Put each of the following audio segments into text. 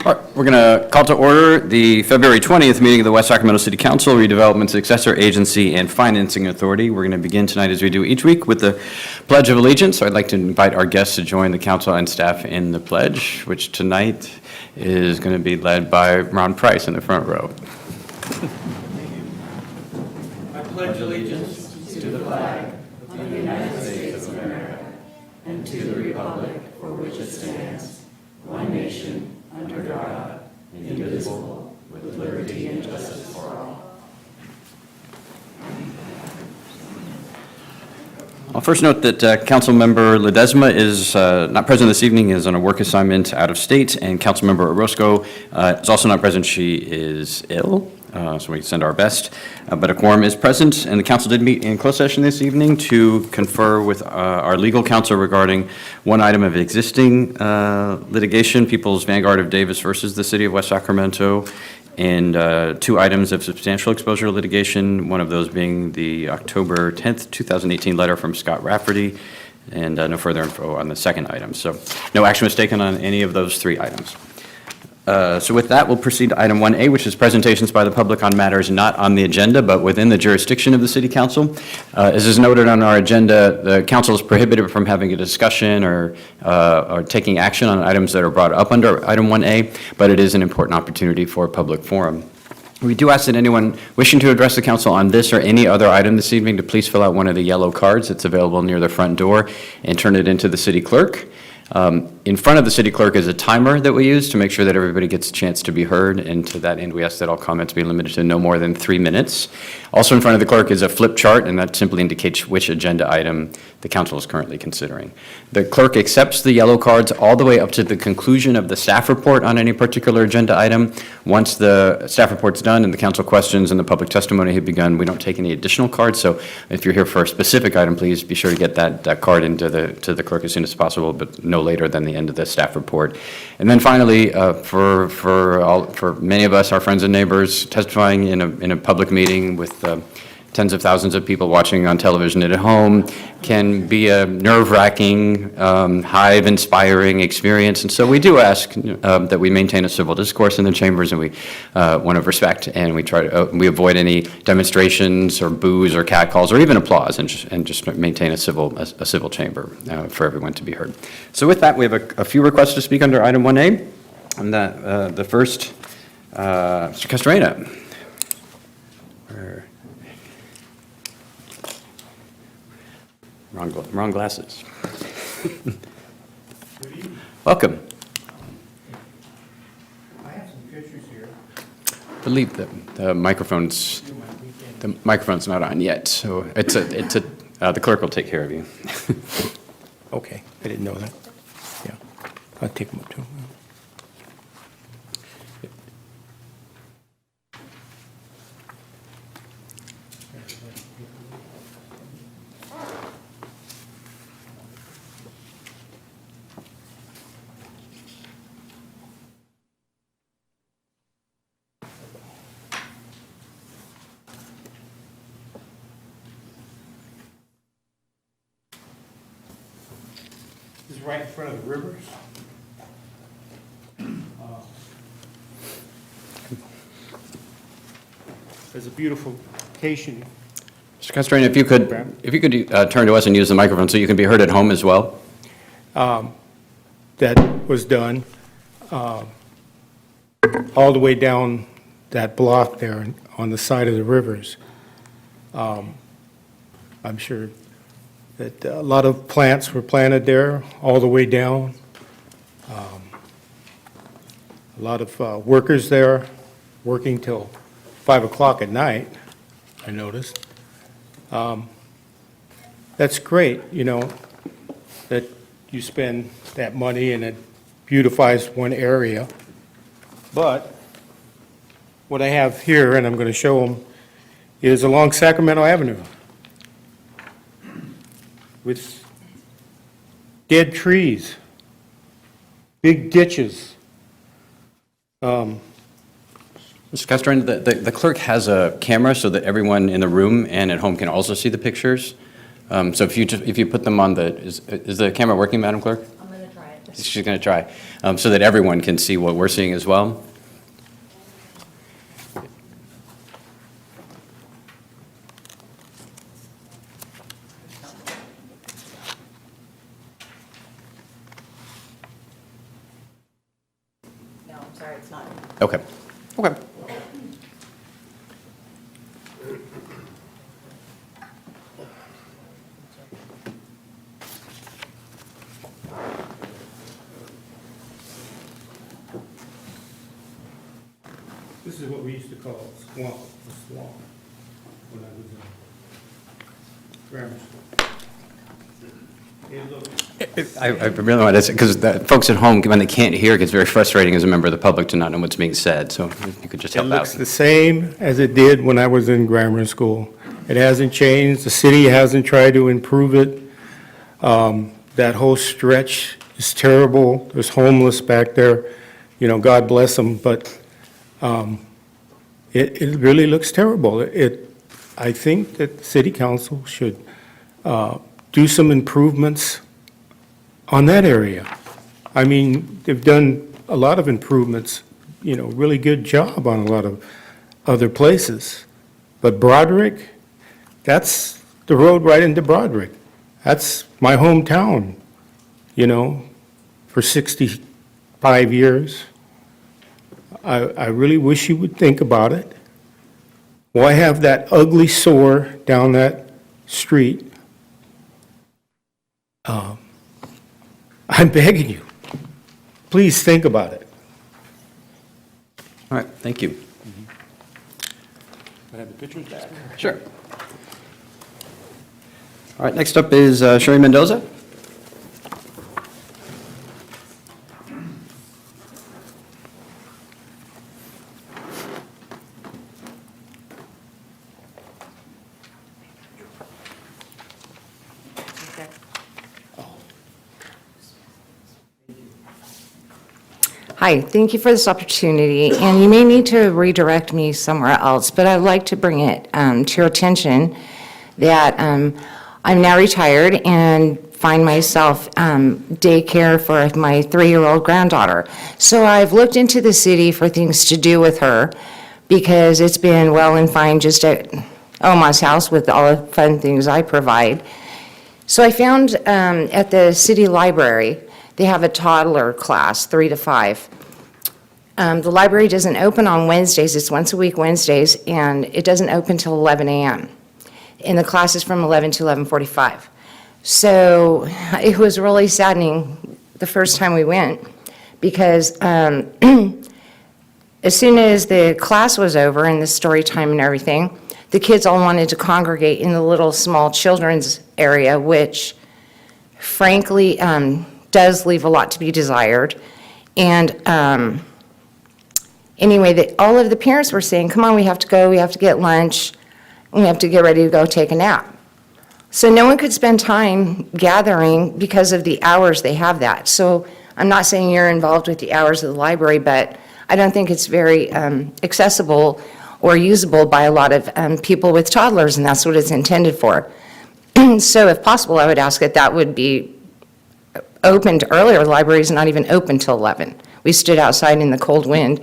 All right, we're going to call to order the February 20th meeting of the West Sacramento City Council, Redevelopment, Successor Agency, and Financing Authority. We're going to begin tonight, as we do each week, with the Pledge of Allegiance. So I'd like to invite our guests to join the council and staff in the pledge, which tonight is going to be led by Ron Price in the front row. I pledge allegiance to the flag of the United States of America and to the republic for which it stands, one nation, under God, indivisible, with liberty and justice for all. I'll first note that Council Member Ledesma is not present this evening, is on a work assignment out of state, and Council Member Orozco is also not present. She is ill, so we send our best. But a quorum is present, and the council did meet in closed session this evening to confer with our legal counsel regarding one item of existing litigation, People's Vanguard of Davis versus the City of West Sacramento, and two items of substantial exposure litigation, one of those being the October 10th, 2018 letter from Scott Rafferty, and no further info on the second item. So no action was taken on any of those three items. So with that, we'll proceed to item 1A, which is presentations by the public on matters not on the agenda, but within the jurisdiction of the City Council. As is noted on our agenda, the council is prohibited from having a discussion or taking action on items that are brought up under item 1A, but it is an important opportunity for a public forum. We do ask that anyone wishing to address the council on this or any other item this evening to please fill out one of the yellow cards that's available near the front door and turn it into the city clerk. In front of the city clerk is a timer that we use to make sure that everybody gets a chance to be heard, and to that end we ask that all comments be limited to no more than 3 minutes. Also in front of the clerk is a flip chart, and that simply indicates which agenda item the council is currently considering. The clerk accepts the yellow cards all the way up to the conclusion of the staff report on any particular agenda item. Once the staff report's done and the council questions and the public testimony have begun, we don't take any additional cards, so if you're here for a specific item, please be sure to get that card into the clerk as soon as possible, but no later than the end of the staff report. And then finally, for many of us, our friends and neighbors, testifying in a public meeting with tens of thousands of people watching on television at home can be a nerve-wracking, hive-inspiring experience. And so we do ask that we maintain a civil discourse in the chambers, and we want to respect, and we avoid any demonstrations or boos or catcalls or even applause, and just maintain a civil chamber for everyone to be heard. So with that, we have a few requests to speak under item 1A. And the first, Mr. Castrena. Wrong glasses. Welcome. I have some pictures here. I believe the microphone's not on yet, so the clerk will take care of you. Okay, I didn't know that. Yeah, I'll take them up too. This is right in front of the rivers. There's a beautiful location. Mr. Castrena, if you could turn to us and use the microphone so you can be heard at home as well. That was done all the way down that block there on the side of the rivers. I'm sure that a lot of plants were planted there all the way down. A lot of workers there working till 5 o'clock at night, I noticed. That's great, that you spend that money and it beautifies one area. But what I have here, and I'm going to show them, is along Sacramento Avenue with dead trees, big ditches. Mr. Castrena, the clerk has a camera so that everyone in the room and at home can also see the pictures. So if you put them on is the camera working, Madam Clerk? I'm going to try it. She's going to try, so that everyone can see what we're seeing as well. No, I'm sorry, it's not. Okay. Okay. This is what we used to call a swamp, when I was in grammar school. I really want to say, because the folks at home, when they can't hear, it gets very frustrating as a member of the public to not know what's being said, so if you could just It help out. looks the same as it did when I was in grammar school. It hasn't changed. The city hasn't tried to improve it. That whole stretch is terrible. There's homeless back there. You know, God bless them, but it really looks terrible. I think that the city council should do some improvements on that area. I mean, they've done a lot of improvements, you know, really good job on a lot of other places. But Broderick, that's the road right into Broderick. That's my hometown, you know, for 65 years. I really wish you would think about it. Why have that ugly sore down that street? I'm begging you, please think about it. All right, thank you. I have the pictures back. Sure. All right, next up is Sherry Mendoza. Hi, thank you for this opportunity, and you may need to redirect me somewhere else, but I'd like to bring it to your attention that I'm now retired and find myself daycare for my 3-year-old granddaughter. So I've looked into the city for things to do with her, because it's been well and fine just at Oma's house with all the fun things I provide. So I found at the city library, they have a toddler class, 3 to 5. The library doesn't open on Wednesdays, it's once a week Wednesdays, and it doesn't open till 11 a.m. And the class is from 11 to 11:45. So it was really saddening the first time we went, because as soon as the class was over and the story time and everything, the kids all wanted to congregate in the little small children's area, which frankly does leave a lot to be desired. And anyway, all of the parents were saying, come on, we have to go, we have to get lunch, we have to get ready to go take a nap. So no one could spend time gathering because of the hours they have that. So I'm not saying you're involved with the hours of the library, but I don't think it's very accessible or usable by a lot of people with toddlers, and that's what it's intended for. So if possible, I would ask that would be opened earlier. The library's not even open till 11. We stood outside in the cold wind.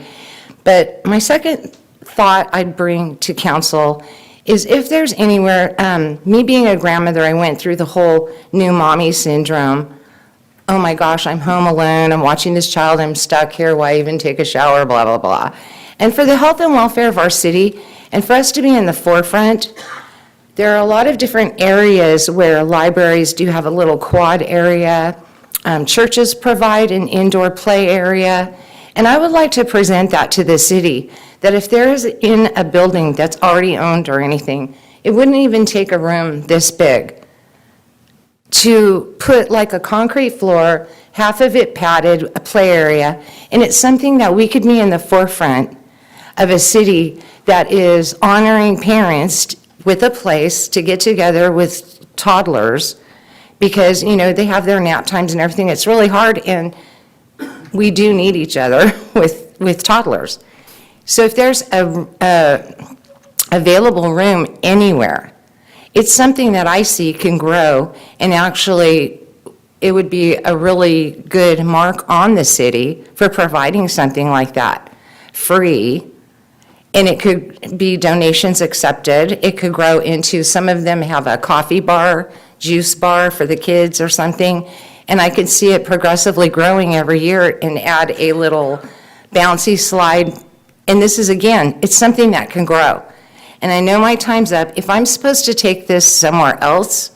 But my second thought I'd bring to council is, if there's anywhere, me being a grandmother, I went through the whole new mommy syndrome. Oh my gosh, I'm home alone, I'm watching this child, I'm stuck here, why even take a shower, blah, blah, blah. And for the health and welfare of our city, and for us to be in the forefront, there are a lot of different areas where libraries do have a little quad area. Churches provide an indoor play area. And I would like to present that to the city, that if there is in a building that's already owned or anything, it wouldn't even take a room this big to put like a concrete floor, half of it padded, a play area, and it's something that we could be in the forefront of a city that is honoring parents with a place to get together with toddlers, because, you know, they have their nap times and everything. It's really hard, and we do need each other with toddlers. So if there's a available room anywhere, it's something that I see can grow and actually it would be a really good mark on the city for providing something like that, free. And it could be donations accepted. It could grow into, some of them have a coffee bar, juice bar for the kids or something. And I could see it progressively growing every year and add a little bouncy slide. And this is, again, it's something that can grow. And I know my time's up. If I'm supposed to take this somewhere else,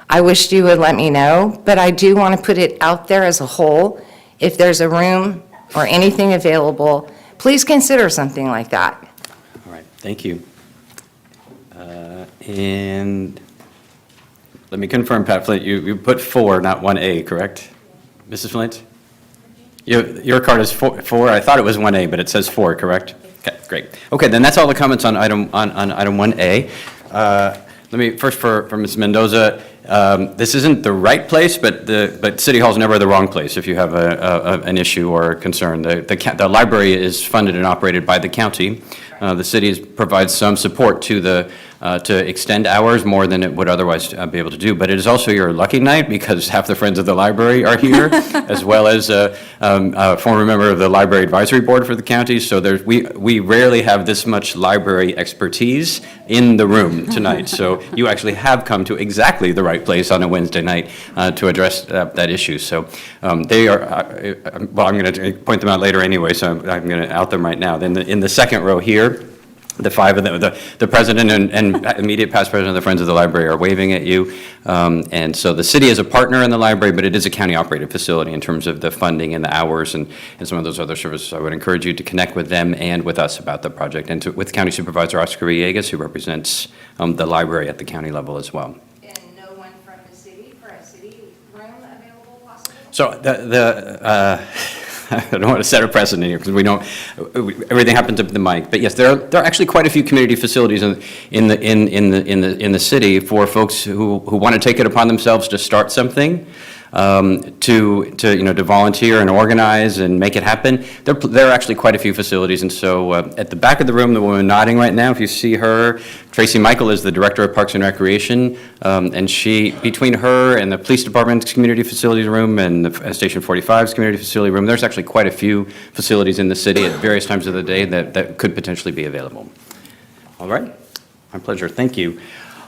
I wish you would let me know, but I do want to put it out there as a whole. If there's a room or anything available, please consider something like that. All right, thank you. And let me confirm, Pat Flint, you put 4, not 1A, correct? Mrs. Flint? Your card is 4. I thought it was 1A, but it says 4, correct? Okay, great. Okay, then that's all the comments on item 1A. Let me, first for Ms. Mendoza, this isn't the right place, but City Hall's never the wrong place if you have an issue or a concern. The library is funded and operated by the county. The city provides some support to extend hours more than it would otherwise be able to do. But it is also your lucky night because half the friends of the library are here, as well as a former member of the Library Advisory Board for the county. So we rarely have this much library expertise in the room tonight. So you actually have come to exactly the right place on a Wednesday night to address that issue. So they are, well, I'm going to point them out later anyway, so I'm going to out them right now. Then in the second row here, the 5 of them, the president and immediate past president of the Friends of the Library are waving at you. And so the city is a partner in the library, but it is a county-operated facility in terms of the funding and the hours and some of those other services. I would encourage you to connect with them and with us about the project, and with County Supervisor Oscar Villegas, who represents the library at the county level as well. And no one from the city for a city room available possible? So I don't want to set a precedent here because we don't, everything happens up the mic. But yes, there are actually quite a few community facilities in the city for folks who want to take it upon themselves to start something, to volunteer and organize and make it happen. There are actually quite a few facilities, and so at the back of the room, the woman nodding right now, if you see her, Tracy Michael is the Director of Parks and Recreation, and she, between her and the Police Department's Community Facilities Room and the Station 45's Community Facility Room, there's actually quite a few facilities in the city at various times of the day that could potentially be available. All right, my pleasure, thank you.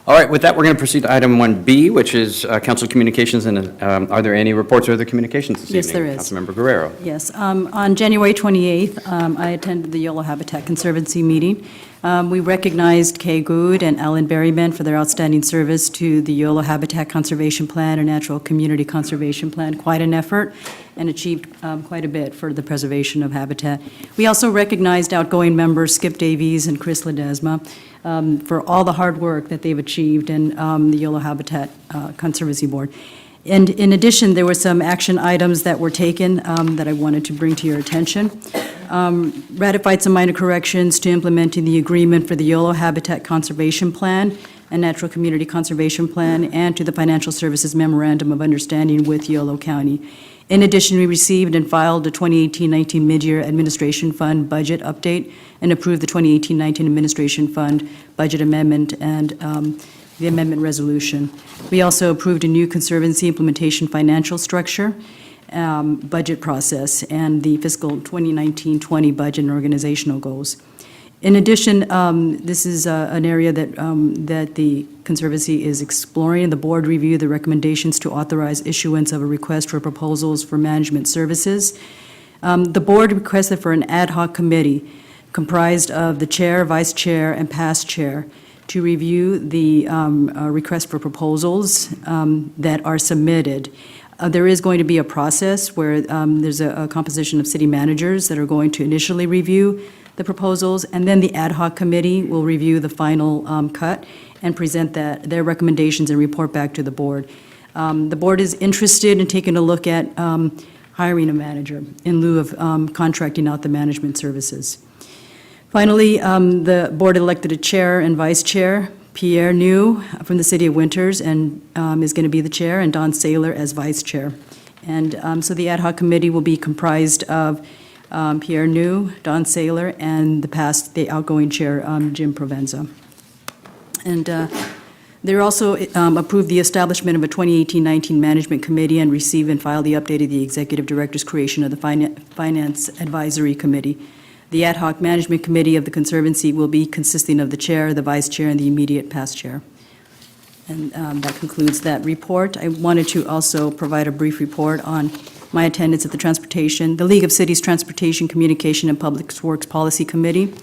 All right, with that, we're going to proceed to item 1B, which is council communications, and are there any reports or other communications this evening? Yes, there is. Councilmember Guerrero. Yes. On January 28th, I attended the Yolo Habitat Conservancy meeting. We recognized Kay Good and Alan Berryman for their outstanding service to the Yolo Habitat Conservation Plan and Natural Community Conservation Plan. Quite an effort, and achieved quite a bit for the preservation of habitat. We also recognized outgoing members Skip Davies and Chris Ledesma for all the hard work that they've achieved in the Yolo Habitat Conservancy Board. And in addition, there were some action items that were taken that I wanted to bring to your attention. Ratified some minor corrections to implementing the agreement for the Yolo Habitat Conservation Plan and Natural Community Conservation Plan, and to the Financial Services Memorandum of Understanding with Yolo County. In addition, we received and filed a 2018-19 mid-year administration fund budget update and approved the 2018-19 administration fund budget amendment and the amendment resolution. We also approved a new conservancy implementation financial structure, budget process, and the fiscal 2019-20 budget and organizational goals. In addition, this is an area that the Conservancy is exploring. The board reviewed the recommendations to authorize issuance of a request for proposals for management services. The board requested for an ad hoc committee comprised of the chair, vice chair, and past chair to review the request for proposals that are submitted. There is going to be a process where there's a composition of city managers that are going to initially review the proposals, and then the ad hoc committee will review the final cut and present their recommendations and report back to the board. The board is interested in taking a look at hiring a manager in lieu of contracting out the management services. Finally, the board elected a chair and vice chair. Pierre New from the City of Winters and is going to be the chair, and Don Saylor as vice chair. And so the ad hoc committee will be comprised of Pierre New, Don Saylor, and the outgoing chair, Jim Provenza. And They also approved the establishment of a 2018-19 Management Committee and receive and file the update of the Executive Director's creation of the Finance Advisory Committee. The Ad hoc Management Committee of the Conservancy will be consisting of the Chair, the Vice Chair, and the immediate past Chair. And that concludes that report. I wanted to also provide a brief report on my attendance at the League of Cities Transportation, Communication, and Public Works Policy Committee.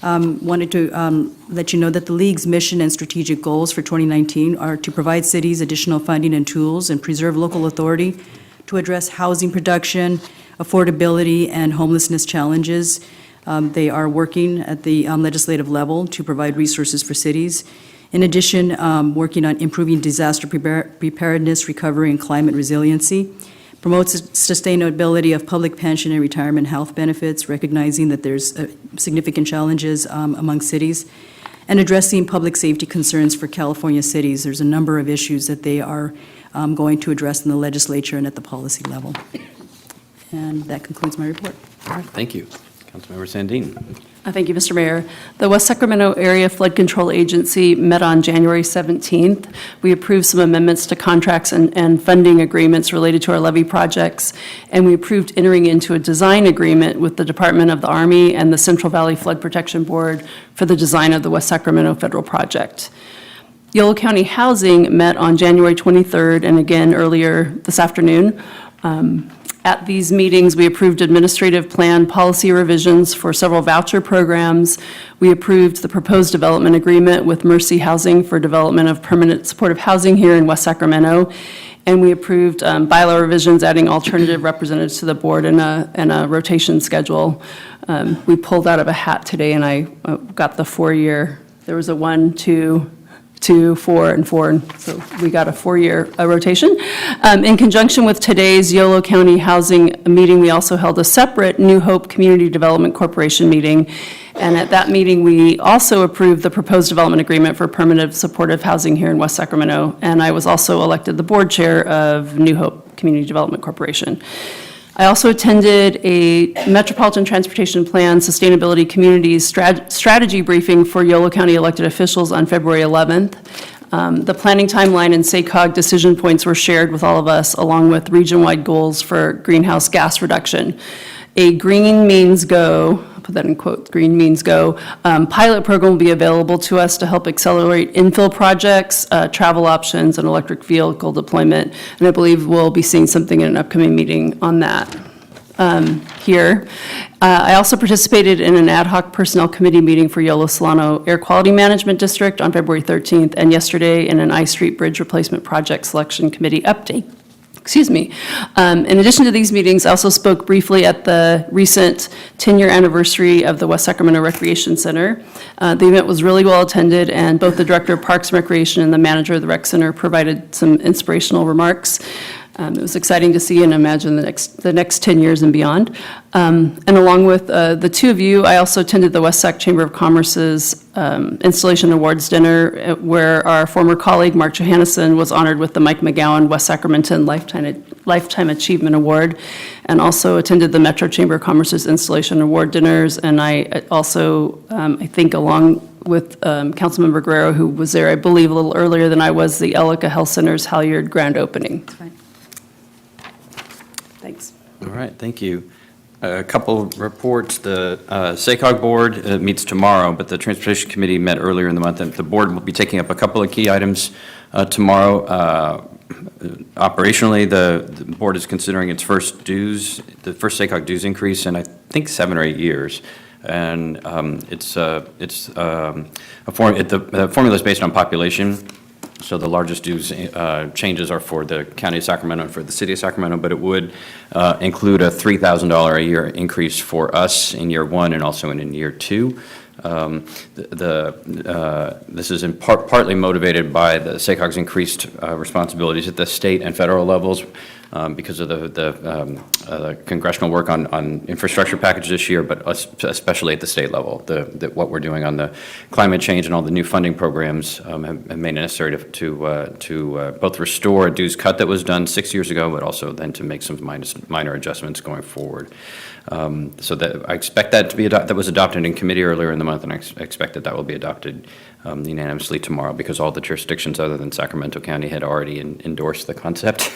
Wanted to let you know that the League's mission and strategic goals for 2019 are to provide cities additional funding and tools and preserve local authority to address housing production, affordability, and homelessness challenges. They are working at the legislative level to provide resources for cities. In addition, working on improving disaster preparedness, recovery, and climate resiliency. Promotes sustainability of public pension and retirement health benefits, recognizing that there's significant challenges among cities, and addressing public safety concerns for California cities. There's a number of issues that they are going to address in the legislature and at the policy level. And that concludes my report. All right, thank you. Councilmember Sandin. Thank you, Mr. Mayor. The West Sacramento Area Flood Control Agency met on January 17th. We approved some amendments to contracts and funding agreements related to our levee projects, and we approved entering into a design agreement with the Department of the Army and the Central Valley Flood Protection Board for the design of the West Sacramento Federal Project. Yolo County Housing met on January 23rd and again earlier this afternoon. At these meetings, we approved administrative plan policy revisions for several voucher programs. We approved the proposed development agreement with Mercy Housing for development of permanent supportive housing here in West Sacramento. And we approved bylaw revisions adding alternative representatives to the board and a rotation schedule. We pulled out of a hat today and I got the 4-year. There was a 1, 2, 4, and 4, and so we got a 4-year rotation. In conjunction with today's Yolo County Housing meeting, we also held a separate New Hope Community Development Corporation meeting, and at that meeting, we also approved the proposed development agreement for permanent supportive housing here in West Sacramento, and I was also elected the board chair of New Hope Community Development Corporation. I also attended a Metropolitan Transportation Plan Sustainability Communities strategy briefing for Yolo County elected officials on February 11th. The planning timeline and SACOG decision points were shared with all of us, along with region-wide goals for greenhouse gas reduction. A Green Means Go, I'll put that in quotes, Green Means Go, pilot program will be available to us to help accelerate infill projects, travel options, and electric vehicle deployment. And I believe we'll be seeing something in an upcoming meeting on that here. I also participated in an ad hoc personnel committee meeting for Yolo Solano Air Quality Management District on February 13th, and yesterday in an I Street Bridge Replacement Project Selection Committee update. Excuse me. In addition to these meetings, I also spoke briefly at the recent 10-year anniversary of the West Sacramento Recreation Center. The event was really well attended, and both the Director of Parks and Recreation and the manager of the Rec Center provided some inspirational remarks. It was exciting to see and imagine the next 10 years and beyond. And along with the two of you, I also attended the West Sac Chamber of Commerce's Installation Awards Dinner, where our former colleague, Mark Johannesson, was honored with the Mike McGowan West Sacramento Lifetime Achievement Award, and also attended the Metro Chamber of Commerce's Installation Award Dinners. And I also, I think along with Councilmember Guerrero, who was there, I believe, a little earlier than I was, the Ellicott Health Center's Halyard grand opening. That's right. Thanks. All right, thank you. A couple of reports. The SACOG board meets tomorrow, but the Transportation Committee met earlier in the month, and the board will be taking up a couple of key items tomorrow. Operationally, the board is considering its first dues, the first SACOG dues increase in, I think, 7 or 8 years. And the formula is based on population. So the largest dues changes are for the County of Sacramento and for the City of Sacramento, but it would include a $3,000 a year increase for us in year 1 and also in year 2. This is partly motivated by the SACOG's increased responsibilities at the state and federal levels because of the congressional work on infrastructure package this year, but especially at the state level. What we're doing on the climate change and all the new funding programs have made it necessary to both restore a dues cut that was done 6 years ago, but also then to make some minor adjustments going forward. So that I expect that to be that was adopted in committee earlier in the month, and I expect that will be adopted unanimously tomorrow, because all the jurisdictions other than Sacramento County had already endorsed the concept.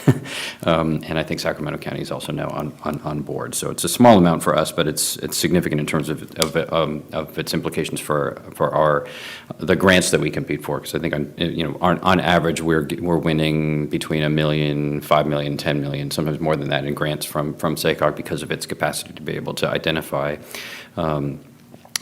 And I think Sacramento County is also now on board. So it's a small amount for us, but it's significant in terms of its implications for the grants that we compete for. Because I think on average we're winning between $1 million, $5 million, $10 million, sometimes more than that in grants from SACOG because of its capacity to be able to identify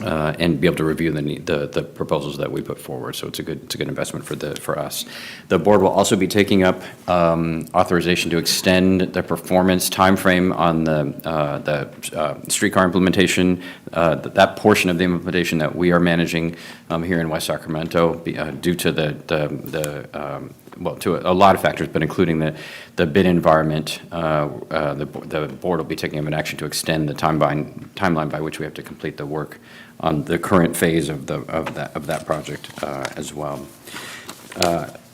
and be able to review the proposals that we put forward. So it's a good investment for us. The board will also be taking up authorization to extend the performance timeframe on the streetcar implementation. That portion of the implementation that we are managing here in West Sacramento, due to to a lot of factors, but including the bid environment, the board will be taking an action to extend the timeline by which we have to complete the work on the current phase of that project as well.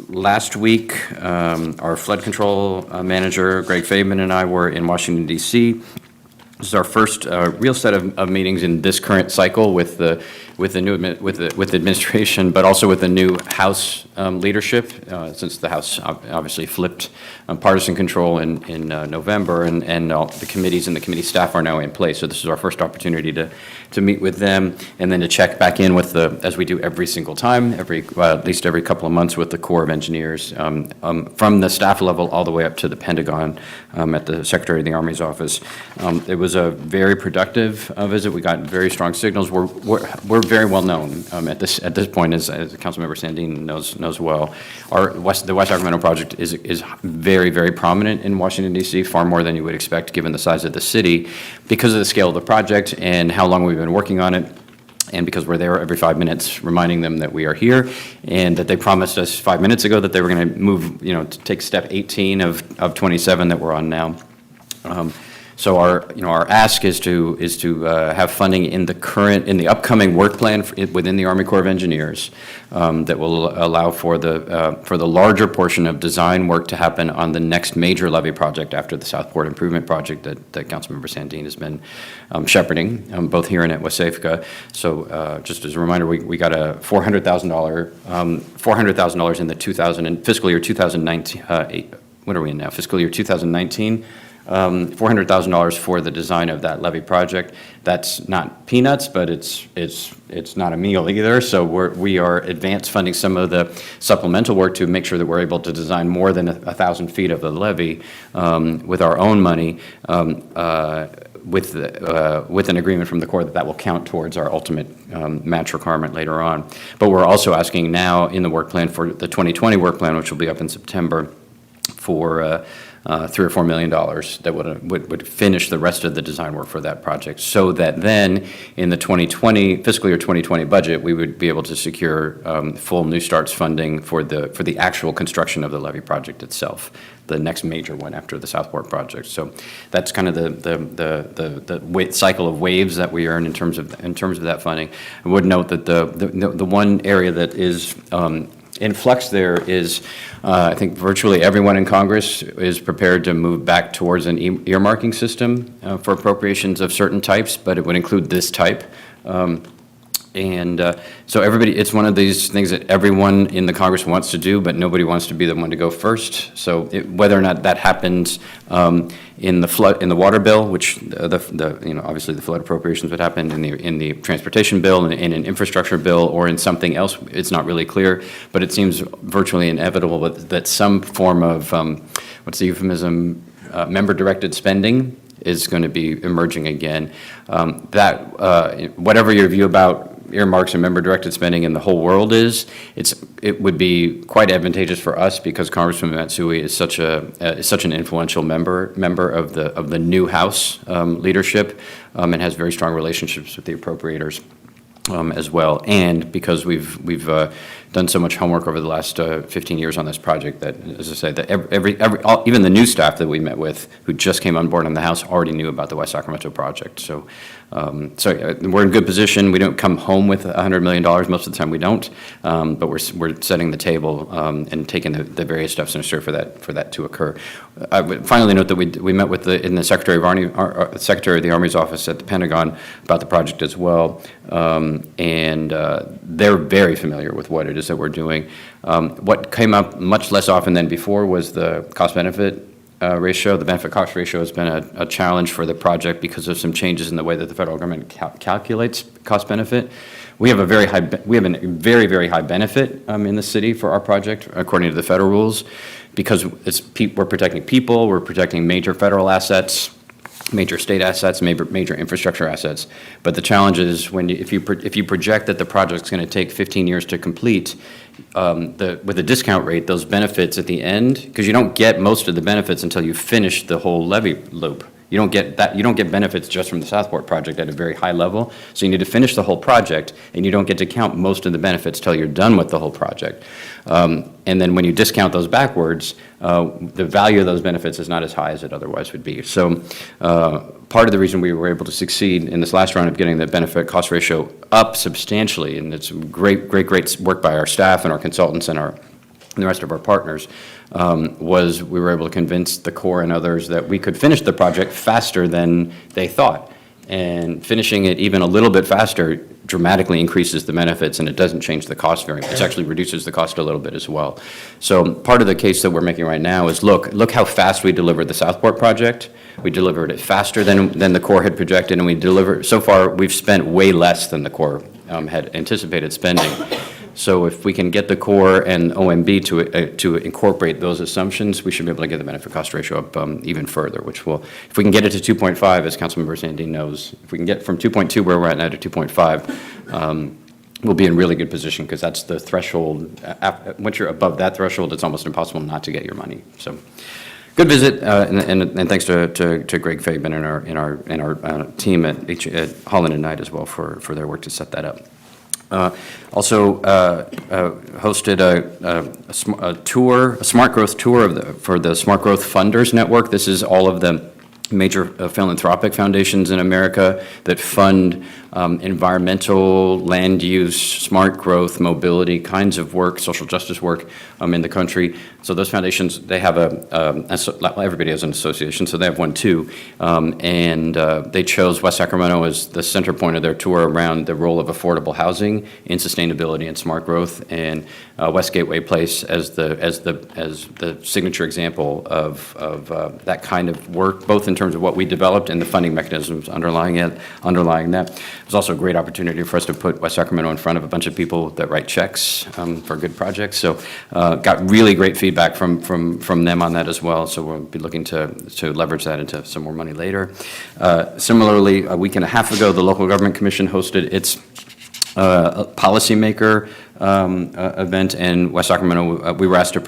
Last week, our flood control manager, Greg Fabian, and I were in Washington, D.C. This is our first real set of meetings in this current cycle with the administration, but also with the new House leadership, since the House obviously flipped partisan control in November, and all the committees and the committee staff are now in place. So this is our first opportunity to meet with them, and then to check back in with as we do every single time, at least every couple of months, with the Corps of Engineers, from the staff level all the way up to the Pentagon, at the Secretary of the Army's office. It was a very productive visit. We got very strong signals. We're very well known at this point, as Councilmember Sandin knows well. The West Sacramento project is very, very prominent in Washington, D.C., far more than you would expect given the size of the city, because of the scale of the project and how long we've been working on it, and because we're there every 5 minutes reminding them that we are here, and that they promised us 5 minutes ago that they were going to move, to take step 18 of 27 that we're on now. So our ask is to have funding in the upcoming work plan within the Army Corps of Engineers, that will allow for the larger portion of design work to happen on the next major levee project after the Southport Improvement Project that Councilmember Sandin has been shepherding, both here and at Wasafka. So just as a reminder, we got a $400,000 in the fiscal year 2019. What are we in now? Fiscal year 2019. $400,000 for the design of that levee project. That's not peanuts, but it's not a meal either. So we are advance funding some of the supplemental work to make sure that we're able to design more than 1,000 feet of the levee with our own money, with an agreement from the Corps that will count towards our ultimate match requirement later on. But we're also asking now in the work plan for the 2020 work plan, which will be up in September, for $3 or $4 million that would finish the rest of the design work for that project, so that then in the fiscal year 2020 budget, we would be able to secure full New Starts funding for the actual construction of the levee project itself, the next major one after the Southport project. So that's kind of the cycle of waves that we earn in terms of that funding. I would note that the one area that is in flux there is, I think virtually everyone in Congress is prepared to move back towards an earmarking system for appropriations of certain types, but it would include this type. So it's one of these things that everyone in the Congress wants to do, but nobody wants to be the one to go first. So whether or not that happens in the water bill, which obviously the flood appropriations would happen in the transportation bill and in an infrastructure bill, or in something else, it's not really clear. But it seems virtually inevitable that some form of what's the euphemism? Member-directed spending is going to be emerging again. Whatever your view about earmarks and member-directed spending in the whole world is, it would be quite advantageous for us, because Congressman Matsui is such an influential member of the new House leadership, and has very strong relationships with the appropriators as well, and because we've done so much homework over the last 15 years on this project that, as I say, that even the new staff that we met with, who just came on board in the House, already knew about the West Sacramento project. So, we're in good position. We don't come home with $100 million. Most of the time we don't, but we're setting the table and taking the various steps necessary for that to occur. I would finally note that we met with the Secretary of the Army's office at the Pentagon about the project as well, and they're very familiar with what it is that we're doing. What came up much less often than before was the cost-benefit ratio. The benefit-cost ratio has been a challenge for the project because of some changes in the way that the federal government calculates cost-benefit. We have a very, very high benefit in the city for our project, according to the federal rules, because we're protecting people, we're protecting major federal assets, major state assets, major infrastructure assets. But the challenge is if you project that the project's going to take 15 years to complete, with a discount rate, those benefits at the end, because you don't get most of the benefits until you finish the whole levee loop. You don't get benefits just from the Southport project at a very high level. So you need to finish the whole project, and you don't get to count most of the benefits till you're done with the whole project. And then when you discount those backwards, the value of those benefits is not as high as it otherwise would be. So part of the reason we were able to succeed in this last round of getting the benefit cost ratio up substantially, and it's great work by our staff and our consultants and the rest of our partners, was we were able to convince the Corps and others that we could finish the project faster than they thought. And finishing it even a little bit faster dramatically increases the benefits, and it doesn't change the cost very much. It actually reduces the cost a little bit as well. So part of the case that we're making right now is look how fast we delivered the Southport project. We delivered it faster than the Corps had projected, and so far we've spent way less than the Corps had anticipated spending. So if we can get the Corps and OMB to incorporate those assumptions, we should be able to get the benefit cost ratio up even further, which will, if we can get it to 2.5, as Councilmember Sandine knows, if we can get from 2.2 where we're at now to 2.5, we'll be in really good position, because that's the threshold. Once you're above that threshold, it's almost impossible not to get your money. So good visit, and thanks to Greg Fabian and our team at Holland and Knight as well for their work to set that up. Also hosted a smart growth tour for the Smart Growth Funders Network. This is all of the major philanthropic foundations in America that fund environmental, land use, smart growth, mobility kinds of work, social justice work in the country. So those foundations, they have everybody has an association, so they have one too. And they chose West Sacramento as the center point of their tour around the role of affordable housing in sustainability and smart growth, and West Gateway Place as the signature example of that kind of work, both in terms of what we developed and the funding mechanisms underlying that. It was also a great opportunity for us to put West Sacramento in front of a bunch of people that write checks for good projects. So got really great feedback from them on that as well. So we'll be looking to leverage that into some more money later. Similarly, a week and a half ago, the Local Government Commission hosted its policymaker event in West Sacramento. We were asked to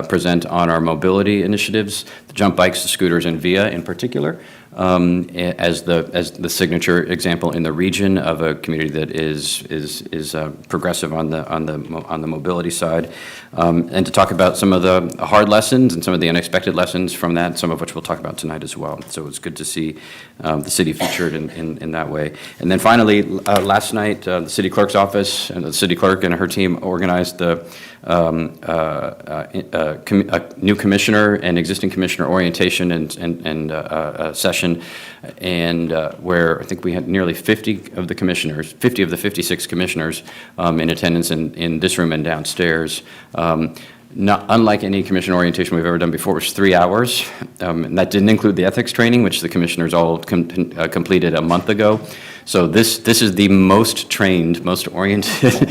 present on our mobility initiatives, the jump bikes, the scooters, and VIA in particular, as the signature example in the region of a community that is progressive on the mobility side, and to talk about some of the hard lessons and some of the unexpected lessons from that, some of which we'll talk about tonight as well. So it's good to see the city featured in that way. And then finally, last night, the city clerk's office and the city clerk and her team organized the new commissioner and existing commissioner orientation and session, and where I think we had nearly 50 of the 56 commissioners in attendance in this room and downstairs. Not unlike any commission orientation we've ever done before, which was 3 hours. And that didn't include the ethics training, which the commissioners all completed a month ago. So this is the most trained, most oriented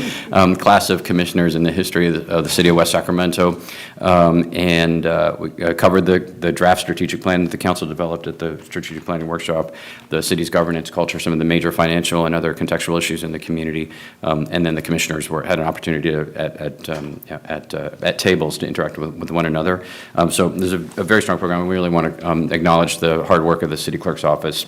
class of commissioners in the history of the city of West Sacramento. And we covered the draft strategic plan that the council developed at the strategic planning workshop, the city's governance culture, some of the major financial and other contextual issues in the community. And then the commissioners had an opportunity at tables to interact with one another. So there's a very strong program. We really want to acknowledge the hard work of the city clerk's office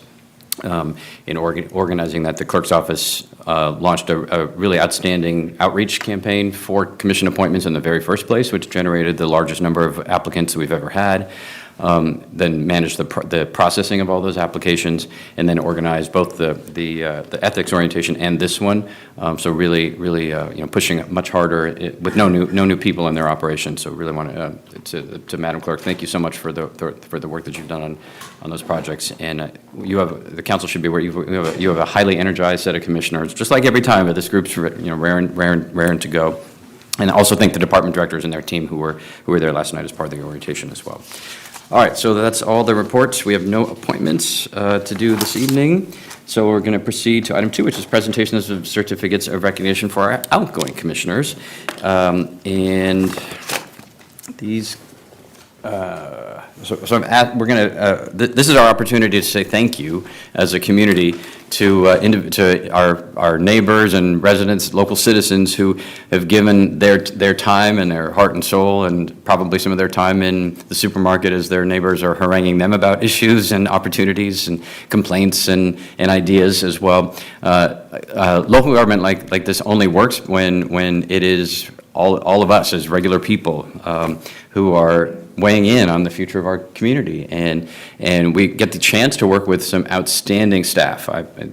in organizing that. The clerk's office launched a really outstanding outreach campaign for commission appointments in the very first place, which generated the largest number of applicants we've ever had. Then managed the processing of all those applications, and then organized both the ethics orientation and this one. So really, pushing much harder with no new people in their operation. So really want to Madam Clerk, thank you so much for the work that you've done on those projects. And the council should be aware you have a highly energized set of commissioners, just like every time. But this group's raring to go. And also thank the department directors and their team who were there last night as part of the orientation as well. All right, so that's all the reports. We have no appointments to do this evening. So we're going to proceed to item 2, which is presentations of certificates of recognition for our outgoing commissioners. And these, we're going to, this is our opportunity to say thank you as a community to our neighbors and residents, local citizens who have given their time and their heart and soul, and probably some of their time in the supermarket as their neighbors are haranguing them about issues and opportunities and complaints and ideas as well. Local government like this only works when it is all of us as regular people who are weighing in on the future of our community, and we get the chance to work with some outstanding staff.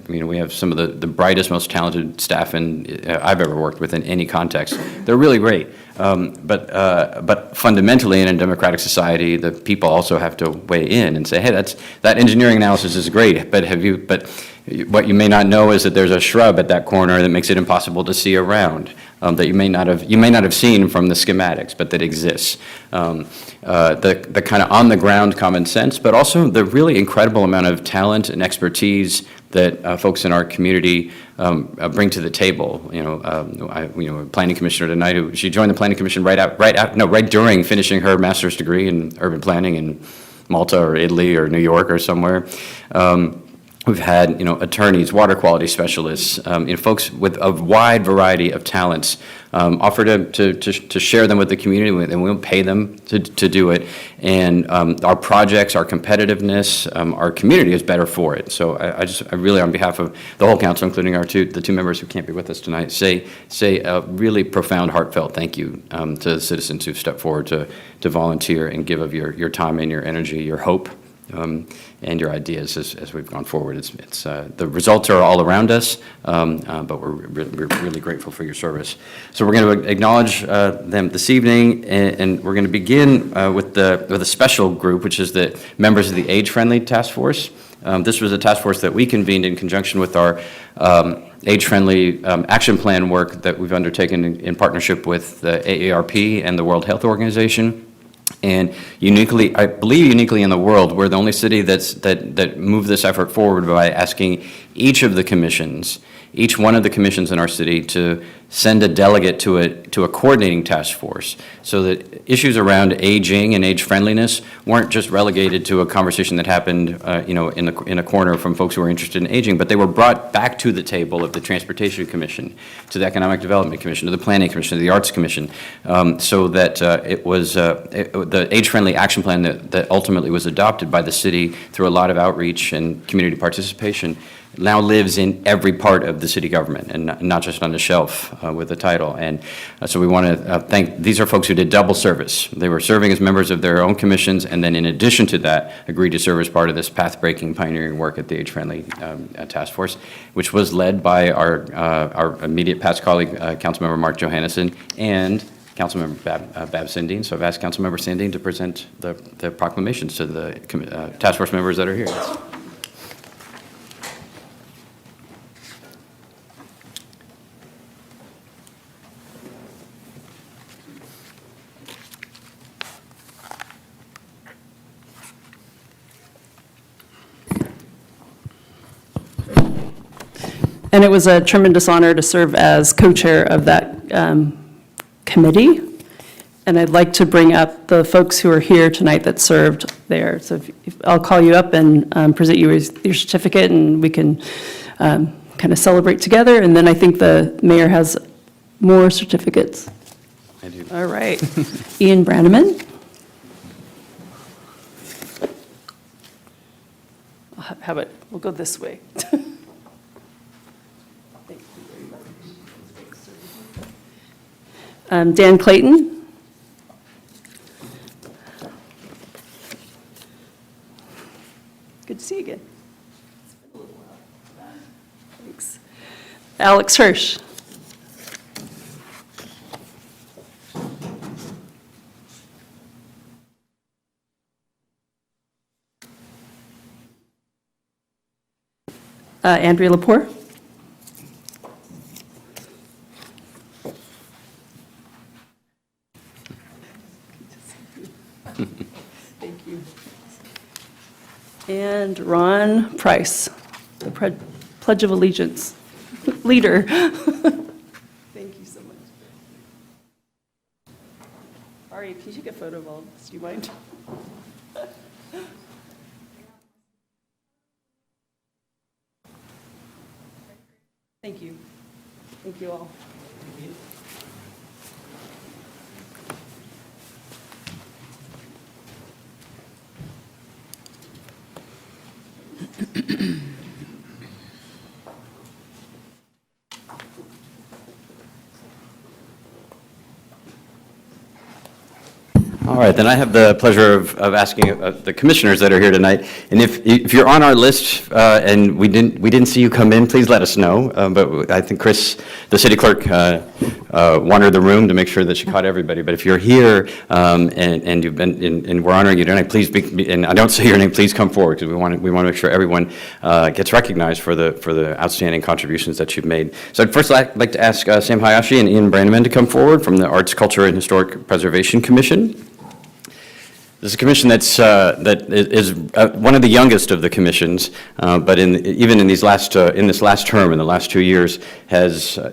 We have some of the brightest, most talented staff I've ever worked with in any context. They're really great, but fundamentally in a democratic society, the people also have to weigh in and say, hey, that engineering analysis is great, but what you may not know is that there's a shrub at that corner that makes it impossible to see around. That you may not have seen from the schematics, but that exists. The kind of on-the-ground common sense, but also the really incredible amount of talent and expertise that folks in our community bring to the table. A planning commissioner tonight she joined the planning commission right during finishing her master's degree in urban planning in Malta or Italy or New York or somewhere. We've had, attorneys, water quality specialists, folks with a wide variety of talents offer to share them with the community, and we'll pay them to do it. And our projects, our competitiveness, our community is better for it. So I really, on behalf of the whole council, including the two members who can't be with us tonight, say a really profound, heartfelt thank you to the citizens who've stepped forward to volunteer and give of your time and your energy, your hope. And your ideas as we've gone forward. It's the results are all around us, but we're really grateful for your service. So we're going to acknowledge them this evening, and we're going to begin with a special group, which is the members of the Age-Friendly Task Force. This was a task force that we convened in conjunction with our age-friendly action plan work that we've undertaken in partnership with the AARP and the World Health Organization. And I believe uniquely in the world, we're the only city that moved this effort forward by asking each one of the commissions in our city to send a delegate to a coordinating task force, so that issues around aging and age friendliness weren't just relegated to a conversation that happened, in a corner from folks who are interested in aging, but they were brought back to the table of the Transportation Commission, to the Economic Development Commission, to the Planning Commission, to the Arts Commission, so that the age-friendly action plan that ultimately was adopted by the city through a lot of outreach and community participation now lives in every part of the city government, and not just on the shelf with the title. And so we want to thank, these are folks who did double service. They were serving as members of their own commissions, and then in addition to that, agreed to serve as part of this path-breaking pioneering work at the Age-Friendly Task Force, which was led by our immediate past colleague, Councilmember Mark Johannesson, and Councilmember Bab Sandine. So I've asked Councilmember Sandine to present the proclamations to the task force members that are here. And it was a tremendous honor to serve as co-chair of that committee. And I'd like to bring up the folks who are here tonight that served there. So I'll call you up and present you with your certificate, and we can kind of celebrate together. And then I think the mayor has more certificates. I do. All right. Ian Branneman. I'll how about, we'll go this way. Thank you very much. Dan Clayton. Good to see you again. Thanks. Alex Hirsch. Andrea Lepore. Thank you. And Ron Price, the Pledge of Allegiance leader. Thank you so much. Ari, can you take a photo of all of us? Do you mind? Thank you. Thank you all. All right, then I have the pleasure of asking the commissioners that are here tonight, and if you're on our list and we didn't see you come in, please let us know. But I think Chris, the city clerk, wandered the room to make sure that she caught everybody. But if you're here and you've been and we're honoring you tonight, please and I don't say your name, please come forward because we want to make sure everyone gets recognized for the outstanding contributions that you've made. So I'd first like to ask Sam Hayashi and Ian Brandeman to come forward from the Arts, Culture, and Historic Preservation Commission. This is a commission that is one of the youngest of the commissions, but even in this last term, in the last 2 years,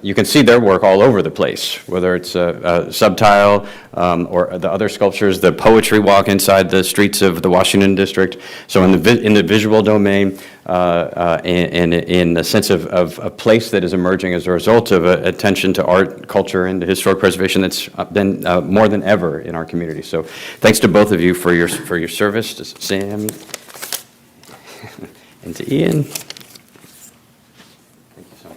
you can see their work all over the place, whether it's Subtile or the other sculptures, the poetry walk inside the streets of the Washington District. So in the visual domain, and in the sense of a place that is emerging as a result of attention to art, culture, and historic preservation that's been more than ever in our community. So thanks to both of you for your service, to Sam and to Ian. Thank you so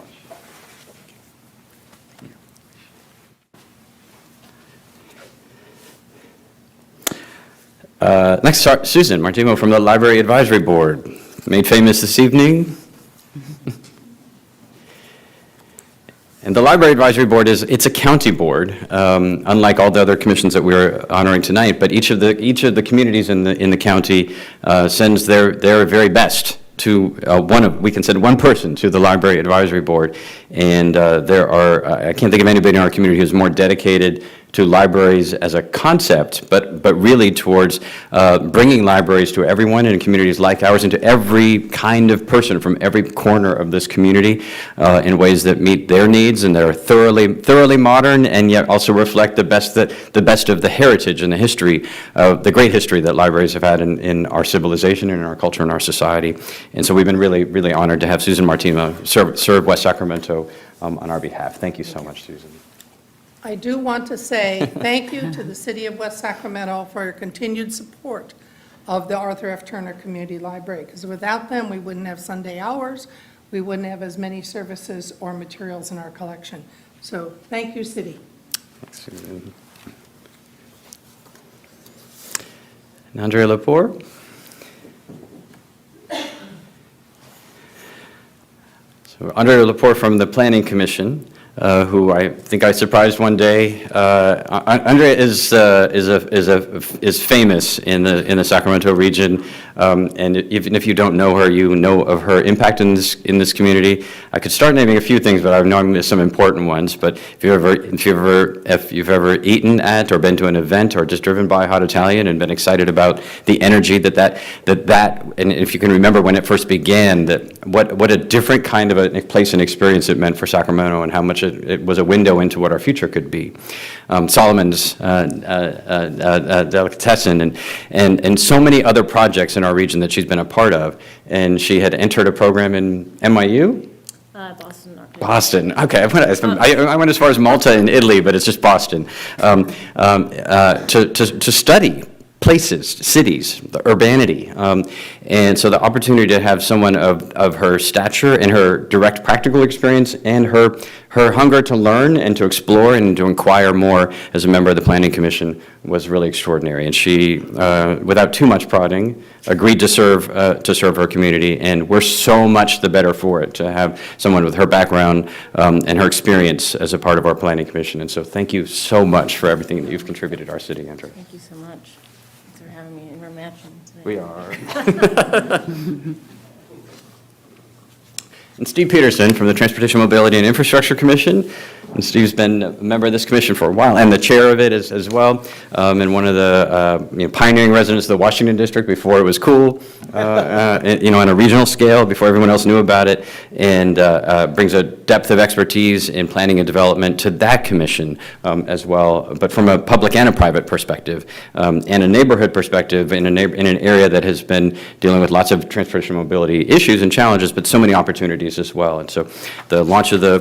much. Next, Susan Martimo from the Library Advisory Board, made famous this evening. And the Library Advisory Board it's a county board, unlike all the other commissions that we're honoring tonight, but each of the communities in the county sends their very best to we can send one person to the Library Advisory Board, and I can't think of anybody in our community who's more dedicated to libraries as a concept, but really towards bringing libraries to everyone in communities like ours and to every kind of person from every corner of this community in ways that meet their needs and that are thoroughly modern and yet also reflect the best of the heritage and the history, the great history that libraries have had in our civilization and in our culture and our society. And so we've been really, really honored to have Susan Martino serve West Sacramento on our behalf. Thank you so much, Susan. I do want to say thank you to the City of West Sacramento for your continued support of the Arthur F. Turner Community Library, because without them, we wouldn't have Sunday hours, we wouldn't have as many services or materials in our collection. So thank you, City. Thanks, Susan. And Andrea Lepore. So Andrea Lepore from the Planning Commission. Who I think I surprised one day. Andrea is famous in the Sacramento region, and even if you don't know her, you know of her impact in this community. I could start naming a few things, but I know I missed some important ones. But if you've ever eaten at or been to an event or just driven by Hot Italian and been excited about the energy that and if you can remember when it first began, what a different kind of a place and experience it meant for Sacramento and how much it was a window into what our future could be. Solomon's Delicatessen and so many other projects in our region that she's been a part of. And she had entered a program in NYU? Boston. Boston, okay. I went as far as Malta and Italy, but it's just Boston. To study places, cities, the urbanity. And so the opportunity to have someone of her stature and her direct practical experience and her hunger to learn and to explore and to inquire more as a member of the Planning Commission was really extraordinary. And she, without too much prodding, agreed to serve her community, and we're so much the better for it to have someone with her background and her experience as a part of our Planning Commission. And so thank you so much for everything that you've contributed to our city, Andrew. Thank you so much. Thanks for having me in our mansion today. We are. And Steve Peterson from the Transportation, Mobility, and Infrastructure Commission. And Steve's been a member of this commission for a while, and the chair of it as well, and one of the pioneering residents of the Washington District before it was cool, on a regional scale, before everyone else knew about it, and brings a depth of expertise in planning and development to that commission as well, but from a public and a private perspective, and a neighborhood perspective in an area that has been dealing with lots of transportation mobility issues and challenges, but so many opportunities as well. And so the launch of the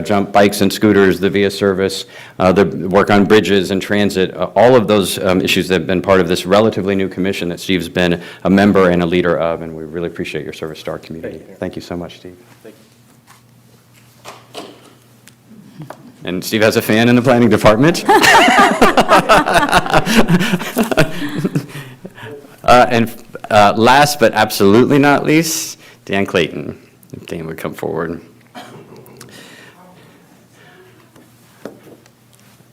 jump bikes and scooters, the VIA service, the work on bridges and transit, all of those issues that have been part of this relatively new commission that Steve's been a member and a leader of, and we really appreciate your service to our community. Thank you so much, Steve. Thank you. And Steve has a fan in the planning department. And last but absolutely not least, Dan Clayton. If Dan would come forward.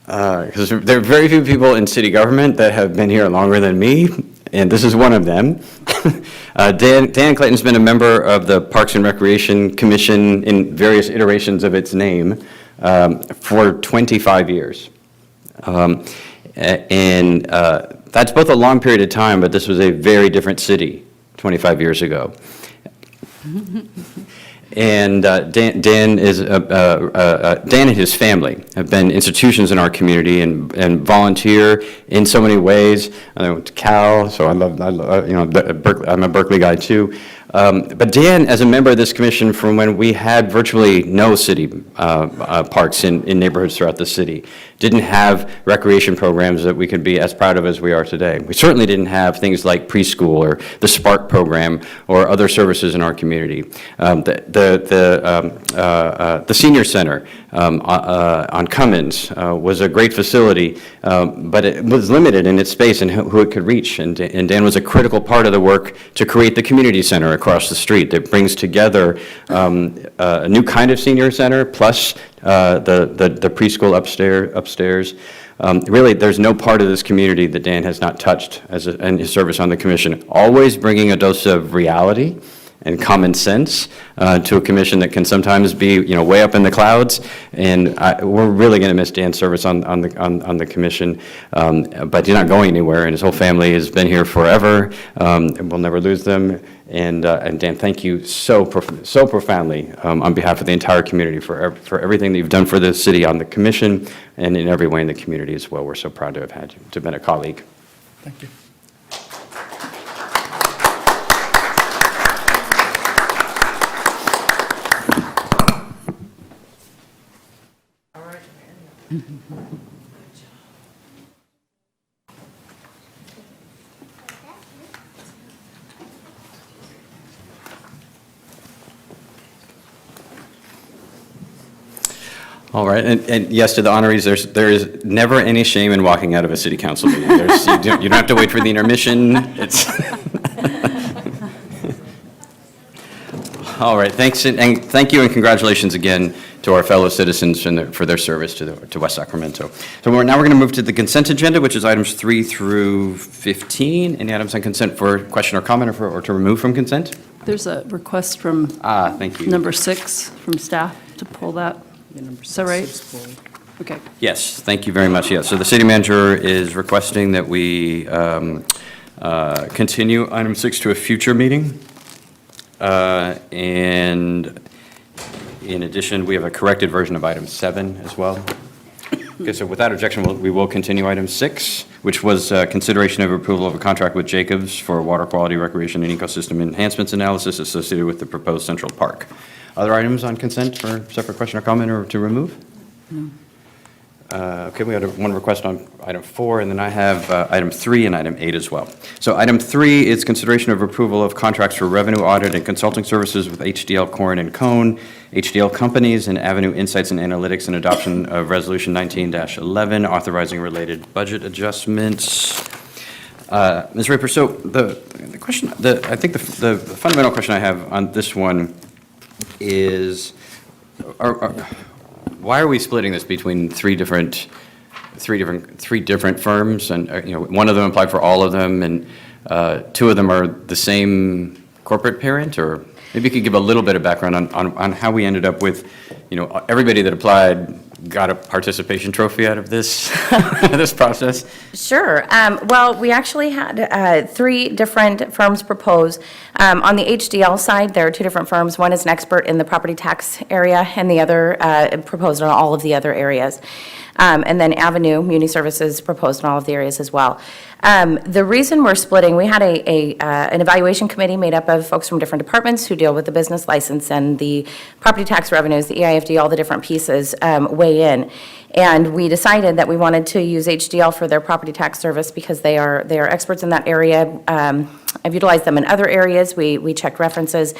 Because there are very few people in city government that have been here longer than me, and this is one of them. Dan Clayton's been a member of the Parks and Recreation Commission in various iterations of its name for 25 years. And that's both a long period of time, but this was a very different city 25 years ago. And Dan and his family have been institutions in our community and volunteer in so many ways. I went to Cal, so I love Berkeley, I'm a Berkeley guy too. But Dan, as a member of this commission from when we had virtually no city parks in neighborhoods throughout the city, didn't have recreation programs that we could be as proud of as we are today. We certainly didn't have things like preschool or the Spark program or other services in our community. The senior center on Cummins was a great facility, but it was limited in its space and who it could reach. And Dan was a critical part of the work to create the community center across the street that brings together a new kind of senior center plus the preschool upstairs. Really, there's no part of this community that Dan has not touched in his service on the commission, always bringing a dose of reality and common sense to a commission that can sometimes be, way up in the clouds. And we're really going to miss Dan's service on the commission, but he's not going anywhere, and his whole family has been here forever, and we'll never lose them. And Dan, thank you so profoundly on behalf of the entire community for everything that you've done for the city on the commission and in every way in the community as well. We're so proud to have had you, to have been a colleague. Thank you. All right, and yes, to the honorees, there is never any shame in walking out of a city council meeting. You don't have to wait for the intermission. All right, thanks, and thank you and congratulations again to our fellow citizens for their service to West Sacramento. So now we're going to move to the consent agenda, which is items 3 through 15. Any items on consent for question or comment or to remove from consent? There's a request from Thank you. number 6 from staff to pull that. Is that right? Okay. Yes, thank you very much. Yes, so the city manager is requesting that we continue item 6 to a future meeting. And in addition, we have a corrected version of item 7 as well. Okay, so without objection, we will continue item 6, which was consideration of approval of a contract with Jacobs for water quality, recreation, and ecosystem enhancements analysis associated with the proposed Central Park. Other items on consent for separate question or comment or to remove? No. Okay, we had one request on item 4, and then I have item 3 and item 8 as well. So item 3 is consideration of approval of contracts for revenue audit and consulting services with HDL Corn and Cone, HDL Companies, and Avenue Insights and Analytics, and adoption of Resolution 19-11, authorizing related budget adjustments. Ms. Raper, so the question, I think the fundamental question I have on this one is, why are we splitting this between three different firms? And, one of them applied for all of them, and 2 of them are the same corporate parent? Or maybe you could give a little bit of background on how we ended up with, everybody that applied got a participation trophy out of this, this process? Sure. Well, we actually had 3 different firms propose. On the HDL side, there are 2 different firms. One is an expert in the property tax area, and the other proposed on all of the other areas. And then Avenue Muni Services proposed in all of the areas as well. The reason we're splitting, we had an evaluation committee made up of folks from different departments who deal with the business license and the property tax revenues, the EIFD, all the different pieces weigh in. And we decided that we wanted to use HDL for their property tax service because they are experts in that area. I've utilized them in other areas. We checked references.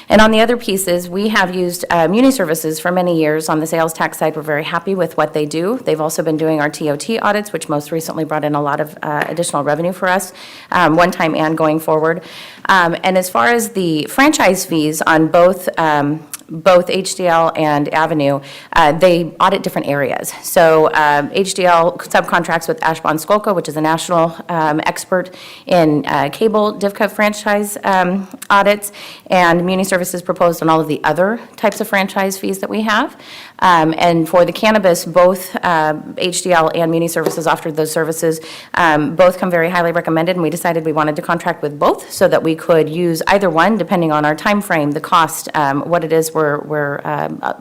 And on the other pieces, we have used Muni Services for many years. On the sales tax side, we're very happy with what they do. They've also been doing our TOT audits, which most recently brought in a lot of additional revenue for us, one time and going forward. And as far as the franchise fees on both HDL and Avenue, they audit different areas. So HDL subcontracts with Ashbon Skolka, which is a national expert in cable DivCo franchise audits, and Muni Services proposed on all of the other types of franchise fees that we have. And for the cannabis, both HDL and Muni Services offered those services. Both come very highly recommended, and we decided we wanted to contract with both so that we could use either one, depending on our time frame, the cost, what it is we're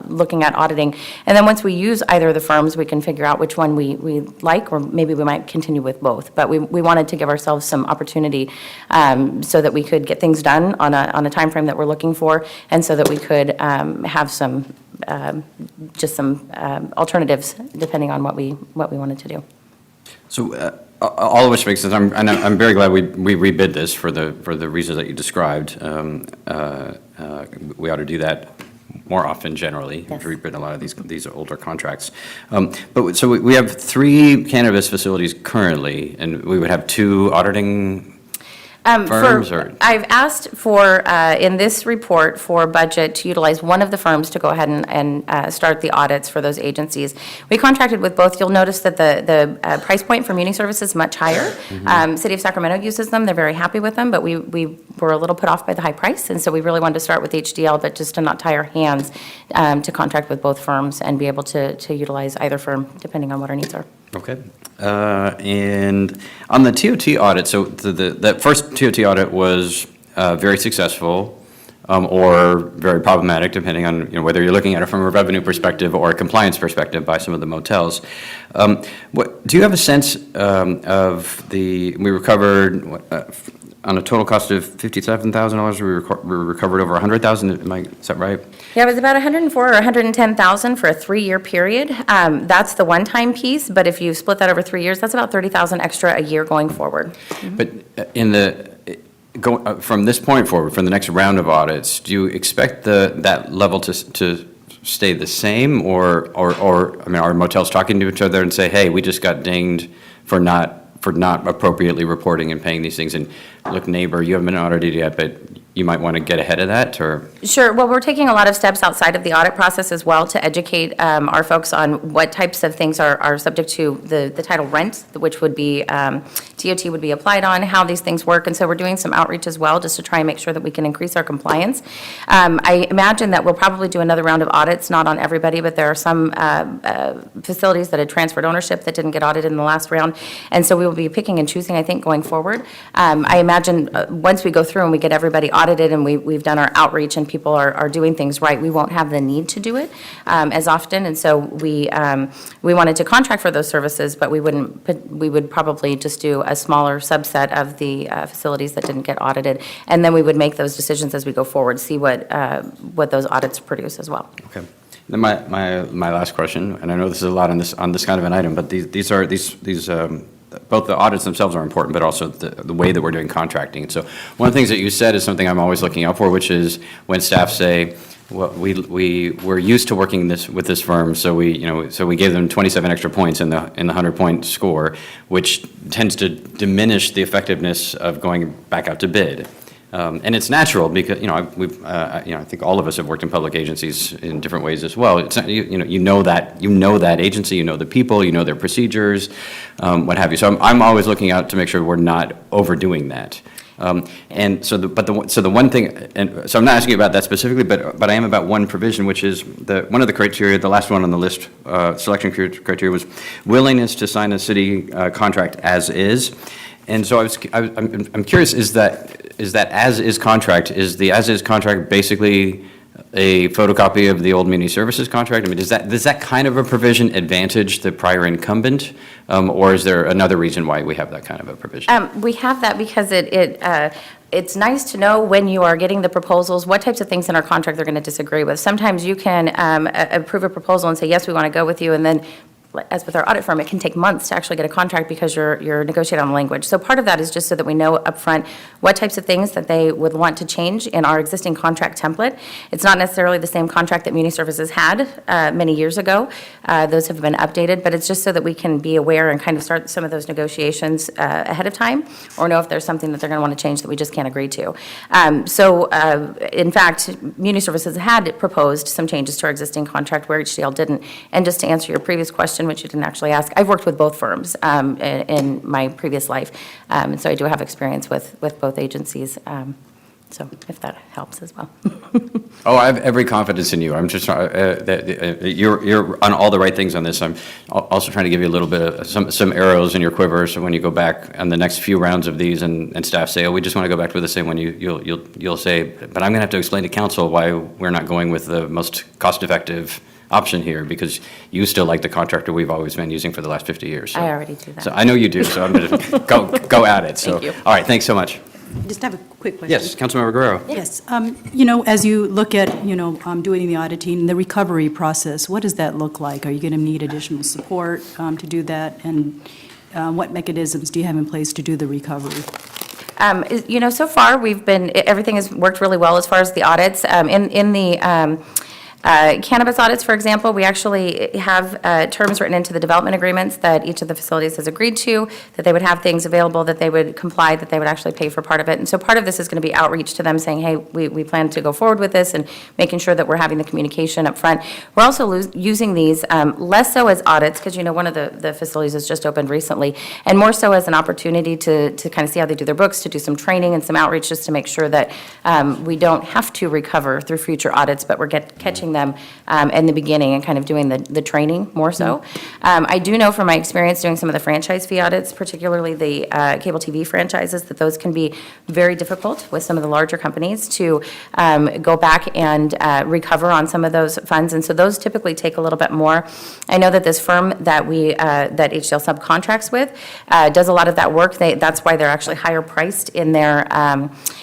looking at auditing. And then once we use either of the firms, we can figure out which one we like, or maybe we might continue with both. But we wanted to give ourselves some opportunity so that we could get things done on a time frame that we're looking for, and so that we could have some alternatives depending on what we wanted to do. So all of which makes sense. I'm very glad we rebid this for the reasons that you described. We ought to do that more often generally. Yes. We've rebid a lot of these older contracts. But so we have 3 cannabis facilities currently, and we would have 2 auditing firms, or? I've asked for, in this report, for budget to utilize one of the firms to go ahead and start the audits for those agencies. We contracted with both. You'll notice that the price point for Muni Services is much higher. City of Sacramento uses them. They're very happy with them, but we were a little put off by the high price, and so we really wanted to start with HDL, but just to not tie our hands, to contract with both firms and be able to utilize either firm, depending on what our needs are. Okay. And on the TOT audit, so that first TOT audit was very successful or very problematic, depending on whether you're looking at it from a revenue perspective or a compliance perspective by some of the motels. Do you have a sense of we recovered on a total cost of $57,000, we recovered over $100,000. Is that right? Yeah, it was about $104,000 or $110,000 for a 3-year period. That's the one-time piece, but if you split that over 3 years, that's about $30,000 extra a year going forward. But from this point forward, from the next round of audits, do you expect that level to stay the same, or are motels talking to each other and say, hey, we just got dinged for not appropriately reporting and paying these things, and look, neighbor, you haven't been audited yet, but you might want to get ahead of that, or? Sure. Well, we're taking a lot of steps outside of the audit process as well to educate our folks on what types of things are subject to the title rent, which would be, TOT would be applied on, how these things work. And so we're doing some outreach as well, just to try and make sure that we can increase our compliance. I imagine that we'll probably do another round of audits, not on everybody, but there are some facilities that had transferred ownership that didn't get audited in the last round. And so we will be picking and choosing, I think, going forward. I imagine once we go through and we get everybody audited and we've done our outreach and people are doing things right, we won't have the need to do it as often. And so we wanted to contract for those services, but we would probably just do a smaller subset of the facilities that didn't get audited. And then we would make those decisions as we go forward, see what those audits produce as well. Okay. Then my last question, and I know this is a lot on this kind of an item, but these both the audits themselves are important, but also the way that we're doing contracting. So one of the things that you said is something I'm always looking out for, which is when staff say, well, we're used to working with this firm, so we gave them 27 extra points in the 100-point score, which tends to diminish the effectiveness of going back out to bid. And it's natural because, I think all of us have worked in public agencies in different ways as well. It's, you know that agency, you know the people, you know their procedures, what have you. So I'm always looking out to make sure we're not overdoing that. And so the one thing, and so I'm not asking you about that specifically, but I am about one provision, which is one of the criteria, the last one on the list, selection criteria was willingness to sign a city contract as is. And so I'm curious, is that as-is contract, is the as-is contract basically a photocopy of the old muni services contract? I mean, does that kind of a provision advantage the prior incumbent? Or is there another reason why we have that kind of a provision? We have that because it's nice to know when you are getting the proposals, what types of things in our contract they're going to disagree with. Sometimes you can approve a proposal and say, yes, we want to go with you, and then as with our audit firm, it can take months to actually get a contract because you're negotiating on language. So part of that is just so that we know upfront what types of things that they would want to change in our existing contract template. It's not necessarily the same contract that Muni Services had many years ago. Those have been updated, but it's just so that we can be aware and kind of start some of those negotiations ahead of time, or know if there's something that they're going to want to change that we just can't agree to. In fact, Muni Services had proposed some changes to our existing contract where HCL didn't. And just to answer your previous question, which you didn't actually ask, I've worked with both firms in my previous life, and so I do have experience with both agencies. So if that helps as well. Oh, I have every confidence in you. I'm just you're on all the right things on this. I'm also trying to give you a little bit of some arrows in your quiver, so when you go back on the next few rounds of these, and staff say, "Oh, we just want to go back to the same one," you'll say, "But I'm going to have to explain to council why we're not going with the most cost-effective option here, because you still like the contractor we've always been using for the last 50 years." So, I already do that. So I know you do. So I'm going to go at it. So Thank you. all right, thanks so much. Just have a quick question. Yes, Councilmember Guerrero. Yes, as you look at, doing the auditing, the recovery process, what does that look like? Are you going to need additional support to do that? And what mechanisms do you have in place to do the recovery? So far, everything has worked really well as far as the audits. In the cannabis audits, for example, we actually have terms written into the development agreements that each of the facilities has agreed to, that they would have things available, that they would comply, that they would actually pay for part of it. And so part of this is going to be outreach to them saying, hey, we plan to go forward with this, and making sure that we're having the communication up front. We're also using these less so as audits, because one of the facilities has just opened recently, and more so as an opportunity to kind of see how they do their books, to do some training and some outreach, just to make sure that we don't have to recover through future audits, but we're catching them in the beginning and kind of doing the training more so. I do know from my experience doing some of the franchise fee audits, particularly the cable TV franchises, that those can be very difficult with some of the larger companies to go back and recover on some of those funds, and so those typically take a little bit more. I know that this firm that that HCL subcontracts with does a lot of that work. That's why they're actually higher priced in their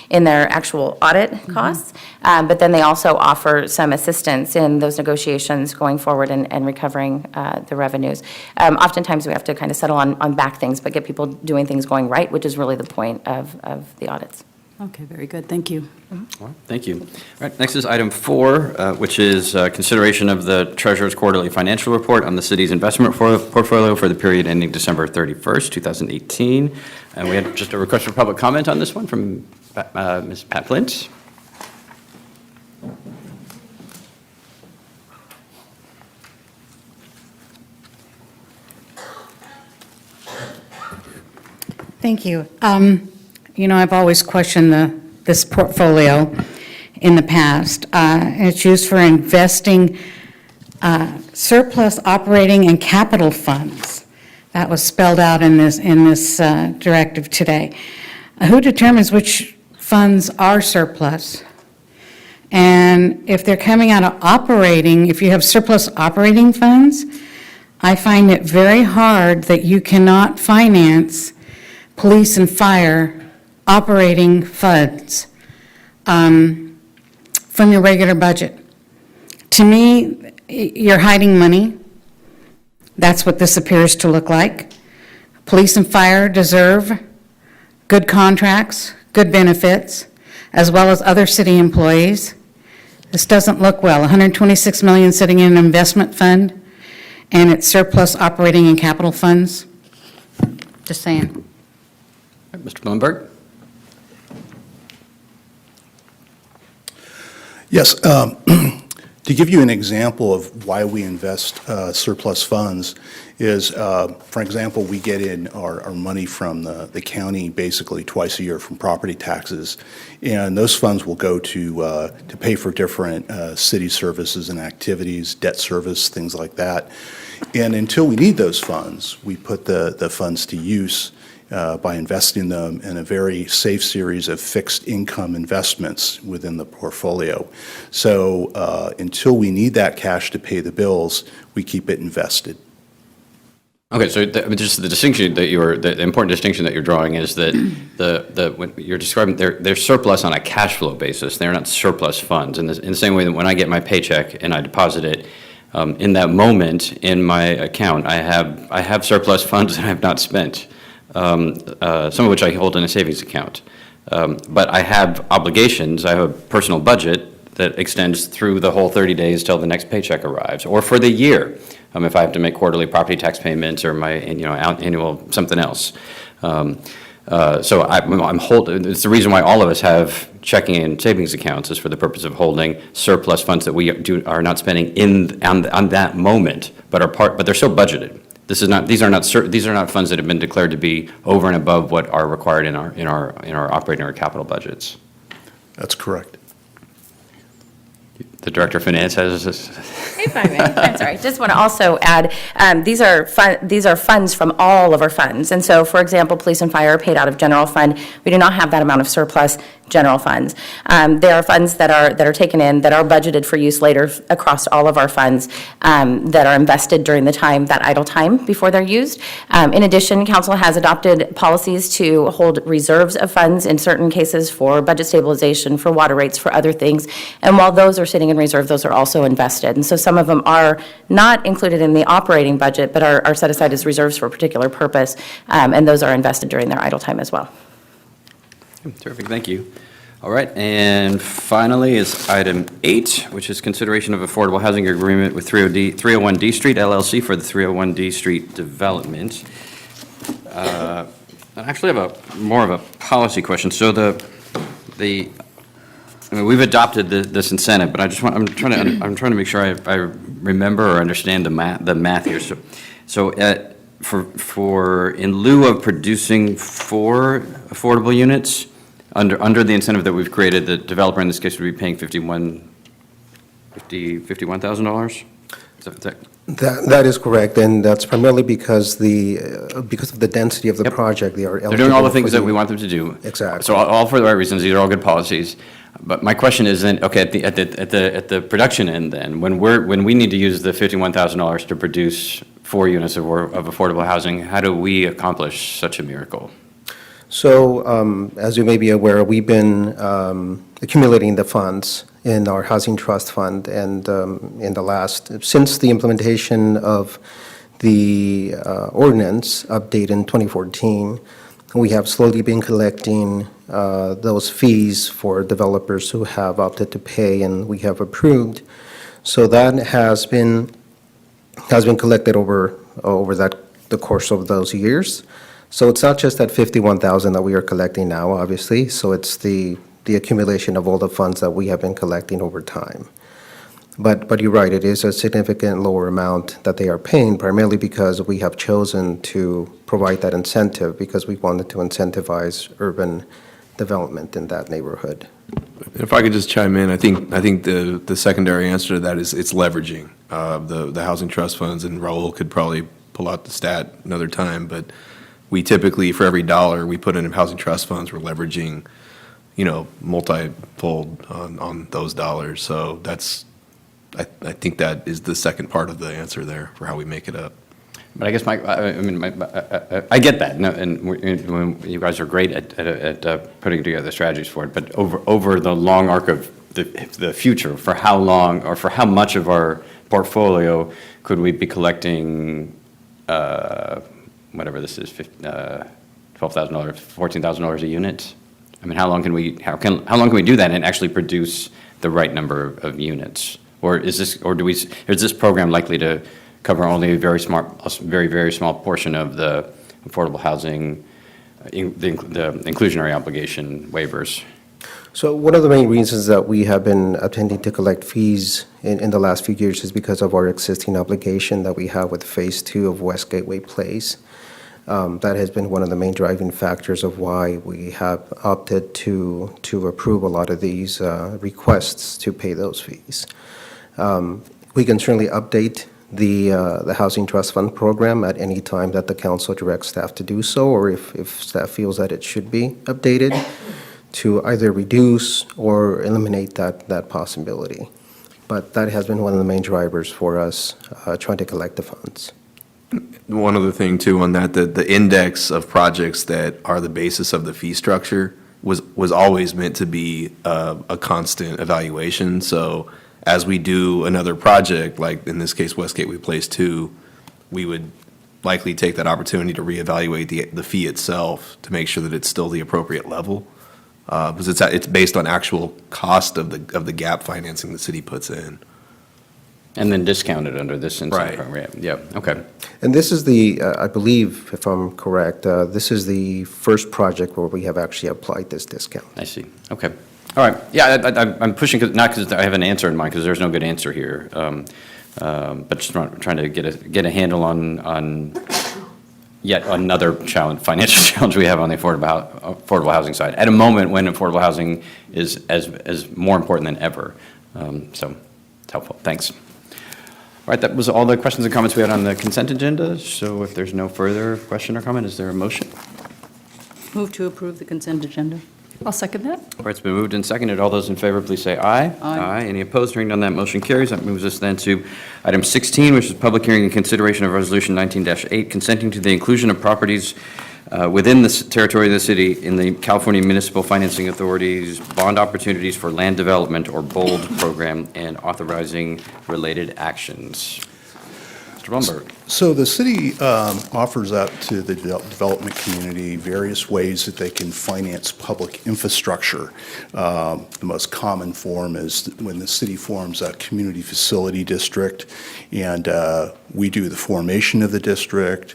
actual audit costs, but then they also offer some assistance in those negotiations going forward and recovering the revenues. Oftentimes we have to kind of settle on back things, but get people doing things going right, which is really the point of the audits. Okay, very good. Thank you. All right, thank you. All right, next is item 4, which is consideration of the Treasurer's Quarterly Financial Report on the city's investment portfolio for the period ending December 31st, 2018. And we had just a request for public comment on this one from Ms. Pat Flint. Thank you. I've always questioned this portfolio in the past. It's used for investing surplus operating and capital funds. That was spelled out in this directive today. Who determines which funds are surplus? And if they're coming out of operating, if you have surplus operating funds, I find it very hard that you cannot finance police and fire operating funds from your regular budget. To me, you're hiding money. That's what this appears to look like. Police and fire deserve good contracts, good benefits, as well as other city employees. This doesn't look well. 126 million sitting in an investment fund, and it's surplus operating and capital funds. Just saying. Mr. Bloomberg? Yes, to give you an example of why we invest surplus funds is, for example, we get in our money from the county basically twice a year from property taxes, and those funds will go to pay for different city services and activities, debt service, things like that. And until we need those funds, we put the funds to use by investing them in a very safe series of fixed income investments within the portfolio. So until we need that cash to pay the bills, we keep it invested. Okay, so just the distinction that the important distinction that you're drawing is that when you're describing, they're surplus on a cash flow basis. They're not surplus funds. In the same way that when I get my paycheck and I deposit it, in that moment in my account, I have surplus funds that I have not spent. Some of which I hold in a savings account. But I have obligations, I have a personal budget that extends through the whole 30 days till the next paycheck arrives, or for the year, if I have to make quarterly property tax payments or my annual something else. So I'm holding, it's the reason why all of us have checking and savings accounts is for the purpose of holding surplus funds that we are not spending on that moment, but they're still budgeted. These are not funds that have been declared to be over and above what are required in our operating or capital budgets. That's correct. The Director of Finance has this. If I may, I'm sorry, just want to also add, these are funds from all of our funds. And so, for example, police and fire are paid out of general fund. We do not have that amount of surplus general funds. There are funds that are taken in, that are budgeted for use later across all of our funds, that are invested during the time, that idle time before they're used. In addition, council has adopted policies to hold reserves of funds in certain cases for budget stabilization, for water rates, for other things. And while those are sitting in reserve, those are also invested. And so some of them are not included in the operating budget, but are set aside as reserves for a particular purpose. And those are invested during their idle time as well. Terrific, thank you. All right, and finally is item 8, which is consideration of affordable housing agreement with 301 D Street LLC for the 301 D Street development. I actually have more of a policy question. So we've adopted this incentive, but I'm trying to make sure I remember or understand the math here. So for in lieu of producing 4 affordable units, under the incentive that we've created, the developer in this case would be paying $51,000? That is correct, and that's primarily because of the density of the project. They're doing all the things that we want them to do. Exactly. So all for the right reasons. These are all good policies. But my question is then, okay, at the production end, then when we need to use the $51,000 to produce 4 units of affordable housing, how do we accomplish such a miracle? So, as you may be aware, we've been accumulating the funds in our housing trust fund, and since the implementation of the ordinance update in 2014, we have slowly been collecting those fees for developers who have opted to pay, and we have approved. So that has been collected over the course of those years. So it's not just that 51,000 that we are collecting now, obviously. So it's the accumulation of all the funds that we have been collecting over time. But you're right, it is a significant lower amount that they are paying, primarily because we have chosen to provide that incentive because we wanted to incentivize urban development in that neighborhood. If I could just chime in, I think the secondary answer to that is it's leveraging the housing trust funds, and Raul could probably pull out the stat another time, but we typically, for every dollar we put in housing trust funds, we're leveraging, multi-fold on those dollars. So I think that is the second part of the answer there for how we make it up. But I guess I get that, and you guys are great at putting together strategies for it. But over the long arc of the future, for how long or for how much of our portfolio, could we be collecting, whatever this is, $12,000, $14,000 a unit? I mean, how long can we do that and actually produce the right number of units? Or is this program likely to cover only a very, very small portion of the affordable housing, the inclusionary obligation waivers? So one of the main reasons that we have been attempting to collect fees in the last few years is because of our existing obligation that we have with Phase 2 of West Gateway Place. That has been one of the main driving factors of why we have opted to approve a lot of these requests to pay those fees. We can certainly update the Housing Trust Fund program at any time that the council directs staff to do so, or if staff feels that it should be updated to either reduce or eliminate that possibility. But that has been one of the main drivers for us trying to collect the funds. One other thing too on that, the index of projects that are the basis of the fee structure was always meant to be a constant evaluation. So as we do another project, like in this case, West Gateway Place 2, we would likely take that opportunity to reevaluate the fee itself to make sure that it's still the appropriate level. Because it's based on actual cost of the gap financing the city puts in. And then discounted under this incentive Right. program? Yeah, okay. And this is I believe, if I'm correct, this is the first project where we have actually applied this discount. I see, okay. All right, yeah, I'm pushing, not because I have an answer in mind, because there's no good answer here, but just trying to get a handle on yet another challenge, financial challenge we have on the affordable housing side, at a moment when affordable housing is as more important than ever. So it's helpful, thanks. All right, that was all the questions and comments we had on the consent agenda, so if there's no further question or comment, is there a motion? Move to approve the consent agenda. I'll second that. All right, it's been moved and seconded. All those in favor, please say aye. Aye. Any opposed? Hearing none, that motion carries. That moves us then to item 16, which is public hearing and consideration of Resolution 19-8, consenting to the inclusion of properties within the territory of the city in the California Municipal Financing Authority's Bond Opportunities for Land Development, or BOLD program, and authorizing related actions. Mr. Blumberg. So the city offers up to the development community various ways that they can finance public infrastructure. The most common form is when the city forms a community facility district, and we do the formation of the district,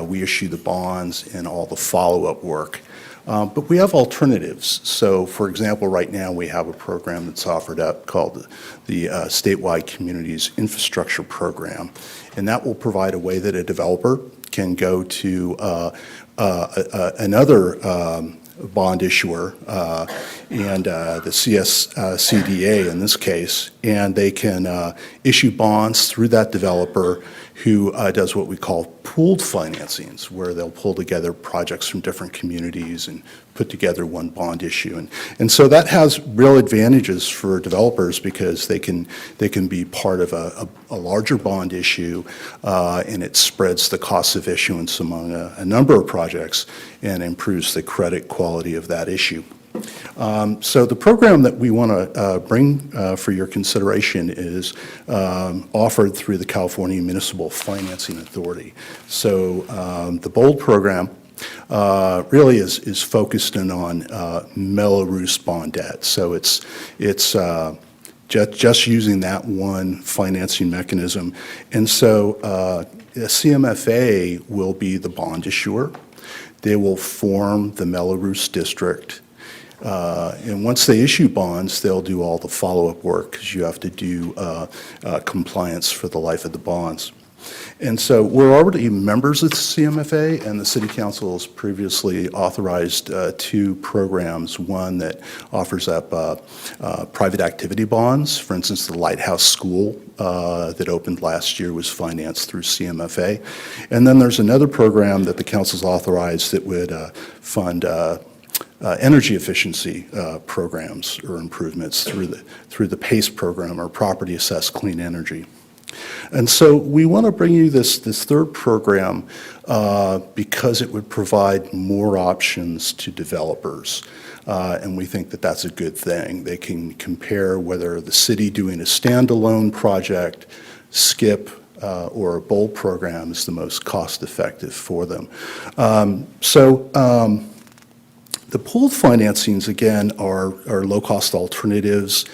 we issue the bonds and all the follow-up work. But we have alternatives. So, for example, right now we have a program that's offered up called the Statewide Communities Infrastructure Program, and that will provide a way that a developer can go to another bond issuer, and the CSCDA in this case, and they can issue bonds through that developer who does what we call pooled financings, where they'll pull together projects from different communities and put together one bond issue. And so that has real advantages for developers because they can be part of a larger bond issue, and it spreads the cost of issuance among a number of projects and improves the credit quality of that issue. So the program that we want to bring for your consideration is offered through the California Municipal Financing Authority. So the BOLD program really is focused in on Mello-Roos bond debt. So it's just using that one financing mechanism. And so CMFA will be the bond issuer. They will form the Mello-Roos district. And once they issue bonds, they'll do all the follow-up work because you have to do compliance for the life of the bonds. And so we're already members of the CMFA, and the City Council has previously authorized two programs, one that offers up private activity bonds. For instance, the Lighthouse School that opened last year was financed through CMFA. And then there's another program that the Council's authorized that would fund energy efficiency programs or improvements through the PACE program, or Property Assessed Clean Energy. And so we want to bring you this third program because it would provide more options to developers. And we think that that's a good thing. They can compare whether the city doing a standalone project, skip or a bowl program is the most cost-effective for them. The pooled financings, again, are low-cost alternatives.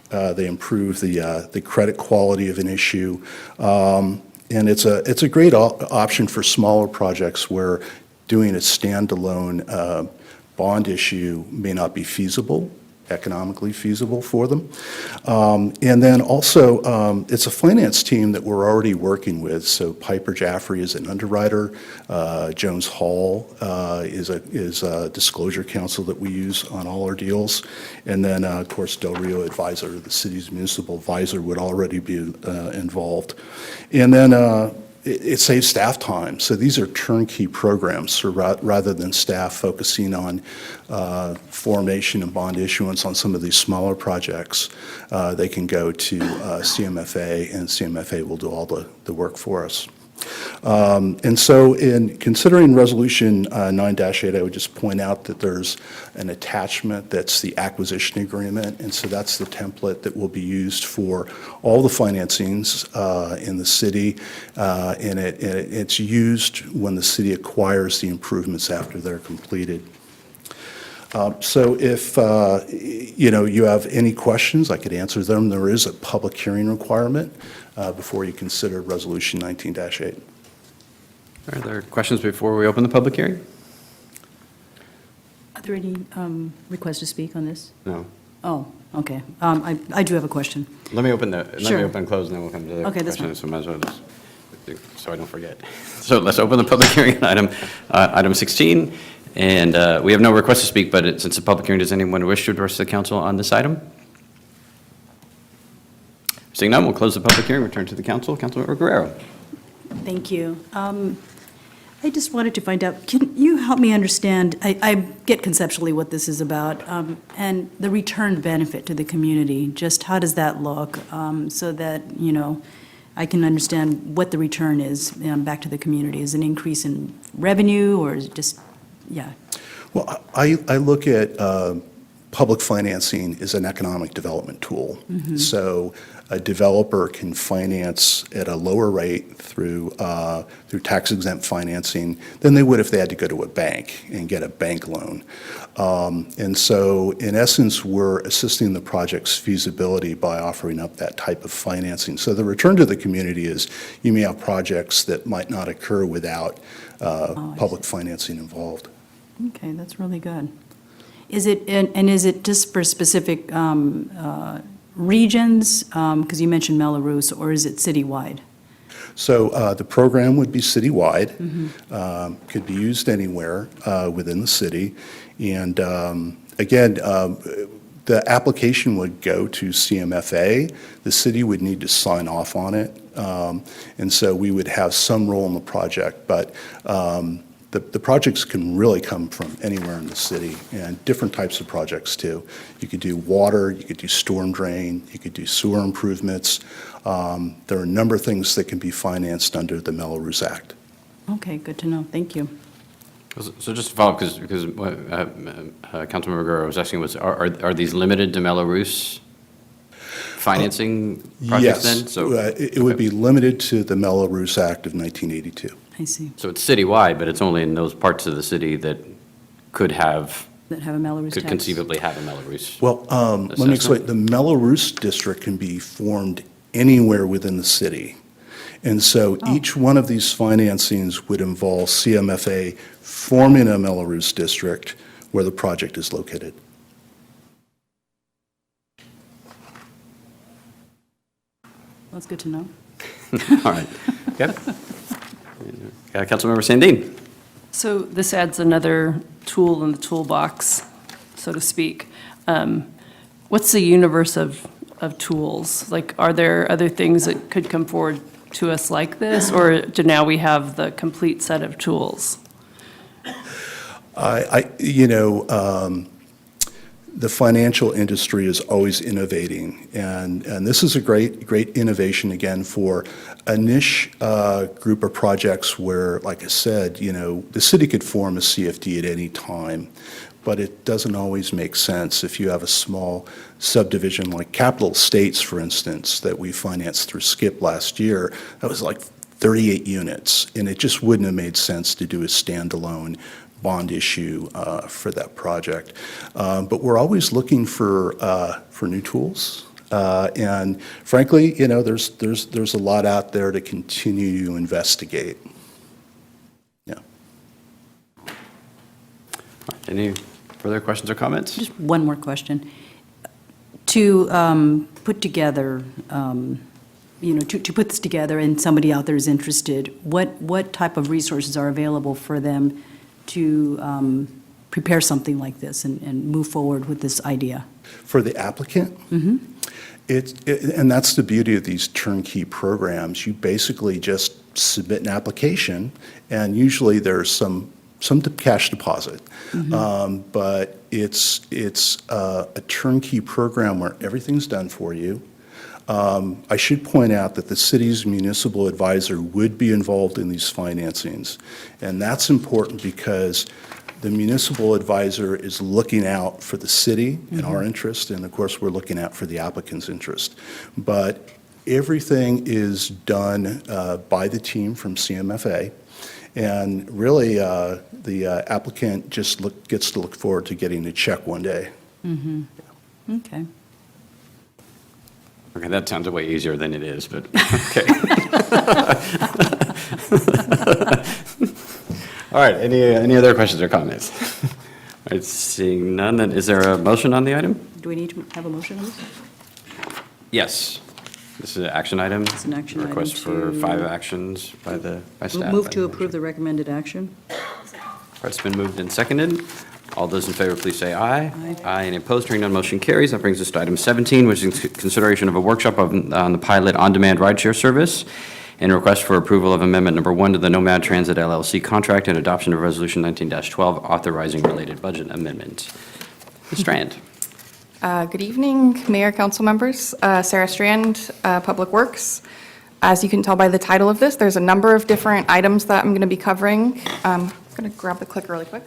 They improve the credit quality of an issue. And it's a great option for smaller projects where doing a standalone bond issue may not be feasible, economically feasible for them. And then also, it's a finance team that we're already working with. So Piper Jaffray is an underwriter. Jones Hall is a disclosure counsel that we use on all our deals. And then, of course, Del Rio Advisor, the city's municipal advisor, would already be involved. And then it saves staff time. So these are turnkey programs. So rather than staff focusing on formation and bond issuance on some of these smaller projects, they can go to CMFA, and CMFA will do all the work for us. And so in considering Resolution 9-8, I would just point out that there's an attachment that's the acquisition agreement, and so that's the template that will be used for all the financings in the city, and it's used when the city acquires the improvements after they're completed. So if you have any questions, I could answer them. There is a public hearing requirement before you consider Resolution 19-8. Are there questions before we open the public hearing? Are there any requests to speak on this? No. Oh, okay. I do have a question. Let me open and Sure. close, and then we'll come to the Okay, that's questions. So might as well so I don't forget. So let's open the public hearing on item 16. And we have no request to speak, but since it's a public hearing, does anyone wish to address the council on this item? Seeing none, we'll close the public hearing, return to the council. Councilmember Guerrero. Thank you. I just wanted to find out, can you help me understand, I get conceptually what this is about, and the return benefit to the community, just how does that look, so that, I can understand what the return is back to the community? Is it an increase in revenue, or is it just, yeah? Well, I look at public financing as an economic development tool. So a developer can finance at a lower rate through tax-exempt financing than they would if they had to go to a bank and get a bank loan. And so, in essence, we're assisting the project's feasibility by offering up that type of financing. So the return to the community is you may have projects that might not occur without public financing involved. Okay, that's really good. Is it, and is it just for specific regions? Because you mentioned Melrose, or is it citywide? So the program would be citywide, could be used anywhere within the city. And again, the application would go to CMFA. The city would need to sign off on it. And so we would have some role in the project. But the projects can really come from anywhere in the city, and different types of projects too. You could do water, you could do storm drain, you could do sewer improvements. There are a number of things that can be financed under the Melrose Act. Okay, good to know. Thank you. So just to follow up, because Councilmember Guerrero was asking, are these limited to Melrose financing projects then? Yes, So it would be limited to the Melrose Act of 1982. I see. So it's citywide, but it's only in those parts of the city that could have, That have a Melrose tax. could conceivably have a Melrose. Well, let me explain. The Melrose district can be formed anywhere within the city. And so each one of these financings would involve CMFA forming a Melrose district where the project is located. That's good to know. All right. Yep. Councilmember Sandin. So this adds another tool in the toolbox, so to speak. What's the universe of tools? Like, are there other things that could come forward to us like this, or do now we have the complete set of tools? The financial industry is always innovating, and this is a great innovation, again, for a niche group of projects where, like I said, the city could form a CFD at any time, but it doesn't always make sense if you have a small subdivision like Capital Estates, for instance, that we financed through SCIP last year. That was like 38 units, and it just wouldn't have made sense to do a standalone bond issue for that project. But we're always looking for new tools. And frankly, there's a lot out there to continue to investigate. Yeah. Any further questions or comments? Just one more question. To put together, to put this together and somebody out there is interested, what type of resources are available for them to prepare something like this and move forward with this idea? For the applicant? Mm-hmm. And that's the beauty of these turnkey programs. You basically just submit an application, and usually there's some cash deposit. Mm-hmm. But it's a turnkey program where everything's done for you. I should point out that the city's municipal advisor would be involved in these financings, and that's important because the municipal advisor is looking out for the city and our interest, and of course, we're looking out for the applicant's interest. But everything is done by the team from CMFA, and really, the applicant just gets to look forward to getting a check one day. Mm-hmm. Okay. Okay, that sounds way easier than it is, but okay. All right, any other questions or comments? All right, seeing none, then is there a motion on the item? Do we need to have a motion on this? Yes. This is an action item. It's an action item Request for to- 5 actions by staff. Move to approve the recommended action. All right, it's been moved and seconded. All those in favor, please say aye. Aye. Any opposed? Hearing none, motion carries. That brings us to item 17, which is consideration of a workshop on the pilot on-demand rideshare service and request for approval of amendment number 1 to the Nomad Transit LLC contract and adoption of Resolution 19-12 authorizing related budget amendment. Ms. Strand. Good evening, Mayor, council members. Sarah Strand, Public Works. As you can tell by the title of this, there's a number of different items that I'm going to be covering. I'm going to grab the clicker really quick.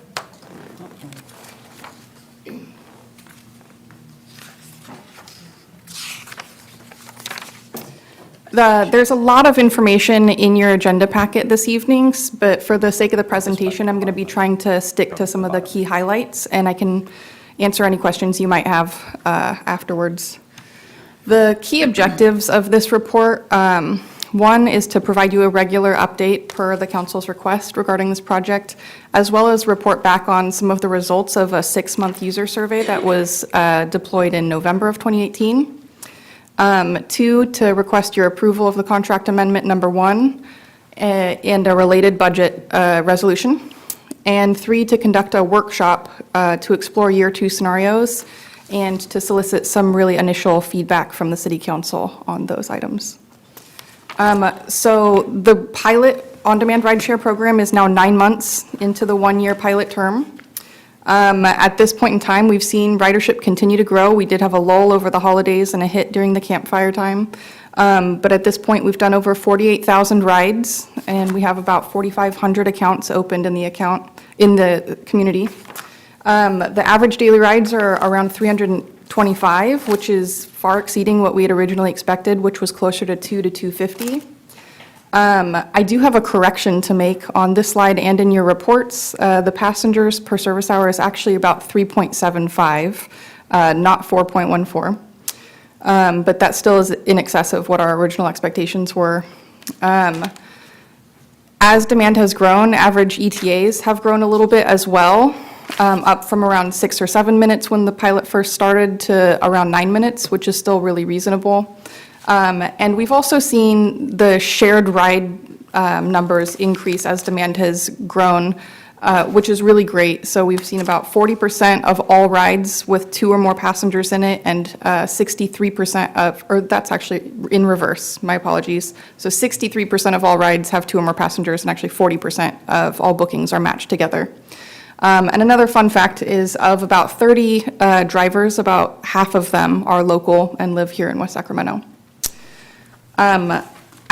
There's a lot of information in your agenda packet this evening, but for the sake of the presentation, I'm going to be trying to stick to some of the key highlights, and I can answer any questions you might have afterwards. The key objectives of this report, one is to provide you a regular update per the council's request regarding this project, as well as report back on some of the results of a 6-month user survey that was deployed in November of 2018. 2, to request your approval of the contract amendment number 1 and a related budget resolution. And 3, to conduct a workshop to explore year 2 scenarios and to solicit some really initial feedback from the city council on those items. So the pilot on-demand rideshare program is now 9 months into the 1-year pilot term. At this point in time, we've seen ridership continue to grow. We did have a lull over the holidays and a hit during the campfire time. But at this point, we've done over 48,000 rides, and we have about 4,500 accounts opened in the community. The average daily rides are around 325, which is far exceeding what we had originally expected, which was closer to 250. I do have a correction to make on this slide and in your reports. The passengers per service hour is actually about 3.75, not 4.14. But that still is in excess of what our original expectations were. As demand has grown, average ETAs have grown a little bit as well, up from around 6 or 7 minutes when the pilot first started to around 9 minutes, which is still really reasonable. And we've also seen the shared ride numbers increase as demand has grown, which is really great. So we've seen about 40% of all rides with 2 or more passengers in it, and 63% of, or that's actually in reverse, my apologies. So 63% of all rides have 2 or more passengers, and actually 40% of all bookings are matched together. And another fun fact is of about 30 drivers, about half of them are local and live here in West Sacramento.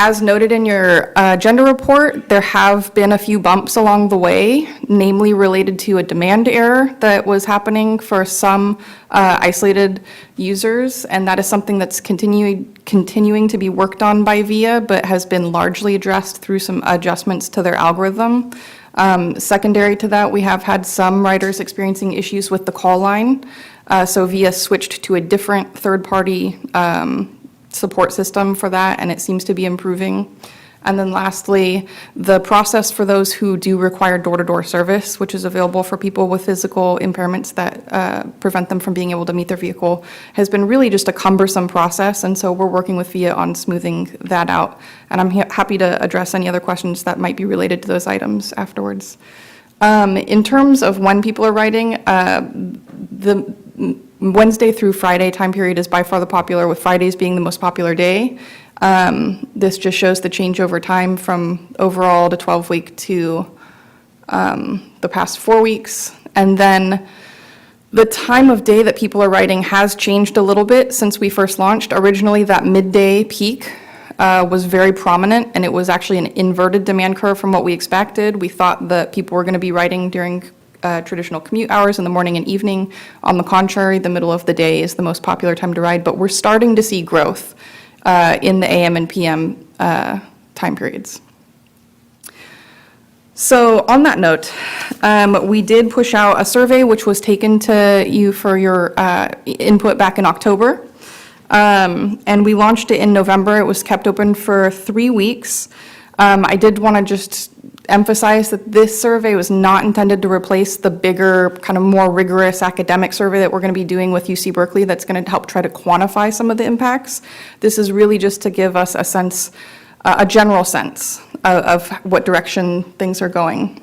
As noted in your agenda report, there have been a few bumps along the way, namely related to a demand error that was happening for some isolated users, and that is something that's continuing to be worked on by VIA, but has been largely addressed through some adjustments to their algorithm. Secondary to that, we have had some riders experiencing issues with the call line, so VIA switched to a different third-party support system for that, and it seems to be improving. And then lastly, the process for those who do require door-to-door service, which is available for people with physical impairments that prevent them from being able to meet their vehicle, has been really just a cumbersome process, and so we're working with VIA on smoothing that out. And I'm happy to address any other questions that might be related to those items afterwards. In terms of when people are riding, the Wednesday through Friday time period is by far the popular, with Fridays being the most popular day. This just shows the change over time from overall to 12-week to the past 4 weeks. And then the time of day that people are riding has changed a little bit since we first launched. Originally, that midday peak was very prominent, and it was actually an inverted demand curve from what we expected. We thought that people were going to be riding during traditional commute hours in the morning and evening. On the contrary, the middle of the day is the most popular time to ride, but we're starting to see growth in the AM and PM time periods. So on that note, we did push out a survey which was taken to you for your input back in October. And we launched it in November. It was kept open for 3 weeks. I did want to just emphasize that this survey was not intended to replace the bigger, kind of more rigorous academic survey that we're going to be doing with UC Berkeley that's going to help try to quantify some of the impacts. This is really just to give us a sense, a general sense of what direction things are going.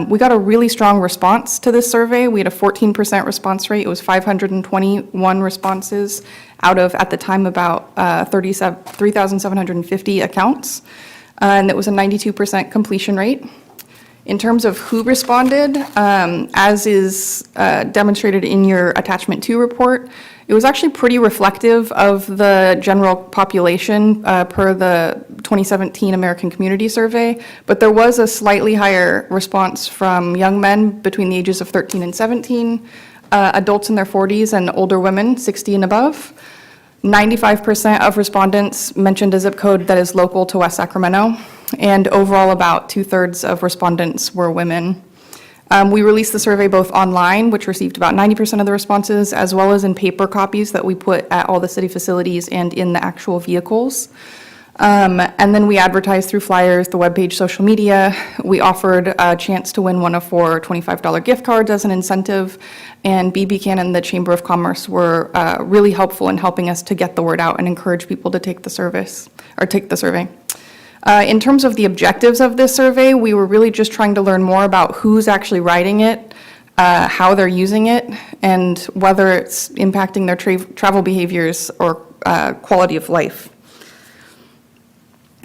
We got a really strong response to this survey. We had a 14% response rate. It was 521 responses out of, at the time, about 3,750 accounts. And it was a 92% completion rate. In terms of who responded, as is demonstrated in your attachment 2 report, it was actually pretty reflective of the general population per the 2017 American Community Survey, but there was a slightly higher response from young men between the ages of 13 and 17, adults in their 40s, and older women, 60 and above. 95% of respondents mentioned a zip code that is local to West Sacramento, and overall about 2/3 of respondents were women. We released the survey both online, which received about 90% of the responses, as well as in paper copies that we put at all the city facilities and in the actual vehicles. And then we advertised through flyers, the webpage, social media. We offered a chance to win one of 4 $25 gift cards as an incentive, and B. Buchanan and the Chamber of Commerce were really helpful in helping us to get the word out and encourage people to take the survey. In terms of the objectives of this survey, we were really just trying to learn more about who's actually riding it, how they're using it, and whether it's impacting their travel behaviors or quality of life.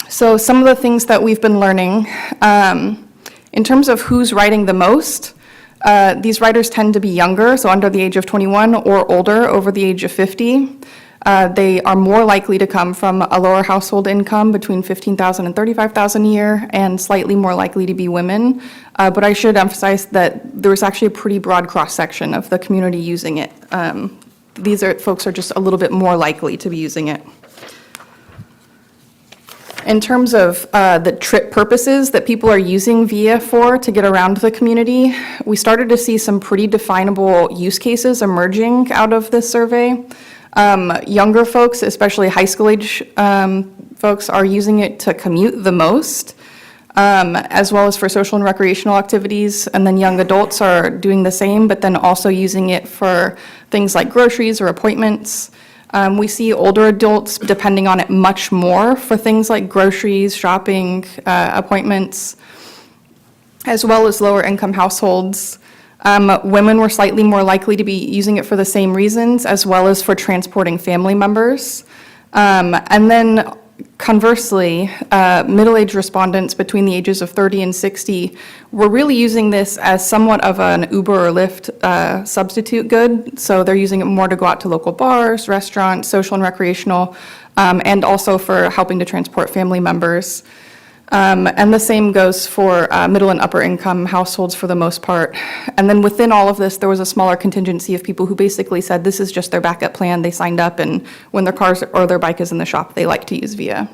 So some of the things that we've been learning, in terms of who's riding the most, these riders tend to be younger, so under the age of 21, or older, over the age of 50. They are more likely to come from a lower household income between $15,000 and $35,000 a year, and slightly more likely to be women. But I should emphasize that there was actually a pretty broad cross-section of the community using it. These folks are just a little bit more likely to be using it. In terms of the trip purposes that people are using VIA for to get around the community, we started to see some pretty definable use cases emerging out of this survey. Younger folks, especially high school age folks, are using it to commute the most, as well as for social and recreational activities. And then young adults are doing the same, but then also using it for things like groceries or appointments. We see older adults depending on it much more for things like groceries, shopping, appointments, as well as lower income households. Women were slightly more likely to be using it for the same reasons, as well as for transporting family members. And then Conversely, middle-aged respondents between the ages of 30 and 60 were really using this as somewhat of an Uber or Lyft substitute good. So they're using it more to go out to local bars, restaurants, social and recreational, and also for helping to transport family members. And the same goes for middle and upper income households for the most part. And then within all of this, there was a smaller contingency of people who basically said this is just their backup plan. They signed up, and when their cars or their bike is in the shop, they like to use VIA.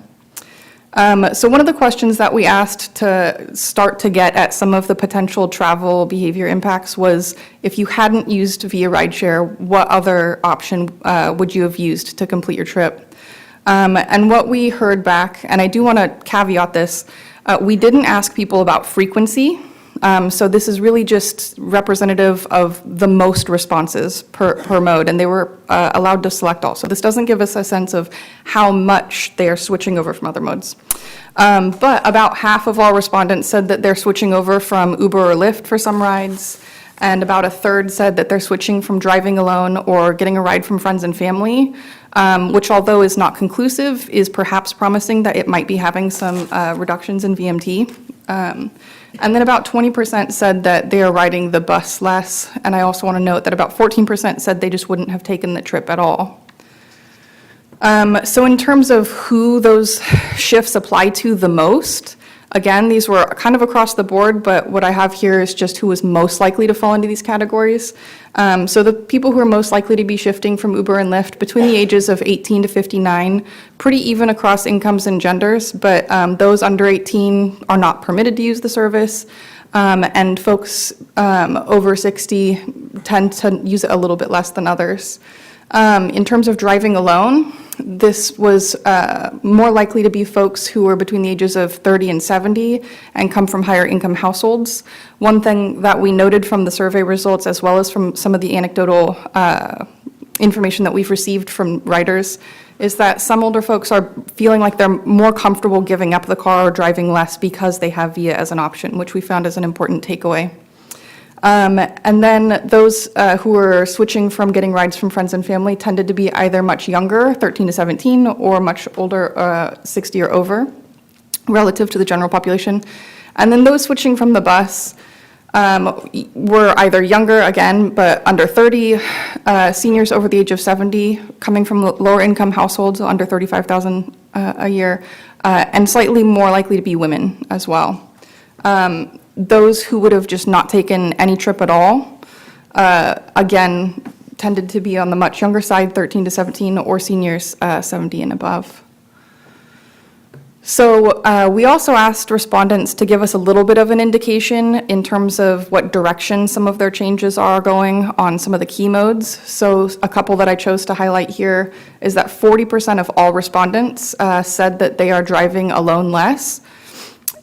So one of the questions that we asked to start to get at some of the potential travel behavior impacts was, if you hadn't used VIA rideshare, what other option would you have used to complete your trip? And what we heard back, and I do want to caveat this, we didn't ask people about frequency. So this is really just representative of the most responses per mode, and they were allowed to select all. So this doesn't give us a sense of how much they are switching over from other modes. But about half of all respondents said that they're switching over from Uber or Lyft for some rides, and about a third said that they're switching from driving alone or getting a ride from friends and family, which, although is not conclusive, is perhaps promising that it might be having some reductions in VMT. And then about 20% said that they are riding the bus less, and I also want to note that about 14% said they just wouldn't have taken the trip at all. So in terms of who those shifts apply to the most, again, these were kind of across the board, but what I have here is just who was most likely to fall into these categories. So the people who are most likely to be shifting from Uber and Lyft between the ages of 18 to 59, pretty even across incomes and genders, but those under 18 are not permitted to use the service, and folks over 60 tend to use it a little bit less than others. In terms of driving alone, this was more likely to be folks who were between the ages of 30 and 70 and come from higher income households. One thing that we noted from the survey results, as well as from some of the anecdotal information that we've received from riders, is that some older folks are feeling like they're more comfortable giving up the car or driving less because they have VIA as an option, which we found as an important takeaway. And then those who were switching from getting rides from friends and family tended to be either much younger, 13 to 17, or much older, 60 or over, relative to the general population. And then those switching from the bus were either younger, again, but under 30, seniors over the age of 70, coming from lower income households, under 35,000 a year, and slightly more likely to be women as well. Those who would have just not taken any trip at all, again, tended to be on the much younger side, 13 to 17, or seniors 70 and above. So we also asked respondents to give us a little bit of an indication in terms of what direction some of their changes are going on some of the key modes. So a couple that I chose to highlight here is that 40% of all respondents said that they are driving alone less.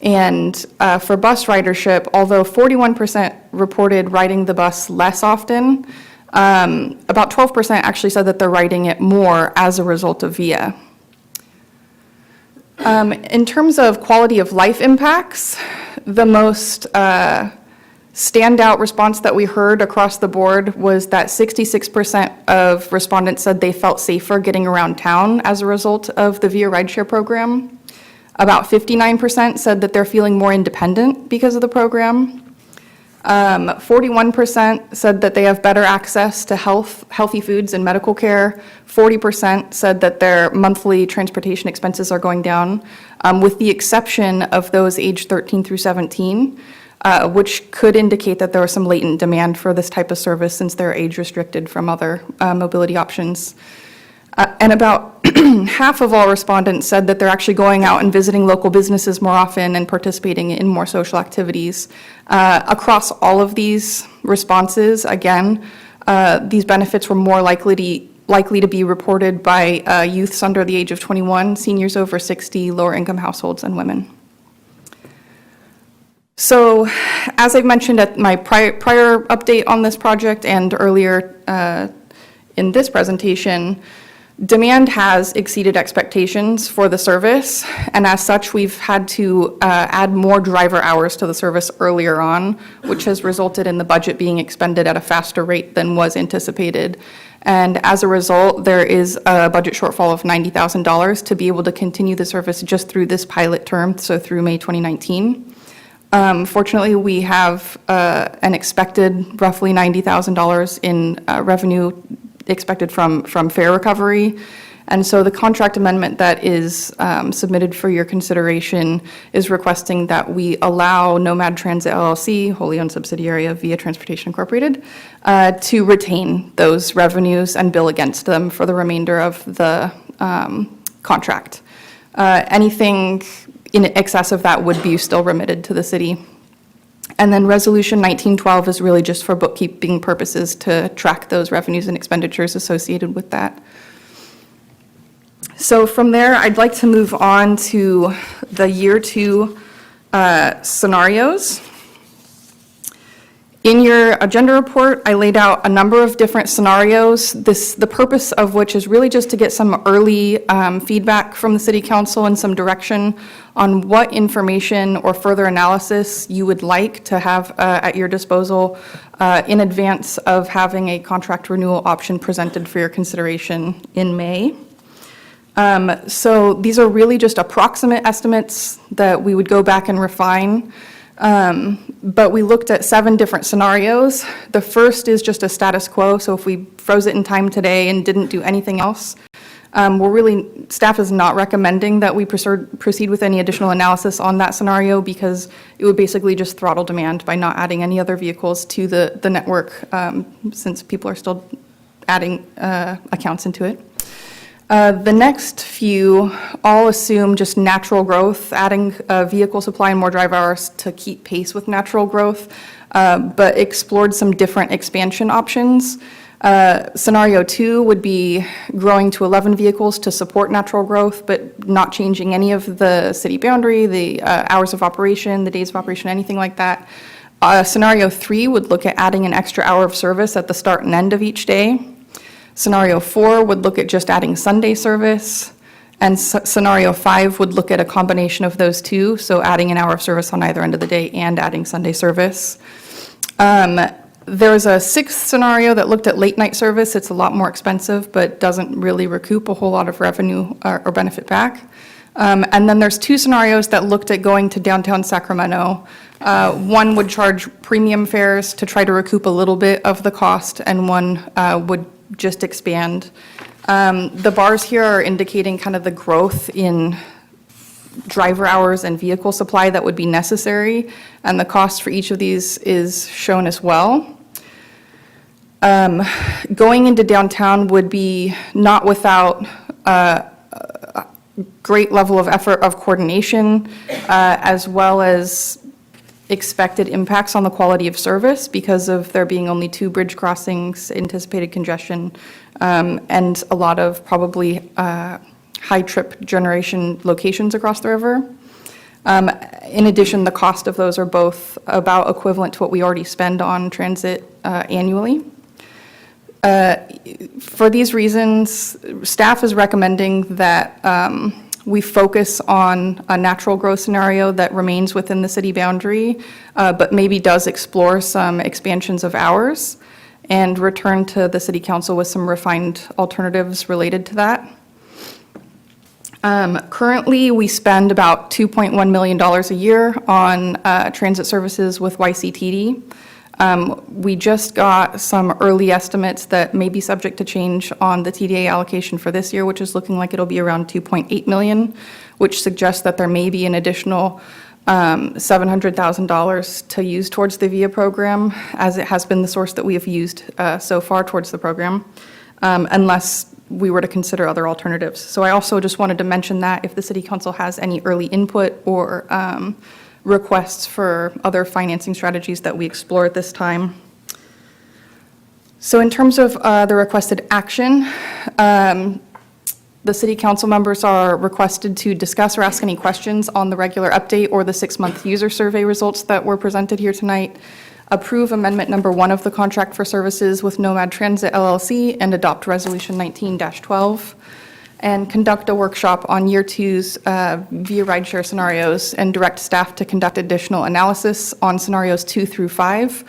And for bus ridership, although 41% reported riding the bus less often, about 12% actually said that they're riding it more as a result of VIA. In terms of quality of life impacts, the most standout response that we heard across the board was that 66% of respondents said they felt safer getting around town as a result of the VIA rideshare program. About 59% said that they're feeling more independent because of the program. 41% said that they have better access to healthy foods and medical care. 40% said that their monthly transportation expenses are going down, with the exception of those aged 13 through 17, which could indicate that there was some latent demand for this type of service since they're age restricted from other mobility options. And about half of all respondents said that they're actually going out and visiting local businesses more often and participating in more social activities. Across all of these responses, again, these benefits were more likely to be reported by youths under the age of 21, seniors over 60, lower income households, and women. So, as I've mentioned at my prior update on this project and earlier in this presentation, demand has exceeded expectations for the service, and as such, we've had to add more driver hours to the service earlier on, which has resulted in the budget being expended at a faster rate than was anticipated. And as a result, there is a budget shortfall of $90,000 to be able to continue the service just through this pilot term, so through May 2019. Fortunately, we have an expected roughly $90,000 in revenue expected from fare recovery. And so the contract amendment that is submitted for your consideration is requesting that we allow Nomad Transit LLC, wholly owned subsidiary of Via Transportation Incorporated, to retain those revenues and bill against them for the remainder of the contract. Anything in excess of that would be still remitted to the city. And then Resolution 1912 is really just for bookkeeping purposes to track those revenues and expenditures associated with that. So from there, I'd like to move on to the year 2 scenarios. In your agenda report, I laid out a number of different scenarios, the purpose of which is really just to get some early feedback from the City Council and some direction on what information or further analysis you would like to have at your disposal in advance of having a contract renewal option presented for your consideration in May. So these are really just approximate estimates that we would go back and refine. But we looked at 7 different scenarios. The first is just a status quo, so if we froze it in time today and didn't do anything else, staff is not recommending that we proceed with any additional analysis on that scenario because it would basically just throttle demand by not adding any other vehicles to the network since people are still adding accounts into it. The next few all assume just natural growth, adding vehicle supply and more driver hours to keep pace with natural growth, but explored some different expansion options. Scenario 2 would be growing to 11 vehicles to support natural growth, but not changing any of the city boundary, the hours of operation, the days of operation, anything like that. Scenario 3 would look at adding an extra hour of service at the start and end of each day. Scenario 4 would look at just adding Sunday service, and scenario 5 would look at a combination of those two, so adding an hour of service on either end of the day and adding Sunday service. There's a 6th scenario that looked at late night service. It's a lot more expensive, but doesn't really recoup a whole lot of revenue or benefit back. And then there's 2 scenarios that looked at going to downtown Sacramento. One would charge premium fares to try to recoup a little bit of the cost, and one would just expand. The bars here are indicating kind of the growth in driver hours and vehicle supply that would be necessary, and the cost for each of these is shown as well. Going into downtown would be not without a great level of effort of coordination, as well as expected impacts on the quality of service because of there being only 2 bridge crossings, anticipated congestion, and a lot of probably high trip generation locations across the river. In addition, the cost of those are both about equivalent to what we already spend on transit annually. For these reasons, staff is recommending that we focus on a natural growth scenario that remains within the city boundary, but maybe does explore some expansions of hours and return to the city council with some refined alternatives related to that. Currently, we spend about $2.1 million a year on transit services with YCTD. We just got some early estimates that may be subject to change on the TDA allocation for this year, which is looking like it'll be around $2.8 million, which suggests that there may be an additional $700,000 to use towards the VIA program, as it has been the source that we have used so far towards the program, unless we were to consider other alternatives. So I also just wanted to mention that if the city council has any early input or requests for other financing strategies that we explore at this time. So in terms of the requested action, the city council members are requested to discuss or ask any questions on the regular update or the 6-month user survey results that were presented here tonight, approve amendment number 1 of the contract for services with Nomad Transit LLC and adopt resolution 19-12. And conduct a workshop on year 2's via rideshare scenarios and direct staff to conduct additional analysis on scenarios 2 through 5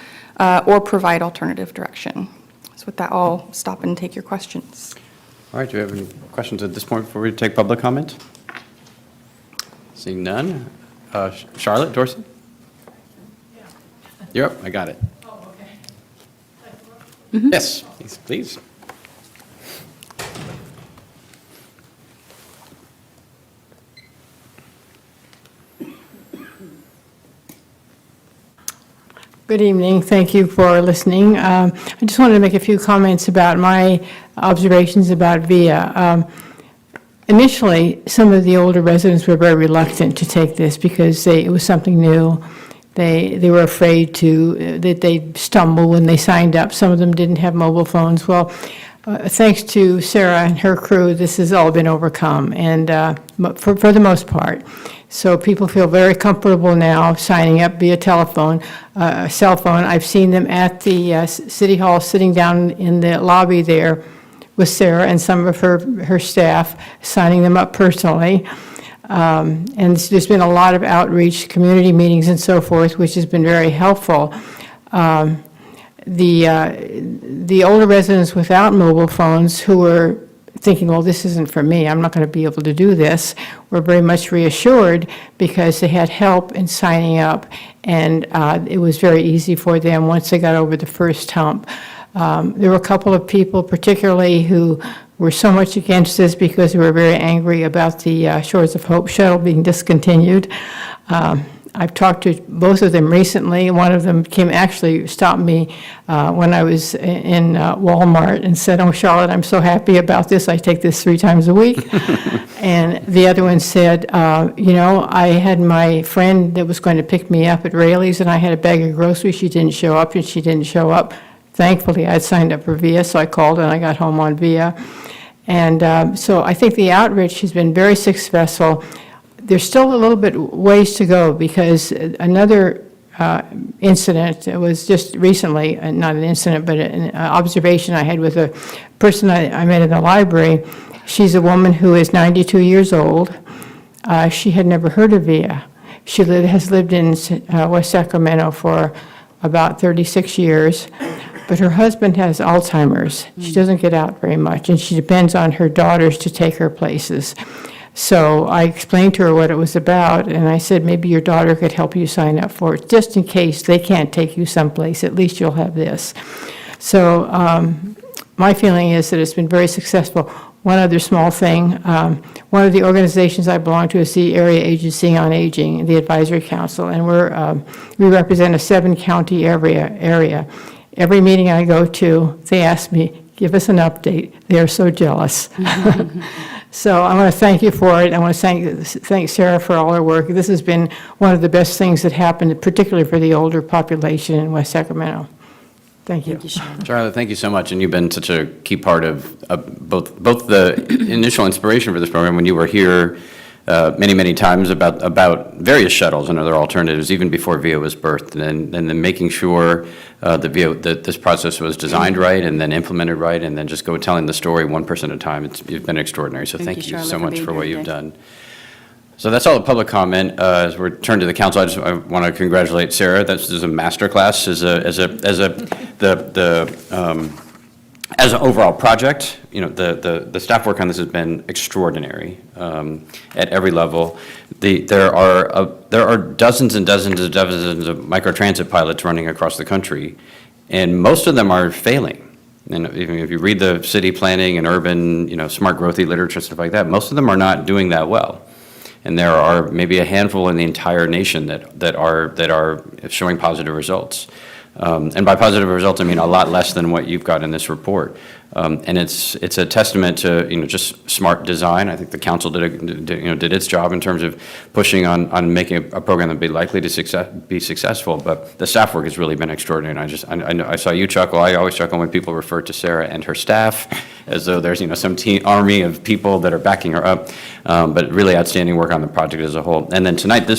or provide alternative direction. So So with that, I'll stop and take your questions. All right, do we have any questions at this point before we take public comment? Seeing none. Charlotte, Dorsey? You're up, I got it. Oh, okay. Yes, please. Good evening. Thank you for listening. I just wanted to make a few comments about my observations about VIA. Initially, some of the older residents were very reluctant to take this because it was something new. They were afraid that they'd stumble when they signed up. Some of them didn't have mobile phones. Well, thanks to Sarah and her crew, this has all been overcome, and for the most part. So people feel very comfortable now signing up via cell phone. I've seen them at the City Hall sitting down in the lobby there with Sarah and some of her staff, signing them up personally. And there's been a lot of outreach, community meetings and so forth, which has been very helpful. The older residents without mobile phones who were thinking, well, this isn't for me, I'm not going to be able to do this, were very much reassured because they had help in signing up, and it was very easy for them once they got over the first hump. There were a couple of people particularly who were so much against this because they were very angry about the Shores of Hope shuttle being discontinued. I've talked to both of them recently. One of them stopped me when I was in Walmart and said, "Oh, Charlotte, I'm so happy about this. I take this 3 times a week." And the other one said, I had my friend that was going to pick me up at Rayleigh's, and I had a bag of groceries. She didn't show up, and she didn't show up. Thankfully, I had signed up for VIA, so I called and I got home on VIA. And so I think the outreach has been very successful. There's still a little bit ways to go because another incident, it was just recently, not an incident, but an observation I had with a person I met in the library. She's a woman who is 92 years old. She had never heard of VIA. She has lived in West Sacramento for about 36 years, but her husband has Alzheimer's. She doesn't get out very much, and she depends on her daughters to take her places. So I explained to her what it was about, and I said, maybe your daughter could help you sign up for it, just in case they can't take you someplace, at least you'll have this. So my feeling is that it's been very successful. One other small thing, one of the organizations I belong to is the Area Agency on Aging, the Advisory Council, and we represent a 7-county area. Every meeting I go to, they ask me, give us an update. They're so jealous. So I want to thank you for it. I want to thank Sarah for all her work. This has been one of the best things that happened, particularly for the older population in West Sacramento. Thank you. Thank you, Charlotte. Charlotte, thank you so much, and you've been such a key part of both the initial inspiration for this program when you were here many times about various shuttles and other alternatives, even before VIA was birthed, and then making sure that this process was designed right and then implemented right, and then just telling the story one person at a time. You've been extraordinary, so thank you Charlotte, so for much being for what here you've today. done. So that's all the public comment. As we turn to the council, I want to congratulate Sarah. This is a masterclass as an overall project. The staff work on this has been extraordinary at every level. There are dozens and dozens of microtransit pilots running across the country, and most of them are failing. And even if you read the city planning and urban, smart growthy literature, stuff like that, most of them are not doing that well. And there are maybe a handful in the entire nation that are showing positive results. And by positive results, I mean a lot less than what you've got in this report. And it's a testament to just smart design. I think the council did its job in terms of pushing on making a program that would be likely to be successful. But the staff work has really been extraordinary. And I know I saw you chuckle. I always chuckle when people refer to Sarah and her staff as though there's some army of people that are backing her up. But really outstanding work on the project as a whole. And then tonight,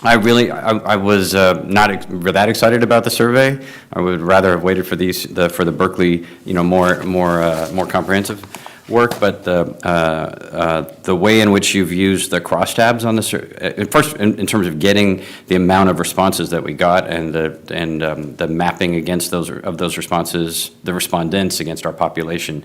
I was not that excited about the survey. I would rather have waited for the Berkeley, more comprehensive work, but the way in which you've used the crosstabs on the, first, in terms of getting the amount of responses that we got and the mapping against those responses, the respondents against our population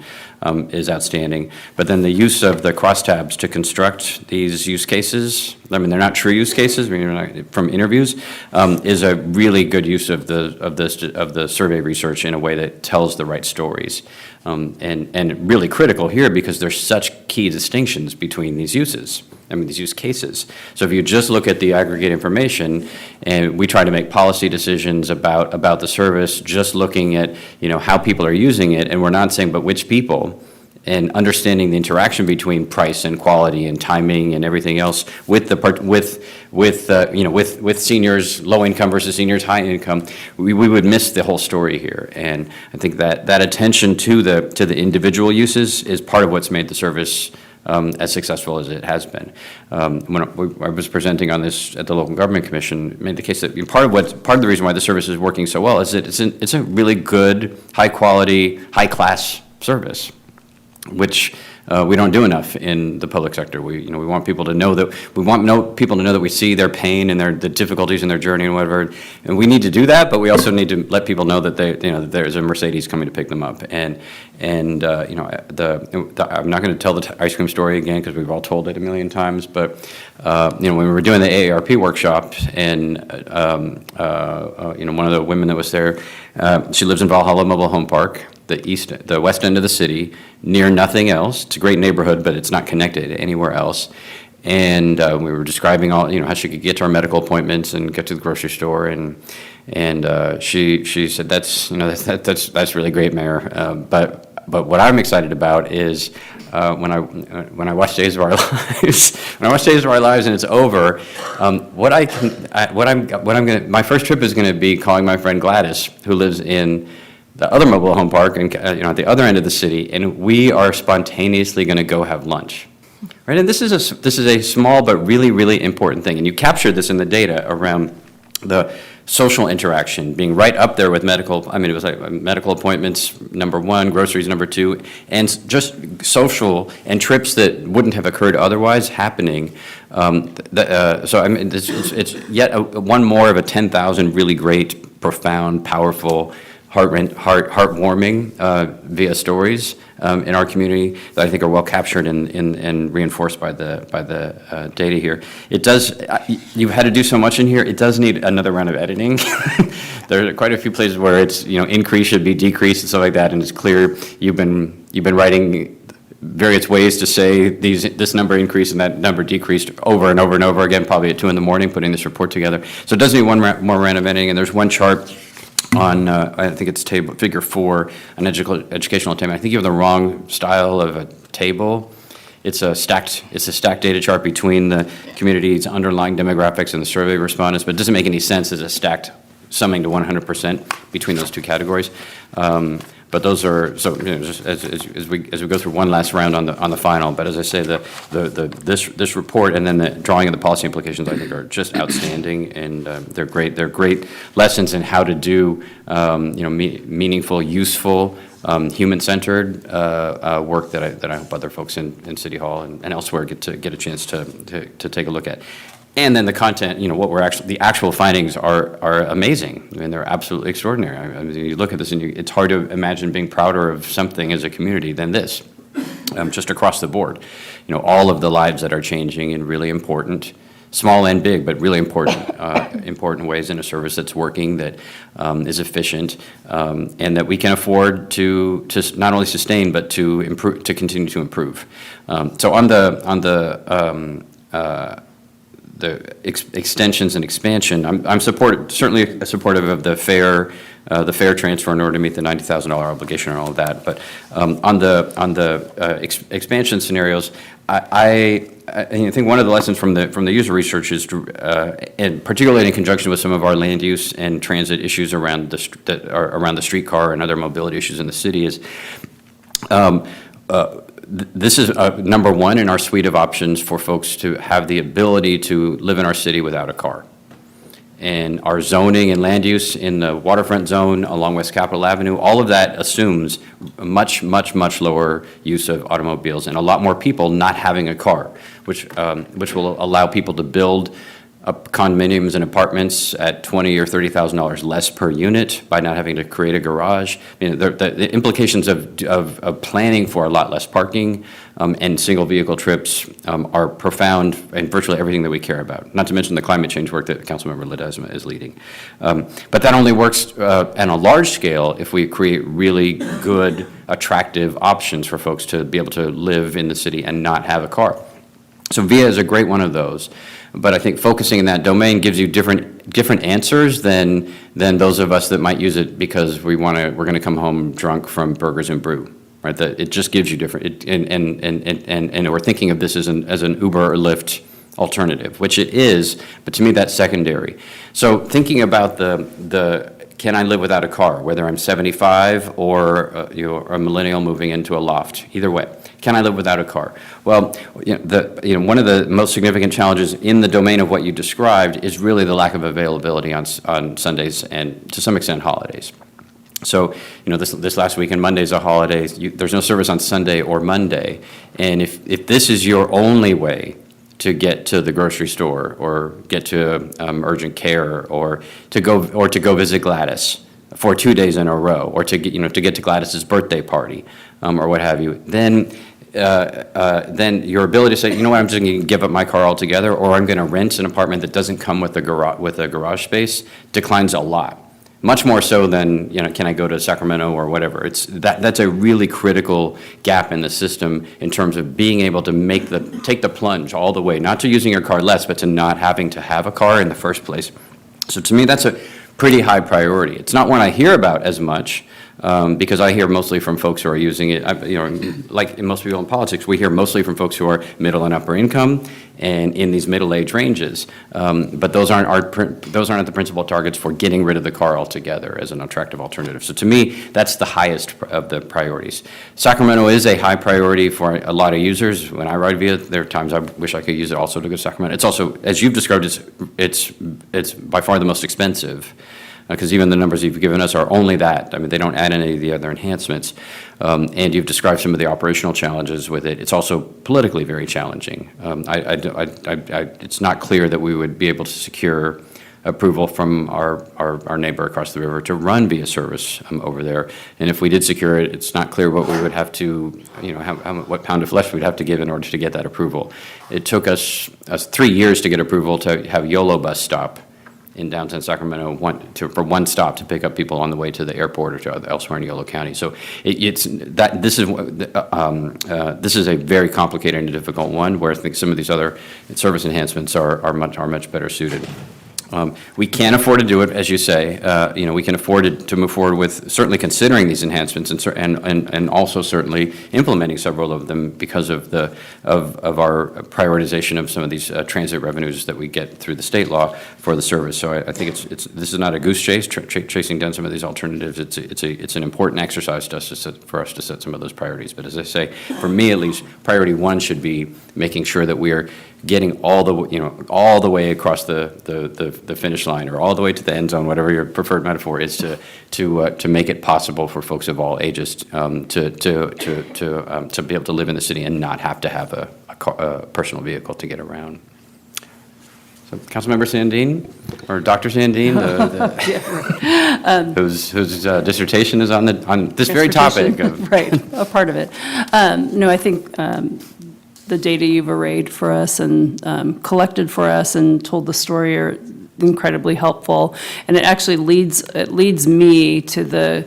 is outstanding. But then the use of the crosstabs to construct these use cases, I mean, they're not true use cases, I mean, from interviews, is a really good use of the survey research in a way that tells the right stories. And really critical here because there's such key distinctions between these uses, these use cases. So if you just look at the aggregate information, and we try to make policy decisions about the service, just looking at, how people are using it, and we're not saying, but which people, and understanding the interaction between price and quality and timing and everything else with seniors, low income versus seniors, high income, we would miss the whole story here. And I think that attention to the individual uses is part of what's made the service as successful as it has been. When I was presenting on this at the Local Government Commission, made the case that part of the reason why the service is working so well is that it's a really good, high quality, high class service, which we don't do enough in the public sector. We want people to know that we see their pain and the difficulties in their journey and whatever. And we need to do that, but we also need to let people know that that there's a Mercedes coming to pick them up. And I'm not going to tell the ice cream story again because we've all told it a million times. But when we were doing the AARP workshop, and one of the women that was there, she lives in Valhalla Mobile Home Park, the west end of the city, near nothing else. It's a great neighborhood, but it's not connected anywhere else. And we were describing how she could get to our medical appointments and get to the grocery store, and she said that's really great, Mayor. But what I'm excited about is when I watch Days of Our Lives, and it's over, my first trip is going to be calling my friend Gladys, who lives in the other mobile home park and at the other end of the city, and we are spontaneously going to go have lunch. Right, and this is a small but really, really important thing, and you captured this in the data around the social interaction being right up there with medical. It was like medical appointments number one, groceries number two, and just social and trips that wouldn't have occurred otherwise happening. It's yet one more of a 10,000 really great, profound, powerful, heartwarming via stories in our community that I think are well captured and reinforced by the data here. It does. You've had to do so much in here. It does need another round of editing. There are quite a few places where it's increase should be decreased and stuff like that, and it's clear you've been writing various ways to say this number increased and that number decreased over and over and over again, probably at 2 a.m, putting this report together. So it does need one more round of editing, and there's one chart on, I think it's figure 4, an educational attainment. I think you have the wrong style of a table. It's a stacked data chart between the community's underlying demographics and the survey respondents, but it doesn't make any sense as a stacked summing to 100% between those two categories. But those are, so just as we go through one last round on the final. But as I say, this report and then the drawing of the policy implications, I think, are just outstanding, and they're great. They're great lessons in how to do meaningful, useful, human-centered work that I hope other folks in City Hall and elsewhere get a chance to take a look at. And then the content, the actual findings are amazing. They're absolutely extraordinary. You look at this and it's hard to imagine being prouder of something as a community than this, just across the board. All of the lives that are changing in really important, small and big, but really important ways in a service that's working, that is efficient, and that we can afford to not only sustain, but to improve, to continue to improve. So on the extensions and expansion, I'm certainly supportive of the fair transfer in order to meet the $90,000 obligation and all of that. But on the expansion scenarios, I think one of the lessons from the user research is, and particularly in conjunction with some of our land use and transit issues around the streetcar and other mobility issues in the city, is this is number one in our suite of options for folks to have the ability to live in our city without a car. and our zoning and land use in the waterfront zone along West Capitol Avenue, all of that assumes a much, much, much lower use of automobiles and a lot more people not having a car, which will allow people to build up condominiums and apartments at $20,000 or $30,000 less per unit by not having to create a garage. I mean, the implications of planning for a lot less parking and single vehicle trips are profound in virtually everything that we care about, not to mention the climate change work that Councilmember Ledesma is leading. But that only works on a large scale if we create really good, attractive options for folks to be able to live in the city and not have a car. So VIA is a great one of those. But I think focusing in that domain gives you different answers than those of us that might use it because we're going to come home drunk from Burgers and Brew, right? That it just gives you different, and we're thinking of this as an Uber or Lyft alternative, which it is, but to me that's secondary. So thinking about the can I live without a car, whether I'm 75 or a millennial moving into a loft, either way. Can I live without a car? Well, one of the most significant challenges in the domain of what you described is really the lack of availability on Sundays and to some extent holidays. So, this last weekend, Monday's a holiday. There's no service on Sunday or Monday, and if this is your only way to get to the grocery store or get to urgent care or to go visit Gladys for 2 days in a row, or to get to Gladys's birthday party or what have you, then your ability to say, you know what, I'm just going to give up my car altogether, or I'm going to rent an apartment that doesn't come with a garage space, declines a lot. Much more so than, can I go to Sacramento or whatever. That's a really critical gap in the system in terms of being able to take the plunge all the way, not to using your car less, but to not having to have a car in the first place. So to me, that's a pretty high priority. It's not one I hear about as much, because I hear mostly from folks who are using it, like most people in politics, we hear mostly from folks who are middle and upper income and in these middle age ranges. But those aren't the principal targets for getting rid of the car altogether as an attractive alternative. So to me, that's the highest of the priorities. Sacramento is a high priority for a lot of users. When I ride via, there are times I wish I could use it also to go to Sacramento. It's also, as you've described, it's by far the most expensive. Because even the numbers you've given us are only that. I mean, they don't add any of the other enhancements. And you've described some of the operational challenges with it. It's also politically very challenging. It's not clear that we would be able to secure approval from our neighbor across the river to run via service over there. And if we did secure it, it's not clear what we would have to, what pound of flesh we'd have to give in order to get that approval. It took us 3 years to get approval to have YOLO bus stop in downtown Sacramento for one stop to pick up people on the way to the airport or to elsewhere in Yolo County. So this is a very complicated and difficult one, where I think some of these other service enhancements are much better suited. We can afford to do it, as you say. We can afford to move forward with certainly considering these enhancements and also certainly implementing several of them because of our prioritization of some of these transit revenues that we get through the state law for the service. So I think this is not a goose chase, chasing down some of these alternatives. It's an important exercise for us to set some of those priorities. But as I say, for me at least, priority one should be making sure that we are getting all the way across the finish line, or all the way to the end zone, whatever your preferred metaphor is, to make it possible for folks of all ages to be able to live in the city and not have to have a personal vehicle to get around. So, Councilmember Sandine, or Dr. Sandine, whose dissertation is on this very topic. Right, a part of it. No, I think the data you've arrayed for us and collected for us and told the story are incredibly helpful, and it actually leads me to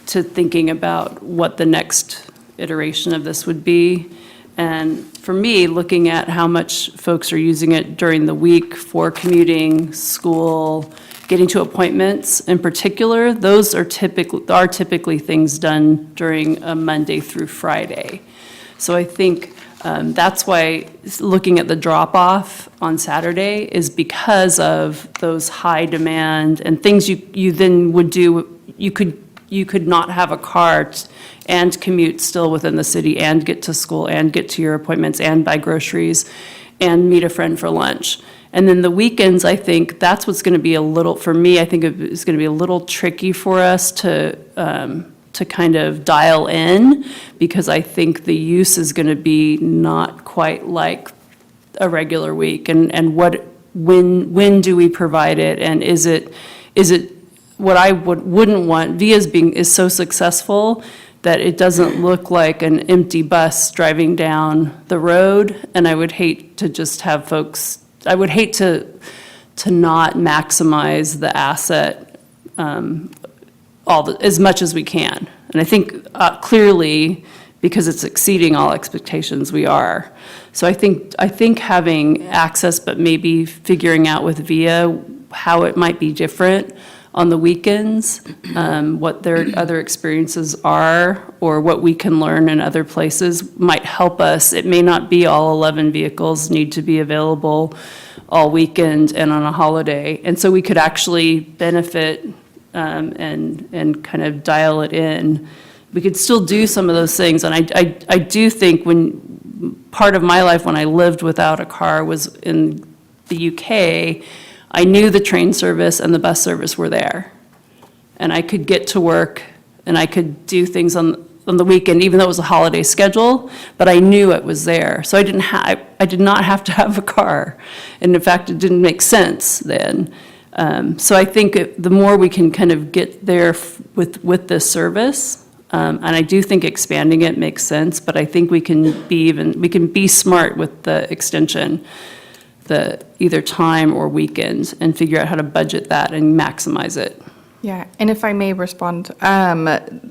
thinking about what the next iteration of this would be. And for me, looking at how much folks are using it during the week for commuting, school, getting to appointments in particular, those are typically things done during a Monday through Friday. So I think that's why looking at the drop-off on Saturday is because of those high demand and things you then would do. You could not have a car and commute still within the city and get to school and get to your appointments and buy groceries and meet a friend for lunch. And then the weekends, I think that's what's going to be a little, for me, I think it's going to be a little tricky for us to kind of dial in, because I think the use is going to be not quite like a regular week. And when do we provide it? And is it what I wouldn't want? VIA is so successful that it doesn't look like an empty bus driving down the road. And I would hate to just have folks, I would hate to not maximize the asset as much as we can. And I think clearly, because it's exceeding all expectations, we are. So I think having access, but maybe figuring out with VIA how it might be different on the weekends, what their other experiences are, or what we can learn in other places might help us. It may not be all 11 vehicles need to be available all weekend and on a holiday. And so we could actually benefit and kind of dial it in. We could still do some of those things. And I do think part of my life when I lived without a car was in the UK, I knew the train service and the bus service were there. And I could get to work and I could do things on the weekend, even though it was a holiday schedule, but I knew it was there. So I did not have to have a car. And in fact, it didn't make sense then. So I think the more we can kind of get there with this service, and I do think expanding it makes sense, but I think we can be smart with the extension, the either time or weekends, and figure out how to budget that and maximize it. Yeah, and if I may respond,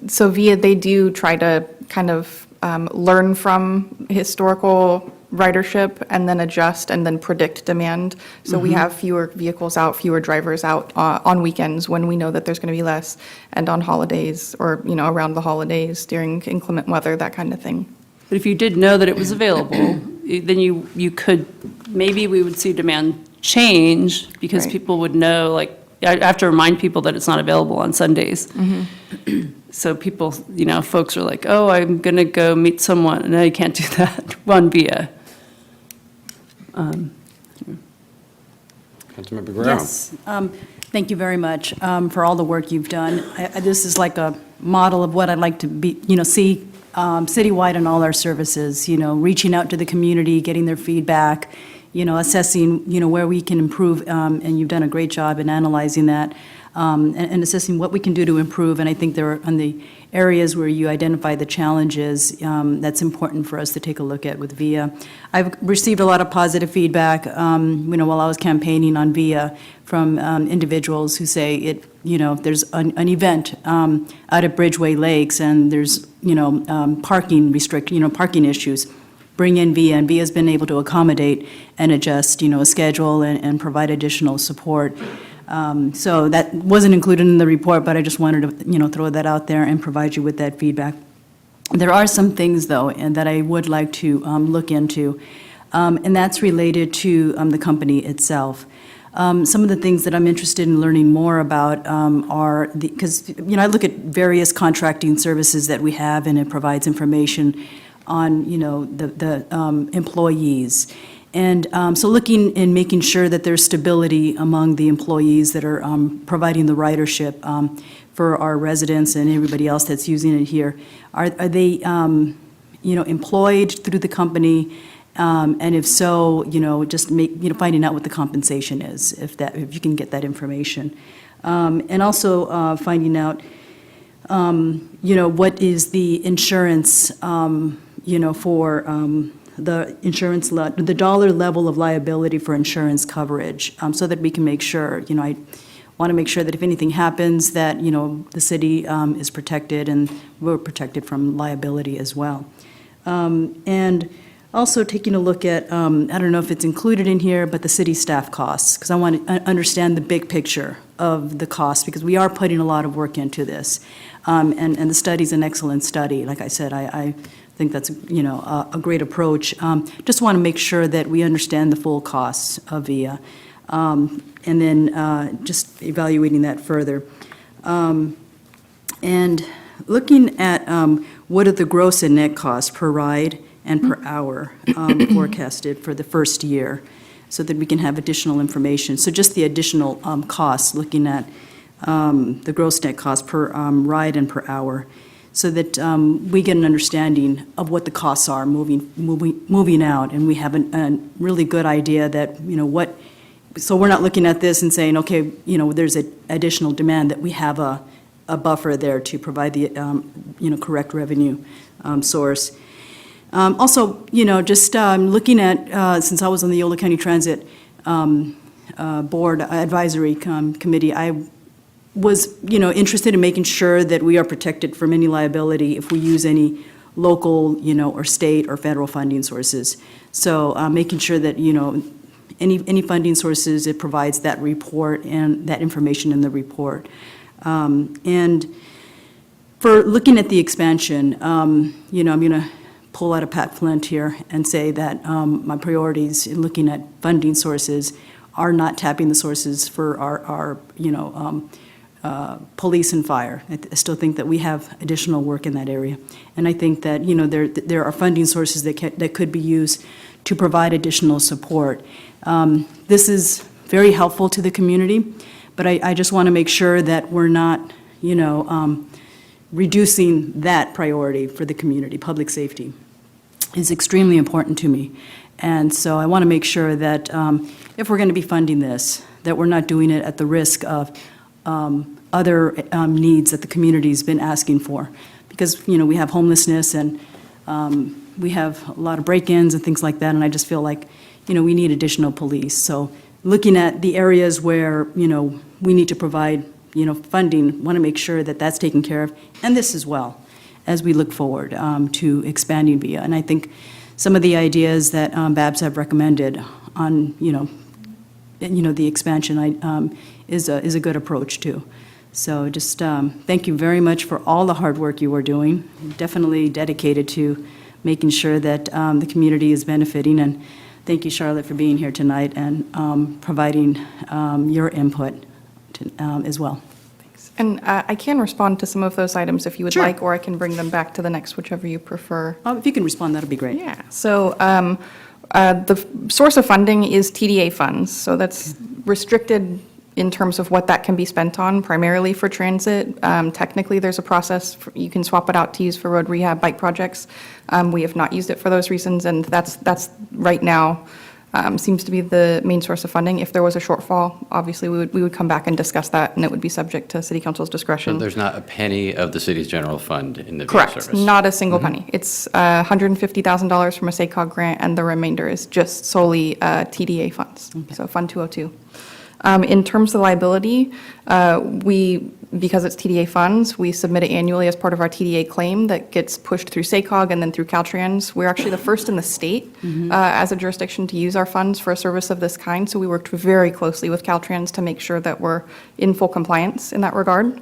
so VIA, they do try to kind of learn from historical ridership and then adjust and then predict demand. So we have fewer vehicles out, fewer drivers out on weekends when we know that there's going to be less, and on holidays or, around the holidays during inclement weather, that kind of thing. But if you did know that it was available, then you could, maybe we would see demand change, because Right. people would know, like, I have to remind people that it's not available on Sundays. So people, folks are like, oh, I'm going to go meet someone. No, you can't do that on VIA. Councilmember Guerrero. Yes, thank you very much for all the work you've done. This is like a model of what I'd like to see citywide in all our services, reaching out to the community, getting their feedback, assessing, where we can improve, and you've done a great job in analyzing that, and assessing what we can do to improve. And I think there are, on the areas where you identify the challenges, that's important for us to take a look at with VIA. I've received a lot of positive feedback, while I was campaigning on VIA from individuals who say there's an event out at Bridgeway Lakes and there's, parking issues. Bring in VIA, and VIA's been able to accommodate and adjust, a schedule and provide additional support. So that wasn't included in the report, but I just wanted to, throw that out there and provide you with that feedback. There are some things, though, and that I would like to look into, and that's related to the company itself. Some of the things that I'm interested in learning more about are because I look at various contracting services that we have, and it provides information on the employees. And so looking and making sure that there's stability among the employees that are providing the ridership for our residents and everybody else that's using it here. Are they employed through the company? And if so, just finding out what the compensation is, if you can get that information. And also finding out, what is the insurance, for the insurance, the dollar level of liability for insurance coverage, so that we can make sure, I want to make sure that if anything happens, that, the city is protected and we're protected from liability as well. And also taking a look at, I don't know if it's included in here, but the city staff costs, because I want to understand the big picture of the cost, because we are putting a lot of work into this. And the study's an excellent study. Like I said, I think that's, a great approach. Just want to make sure that we understand the full costs of VIA, and then just evaluating that further. And looking at what are the gross and net costs per ride and per hour forecasted for the first year. so that we can have additional information. So just the additional costs, looking at the gross net cost per ride and per hour, so that we get an understanding of what the costs are moving out, and we have a really good idea that, so we're not looking at this and saying, okay, there's an additional demand, that we have a buffer there to provide the, correct revenue source. Also, just looking at, since I was on the Yolo County Transit Board Advisory Committee, I was, interested in making sure that we are protected from any liability if we use any local, or state or federal funding sources. So making sure that, any funding sources, it provides that report and that information in the report. And for looking at the expansion, I'm going to pull out a Pat Flint here and say that my priorities in looking at funding sources are not tapping the sources for our police and fire. I still think that we have additional work in that area. And I think that, there are funding sources that could be used to provide additional support. This is very helpful to the community, but I just want to make sure that we're not, reducing that priority for the community. Public safety is extremely important to me. And so I want to make sure that if we're going to be funding this, that we're not doing it at the risk of other needs that the community's been asking for. Because, we have homelessness and we have a lot of break-ins and things like that, and I just feel like, we need additional police. So looking at the areas where, we need to provide, funding, want to make sure that that's taken care of, and this as well, as we look forward to expanding VIA. And I think some of the ideas that Babs have recommended on, the expansion is a good approach too. So just thank you very much for all the hard work you are doing. Definitely dedicated to making sure that the community is benefiting. And thank you, Charlotte, for being here tonight and providing your input as well. Thanks. And I can respond to some of those items if you would Sure. like, or I can bring them back to the next, whichever you prefer. If you can respond, that'll be great. Yeah, so the source of funding is TDA funds, so that's restricted in terms of what that can be spent on, primarily for transit. Technically, there's a process, you can swap it out to use for road rehab, bike projects. We have not used it for those reasons, and that's right now seems to be the main source of funding. If there was a shortfall, obviously, we would come back and discuss that, and it would be subject to City Council's discretion. So there's not a penny of the city's general fund in the VIA Correct, service? not a single penny. It's $150,000 from a SACOG grant, and the remainder is just solely TDA funds, so Fund 202. In terms of liability, because it's TDA funds, we submit it annually as part of our TDA claim that gets pushed through SACOG and then through Caltrans. We're actually the first in the state as a jurisdiction to use our funds for a service of this kind, so we worked very closely with Caltrans to make sure that we're in full compliance in that regard.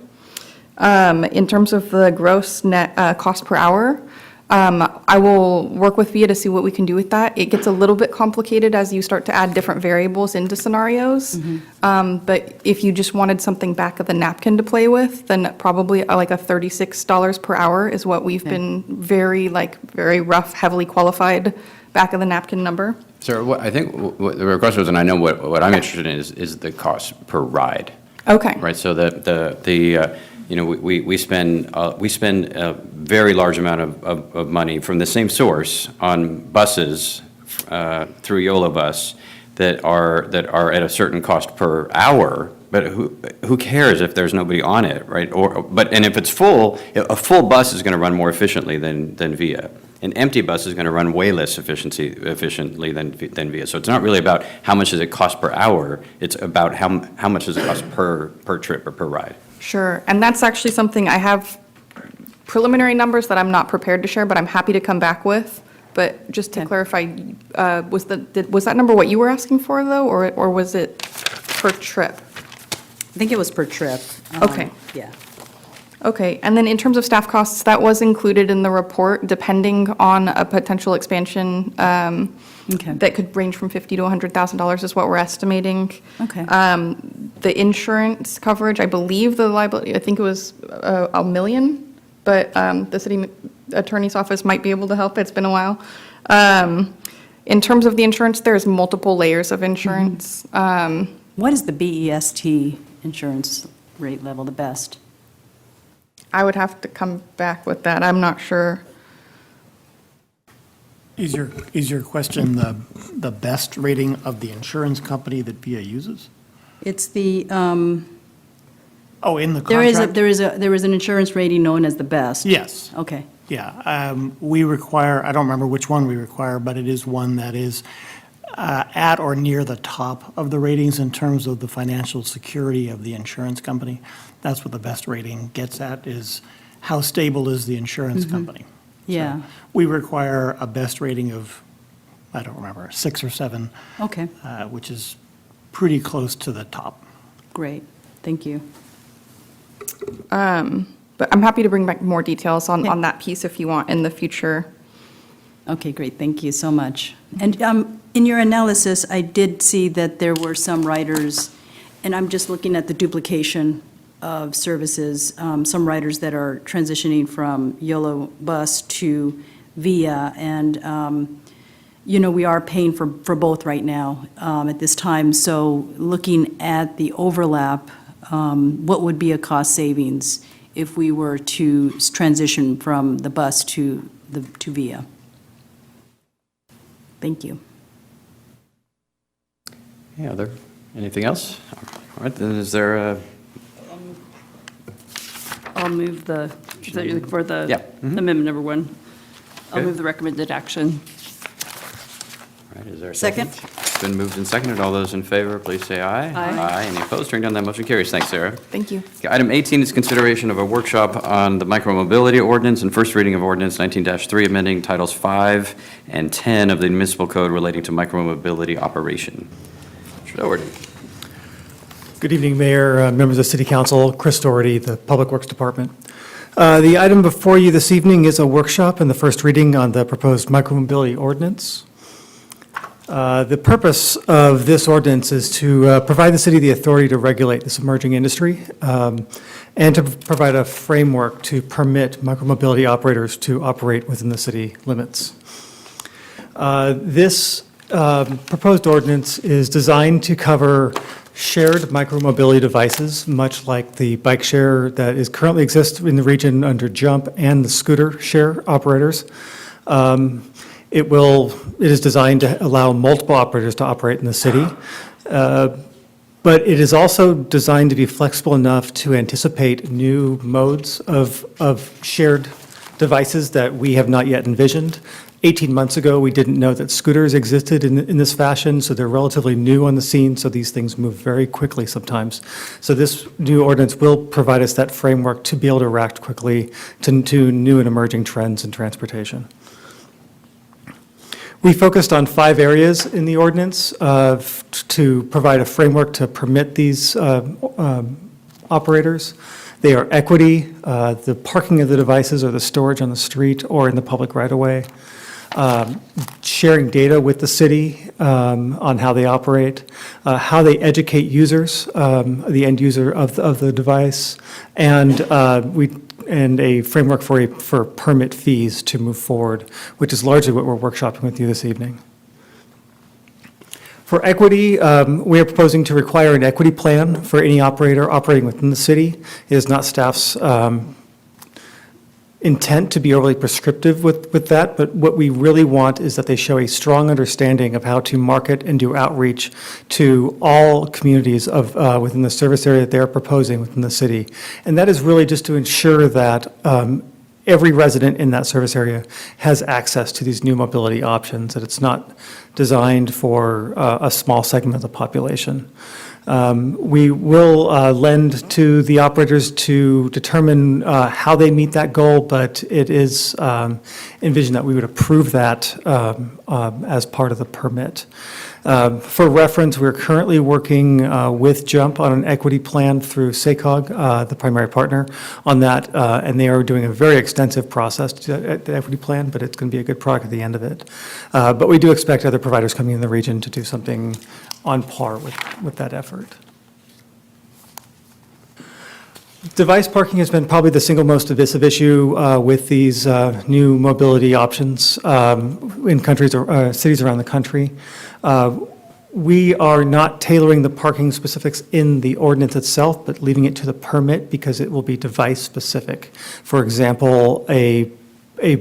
In terms of the gross net cost per hour, I will work with VIA to see what we can do with that. It gets a little bit complicated as you start to add different variables into scenarios. But if you just wanted something back of the napkin to play with, then probably like a $36 per hour is what we've been very rough, heavily qualified back of the napkin number. Sir, I think what the request was, and I know what I'm interested in is the cost per ride. Okay. Right, so we spend a very large amount of money from the same source on buses through YOLO Bus that are at a certain cost per hour, but who cares if there's nobody on it, right? And if it's full, a full bus is going to run more efficiently than VIA. An empty bus is going to run way less efficiently than VIA. So it's not really about how much does it cost per hour, it's about how much does it cost per trip or per ride. Sure, and that's actually something I have preliminary numbers that I'm not prepared to share, but I'm happy to come back with. But just to clarify, was that number what you were asking for, though, or was it per trip? I think it was per trip. Okay. Yeah. Okay, and then in terms of staff costs, that was included in the report, depending on a potential expansion that could range from $50,000 to $100,000 is what we're estimating. Okay. The insurance coverage, I believe the liability, I think it was $1 million, but the city attorney's office might be able to help. It's been a while. In terms of the insurance, there's multiple layers of insurance. What is the BEST insurance rate level the best? I would have to come back with that. I'm not sure. Is your question the best rating of the insurance company that VIA uses? It's the, Oh, in the there is contract? there is an insurance rating known as the best. Yes, Okay. yeah. We require, I don't remember which one we require, but it is one that is at or near the top of the ratings in terms of the financial security of the insurance company. That's what the best rating gets at, is how stable is the insurance company. So Yeah. we require a best rating of, I don't remember, 6 or 7, Okay, which is pretty close to the top. great. Thank you. But I'm happy to bring back more details on that piece if you want in the future. Okay, great, thank you so much. And in your analysis, I did see that there were some riders, and I'm just looking at the duplication of services, some riders that are transitioning from YOLO bus to VIA, and, we are paying for both right now at this time. So looking at the overlap, what would be a cost savings if we were to transition from the bus to VIA? Thank you. Yeah, anything else? All right, then is there a, I'll move the, is that you're looking for the Yeah. Mhm. amendment number 1? I'll Okay. move the recommended action. all right, is there a Second. second? It's been moved and seconded. All those in favor, please say aye. Aye. Any opposed? Hearing none, that motion carries. Thanks, Sarah. Thank you. Okay, Item 18 is consideration of a workshop on the micromobility ordinance and first reading of ordinance 19-3, amending Titles 5 and 10 of the municipal code relating to micromobility operation. Mr. Doherty. Good evening, Mayor, members of City Council, Chris Doherty, the Public Works Department. The item before you this evening is a workshop and the first reading on the proposed micromobility ordinance. The purpose of this ordinance is to provide the city the authority to regulate this emerging industry and to provide a framework to permit micromobility operators to operate within the city limits. This proposed ordinance is designed to cover shared micromobility devices, much like the bike share that currently exists in the region under Jump and the scooter share operators. It is designed to allow multiple operators to operate in the city, but it is also designed to be flexible enough to anticipate new modes of shared devices that we have not yet envisioned. 18 months ago, we didn't know that scooters existed in this fashion, so they're relatively new on the scene, so these things move very quickly sometimes. So this new ordinance will provide us that framework to be able to react quickly to new and emerging trends in transportation. We focused on 5 areas in the ordinance to provide a framework to permit these operators. They are equity, the parking of the devices or the storage on the street or in the public right-of-way, sharing data with the city on how they operate, how they educate users, the end user of the device, and a framework for permit fees to move forward, which is largely what we're workshopping with you this evening. For equity, we are proposing to require an equity plan for any operator operating within the city. It is not staff's intent to be overly prescriptive with that, but what we really want is that they show a strong understanding of how to market and do outreach to all communities within the service area that they're proposing within the city. And that is really just to ensure that every resident in that service area has access to these new mobility options, that it's not designed for a small segment of the population. We will lend to the operators to determine how they meet that goal, but it is envisioned that we would approve that as part of the permit. For reference, we're currently working with Jump on an equity plan through SACOG, the primary partner, on that, and they are doing a very extensive process to the equity plan, but it's going to be a good product at the end of it. But we do expect other providers coming in the region to do something on par with that effort. Device parking has been probably the single most divisive issue with these new mobility options in countries or cities around the country. We are not tailoring the parking specifics in the ordinance itself, but leaving it to the permit because it will be device specific. For example, a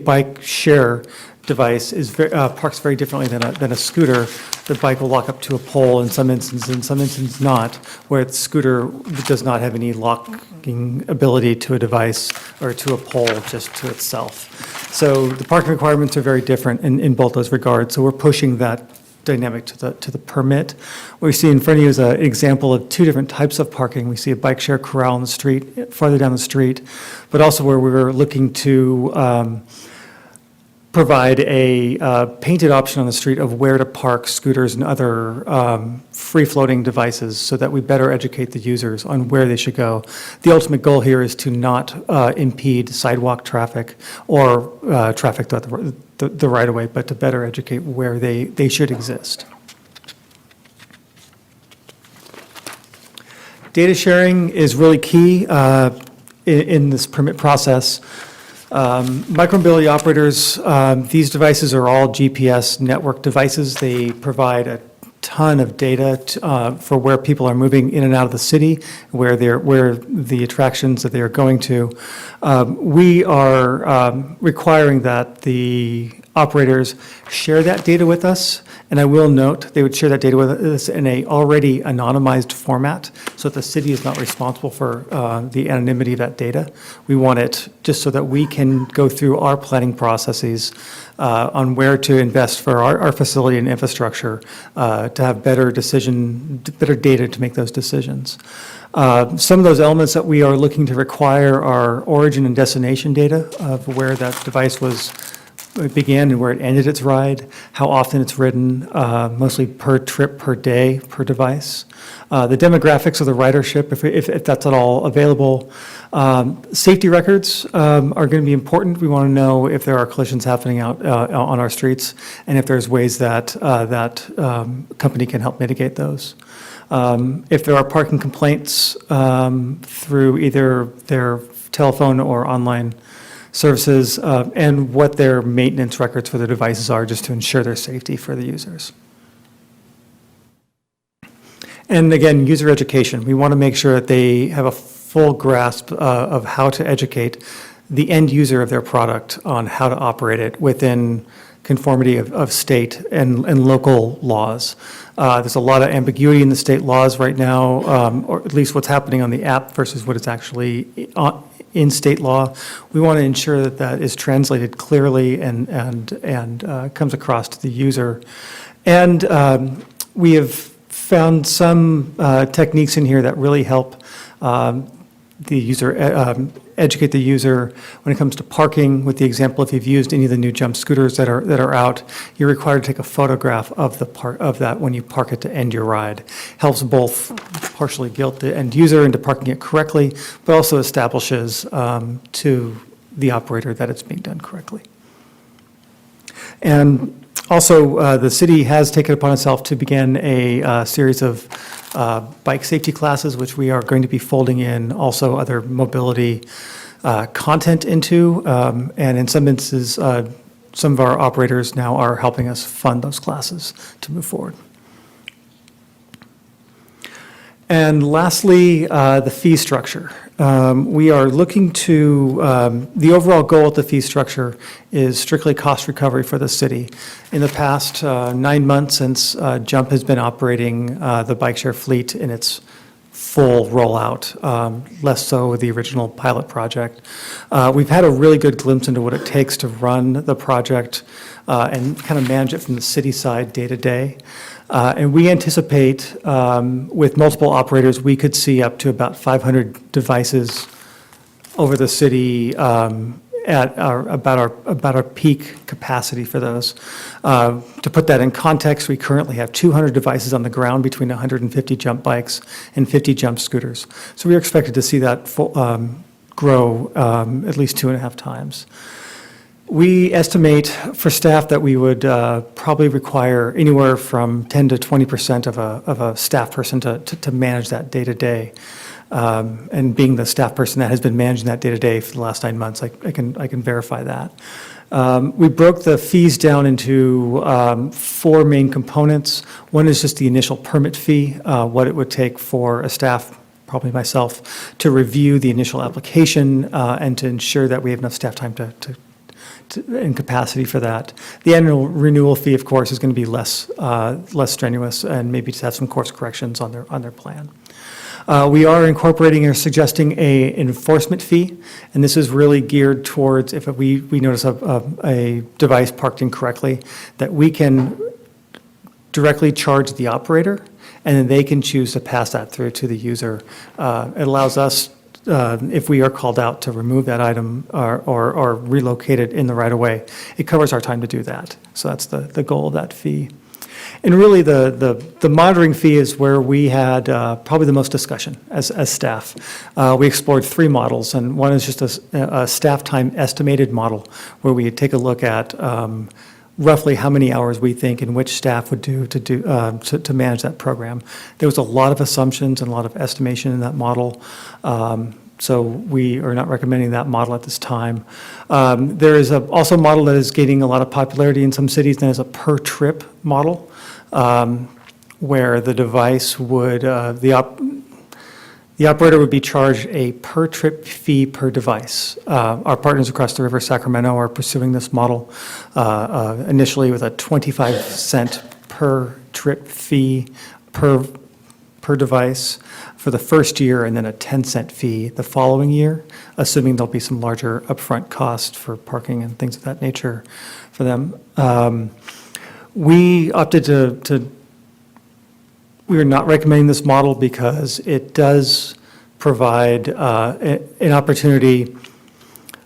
bike share device is parks very differently than a scooter. The bike will lock up to a pole in some instances not, where the scooter does not have any locking ability to a device or to a pole, just to itself. So the parking requirements are very different in both those regards. So we're pushing that dynamic to the permit. What we see in front of you is an example of two different types of parking. We see a bike share corral on the street, farther down the street, but also where we're looking to provide a painted option on the street of where to park scooters and other free-floating devices so that we better educate the users on where they should go. The ultimate goal here is to not impede sidewalk traffic or traffic throughout the right-of-way, but to better educate where they should exist. Data sharing is really key in this permit process. Micromobility operators, these devices are all GPS network devices. They provide a ton of data for where people are moving in and out of the city, where the attractions that they are going to. We are requiring that the operators share that data with us, and I will note they would share that data with us in a already anonymized format, so that the city is not responsible for the anonymity of that data. We want it just so that we can go through our planning processes on where to invest for our facility and infrastructure to have better data to make those decisions. Some of those elements that we are looking to require are origin and destination data of where that device began and where it ended its ride, how often it's ridden, mostly per trip, per day, per device. The demographics of the ridership, if that's at all available. Safety records are going to be important. We want to know if there are collisions happening out on our streets and if there's ways that company can help mitigate those. If there are parking complaints through either their telephone or online services, and what their maintenance records for the devices are, just to ensure their safety for the users. And again, user education. We want to make sure that they have a full grasp of how to educate the end user of their product on how to operate it within conformity of state and local laws. There's a lot of ambiguity in the state laws right now, or at least what's happening on the app versus what is actually in state law. We want to ensure that that is translated clearly and comes across to the user. And we have found some techniques in here that really help the user educate the user when it comes to parking. With the example, if you've used any of the new jump scooters that are out, you're required to take a photograph of that when you park it to end your ride. Helps both partially guilt the end user into parking it correctly, but also establishes to the operator that it's being done correctly. And also, the city has taken upon itself to begin a series of bike safety classes, which we are going to be folding in also other mobility content into. And in some instances, some of our operators now are helping us fund those classes to move forward. And lastly, the fee structure. We are looking to, the overall goal of the fee structure is strictly cost recovery for the city. In the past 9 months since Jump has been operating the bike share fleet in its full rollout, less so the original pilot project. We've had a really good glimpse into what it takes to run the project and kind of manage it from the city side day to day. And we anticipate with multiple operators, we could see up to about 500 devices over the city at about our peak capacity for those. To put that in context, we currently have 200 devices on the ground between 150 jump bikes and 50 jump scooters. So we are expected to see that grow at least 2.5 times. We estimate for staff that we would probably require anywhere from 10 to 20% of a staff person to manage that day to day. And being the staff person that has been managing that day-to-day for the last 9 months, I can verify that. We broke the fees down into 4 main components. One is just the initial permit fee, what it would take for a staff, probably myself, to review the initial application and to ensure that we have enough staff time and capacity for that. The annual renewal fee, of course, is going to be less strenuous and maybe just have some course corrections on their plan. We are incorporating or suggesting an enforcement fee, and this is really geared towards if we notice a device parked incorrectly, that we can directly charge the operator, and then they can choose to pass that through to the user. It allows us, if we are called out to remove that item or relocate it in the right of way, it covers our time to do that. So that's the goal of that fee. And really, the monitoring fee is where we had probably the most discussion as staff. We explored 3 models, and one is just a staff time estimated model, where we take a look at roughly how many hours we think and which staff would do to manage that program. There was a lot of assumptions and a lot of estimation in that model. So we are not recommending that model at this time. There is also a model that is gaining a lot of popularity in some cities, that is a per trip model, where the device would, the operator would be charged a per trip fee per device. Our partners across the river, Sacramento, are pursuing this model initially with a 25-cent per trip fee per device for the first year, and then a 10-cent fee the following year, assuming there'll be some larger upfront costs for parking and things of that nature for them. We opted we are not recommending this model because it does provide an opportunity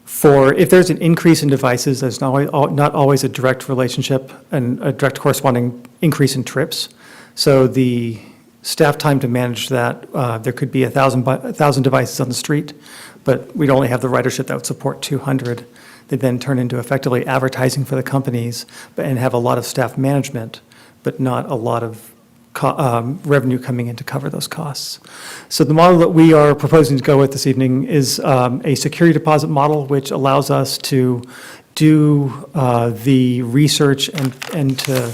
for, if there's an increase in devices, there's not always a direct relationship and a direct corresponding increase in trips. So the staff time to manage that, there could be 1,000 devices on the street, but we'd only have the ridership that would support 200. They then turn into effectively advertising for the companies and have a lot of staff management, but not a lot of revenue coming in to cover those costs. So the model that we are proposing to go with this evening is a security deposit model, which allows us to do the research and to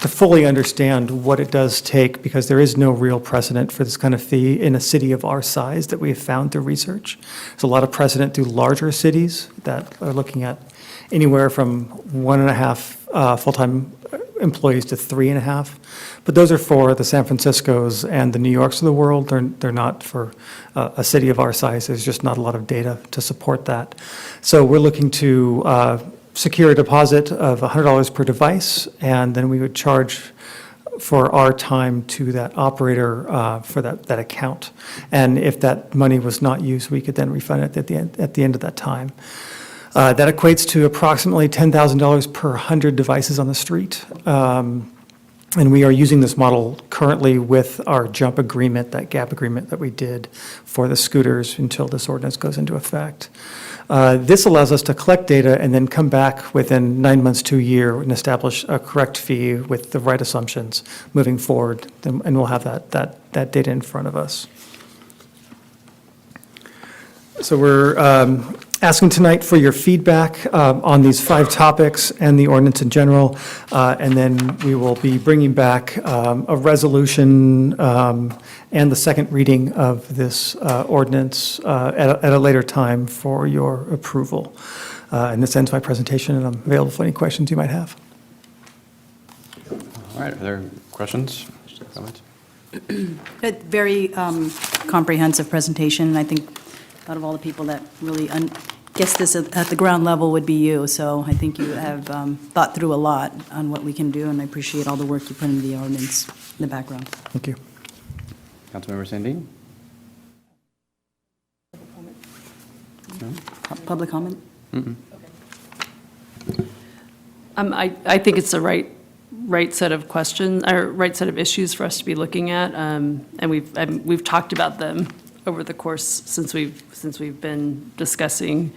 fully understand what it does take, because there is no real precedent for this kind of fee in a city of our size that we have found through research. There's a lot of precedent through larger cities that are looking at anywhere from 1.5 full-time employees to 3.5. But those are for the San Franciscos and the New Yorks of the world. They're not for a city of our size. There's just not a lot of data to support that. So we're looking to secure a deposit of $100 per device, and then we would charge for our time to that operator for that account. And if that money was not used, we could then refund it at the end of that time. That equates to approximately $10,000 per 100 devices on the street. And we are using this model currently with our jump agreement, that gap agreement that we did for the scooters until this ordinance goes into effect. This allows us to collect data and then come back within 9 months to a year and establish a correct fee with the right assumptions moving forward, and we'll have that data in front of us. So we're asking tonight for your feedback on these 5 topics and the ordinance in general, and then we will be bringing back a resolution and the second reading of this ordinance at a later time for your approval. And this ends my presentation, and I'm available for any questions you might have. All right, are there questions, comments? Very comprehensive presentation, and I think out of all the people that really guess this at the ground level would be you. So I think you have thought through a lot on what we can do, and I appreciate all the work you put into the ordinance in the background. Thank you. Councilmember Sandin? Public comment? Mm-mm. I think it's the right set of questions, or right set of issues for us to be looking at, and we've talked about them over the course since we've been discussing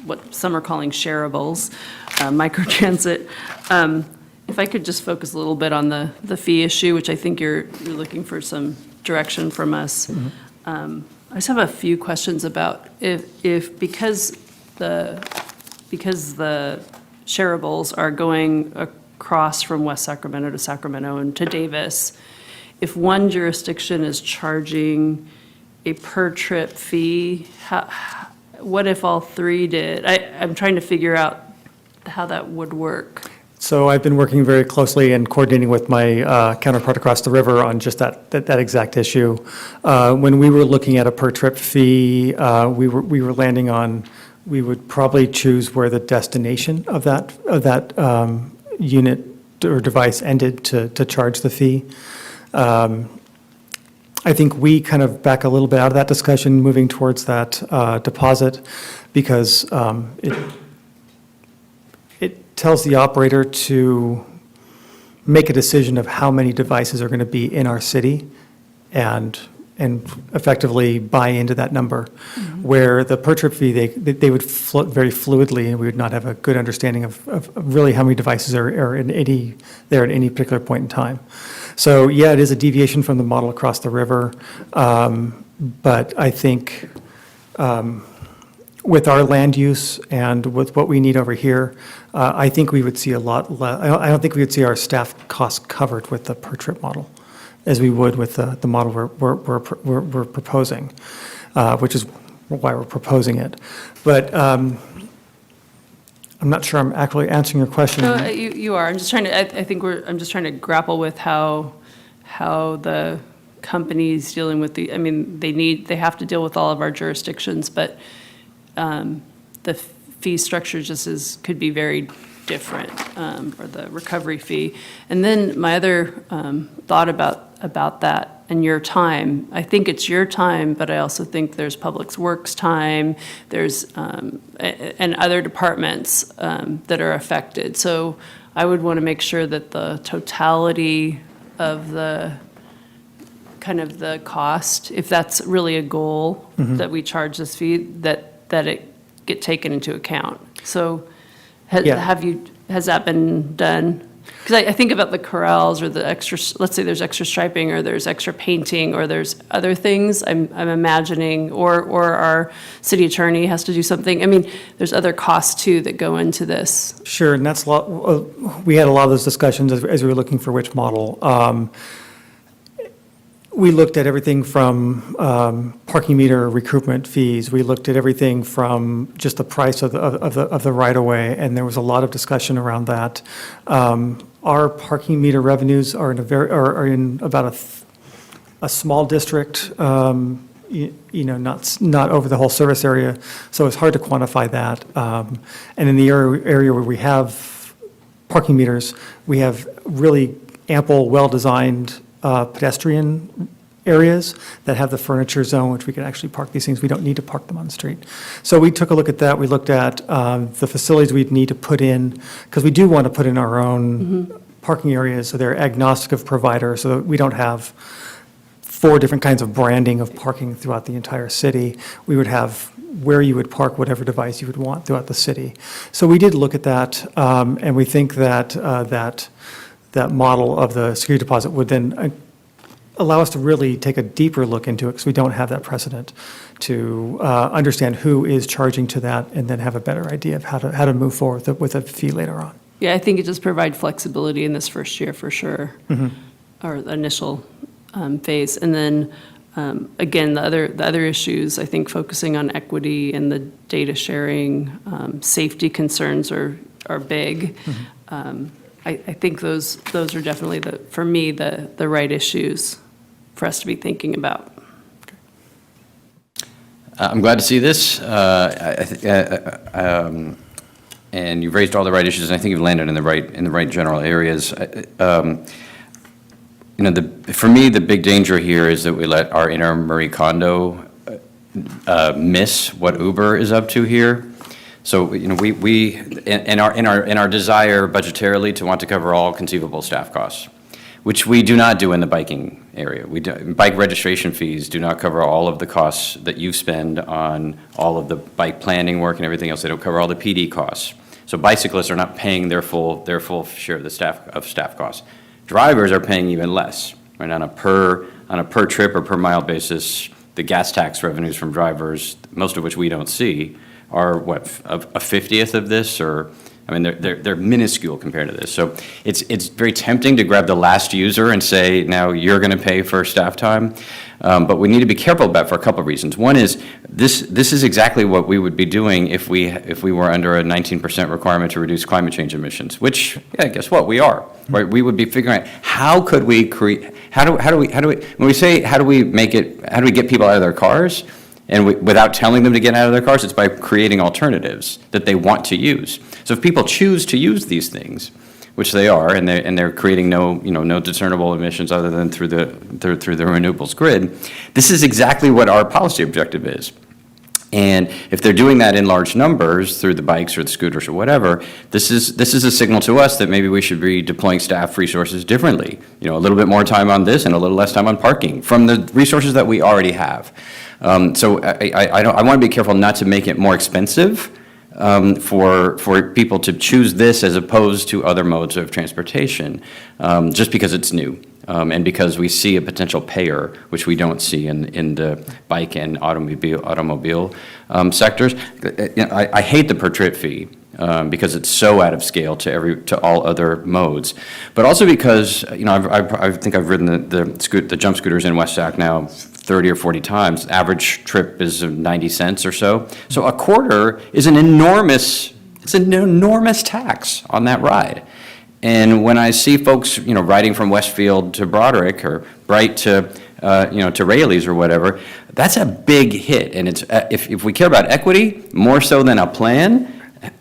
what some are calling shareables, microtransit. If I could just focus a little bit on the fee issue, which I think you're looking for some direction from us. I just have a few questions about because the shareables are going across from West Sacramento to Sacramento and to Davis, if one jurisdiction is charging a per-trip fee, what if all three did? I'm trying to figure out how that would work. So I've been working very closely and coordinating with my counterpart across the river on just that exact issue. When we were looking at a per-trip fee, we were landing on, we would probably choose where the destination of that unit or device ended to charge the fee. I think we kind of back a little bit out of that discussion, moving towards that deposit, because it tells the operator to make a decision of how many devices are going to be in our city and effectively buy into that number. Where the per-trip fee, they would float very fluidly, and we would not have a good understanding of really how many devices are there at any particular point in time. So yeah, it is a deviation from the model across the river, but I think with our land use and with what we need over here, I think we would see a lot less. I don't think we would see our staff costs covered with the per-trip model as we would with the model we're proposing, which is why we're proposing it. But I'm not sure I'm actually answering your question. No, you are. I'm just trying to. I'm just trying to grapple with how the company's dealing with the. I mean, they have to deal with all of our jurisdictions, but the fee structure could be very different, or the recovery fee. And then my other thought about that and your time, I think it's your time, but I also think there's Public Works time, there's, and other departments that are affected. So I would want to make sure that the totality of the kind of the cost, if that's really a goal, that we charge this fee, that it get taken into account. So has that been done? Because I think about the corrals or the extra, let's say there's extra striping or there's extra painting or there's other things I'm imagining, or our city attorney has to do something. I mean, there's other costs too that go into this. Sure, and that's we had a lot of those discussions as we were looking for which model. We looked at everything from parking meter recoupment fees. We looked at everything from just the price of the right-of-way, and there was a lot of discussion around that. Our parking meter revenues are in about a small district, not over the whole service area, so it's hard to quantify that. And in the area where we have parking meters, we have really ample, well-designed pedestrian areas that have the furniture zone, which we can actually park these things. We don't need to park them on the street. So we took a look at that. We looked at the facilities we'd need to put in, because we do want to put in our own parking areas, so they're agnostic of provider, so that we don't have 4 different kinds of branding of parking throughout the entire city. We would have where you would park whatever device you would want throughout the city. So we did look at that, and we think that that model of the security deposit would then allow us to really take a deeper look into it, because we don't have that precedent to understand who is charging to that, and then have a better idea of how to move forward with a fee later on. Yeah, I think it does provide flexibility in this first year for sure, or the initial phase. And then, again, the other issues, I think focusing on equity and the data sharing, safety concerns are big. I think those are definitely, for me, the right issues for us to be thinking about. I'm glad to see this, and you've raised all the right issues, and I think you've landed in the right general areas. For me, the big danger here is that we let our inner Marie Kondo miss what Uber is up to here. So, we in our desire budgetarily to want to cover all conceivable staff costs, which we do not do in the biking area. Bike registration fees do not cover all of the costs that you spend on all of the bike planning work and everything else. They don't cover all the PD costs. So bicyclists are not paying their full share of the staff costs. Drivers are paying even less, right? On a per trip or per mile basis, the gas tax revenues from drivers, most of which we don't see, are what, a 50th of this, or, I mean, they're minuscule compared to this. So it's very tempting to grab the last user and say, now you're going to pay for staff time. But we need to be careful about for a couple of reasons. One is this is exactly what we would be doing if we were under a 19% requirement to reduce climate change emissions, which, yeah, guess what, we are. Right? We would be figuring out how could we create, how do we, when we say how do we get people out of their cars, and without telling them to get out of their cars, it's by creating alternatives that they want to use. So if people choose to use these things, which they are, and they're creating no discernible emissions other than through the renewables grid, this is exactly what our policy objective is. And if they're doing that in large numbers through the bikes or the scooters or whatever, this is a signal to us that maybe we should be deploying staff resources differently. A little bit more time on this and a little less time on parking from the resources that we already have. So I want to be careful not to make it more expensive for people to choose this as opposed to other modes of transportation, just because it's new. And because we see a potential payer, which we don't see in the bike and automobile sectors. I hate the per trip fee because it's so out of scale to all other modes, but also because I think I've ridden the jump scooters in West Sac now 30 or 40 times. Average trip is 90 cents or so. So a quarter is an enormous tax on that ride. And when I see folks, riding from Westfield to Broderick or Bright to Rayleigh's or whatever, that's a big hit. And it's if we care about equity more so than a plan,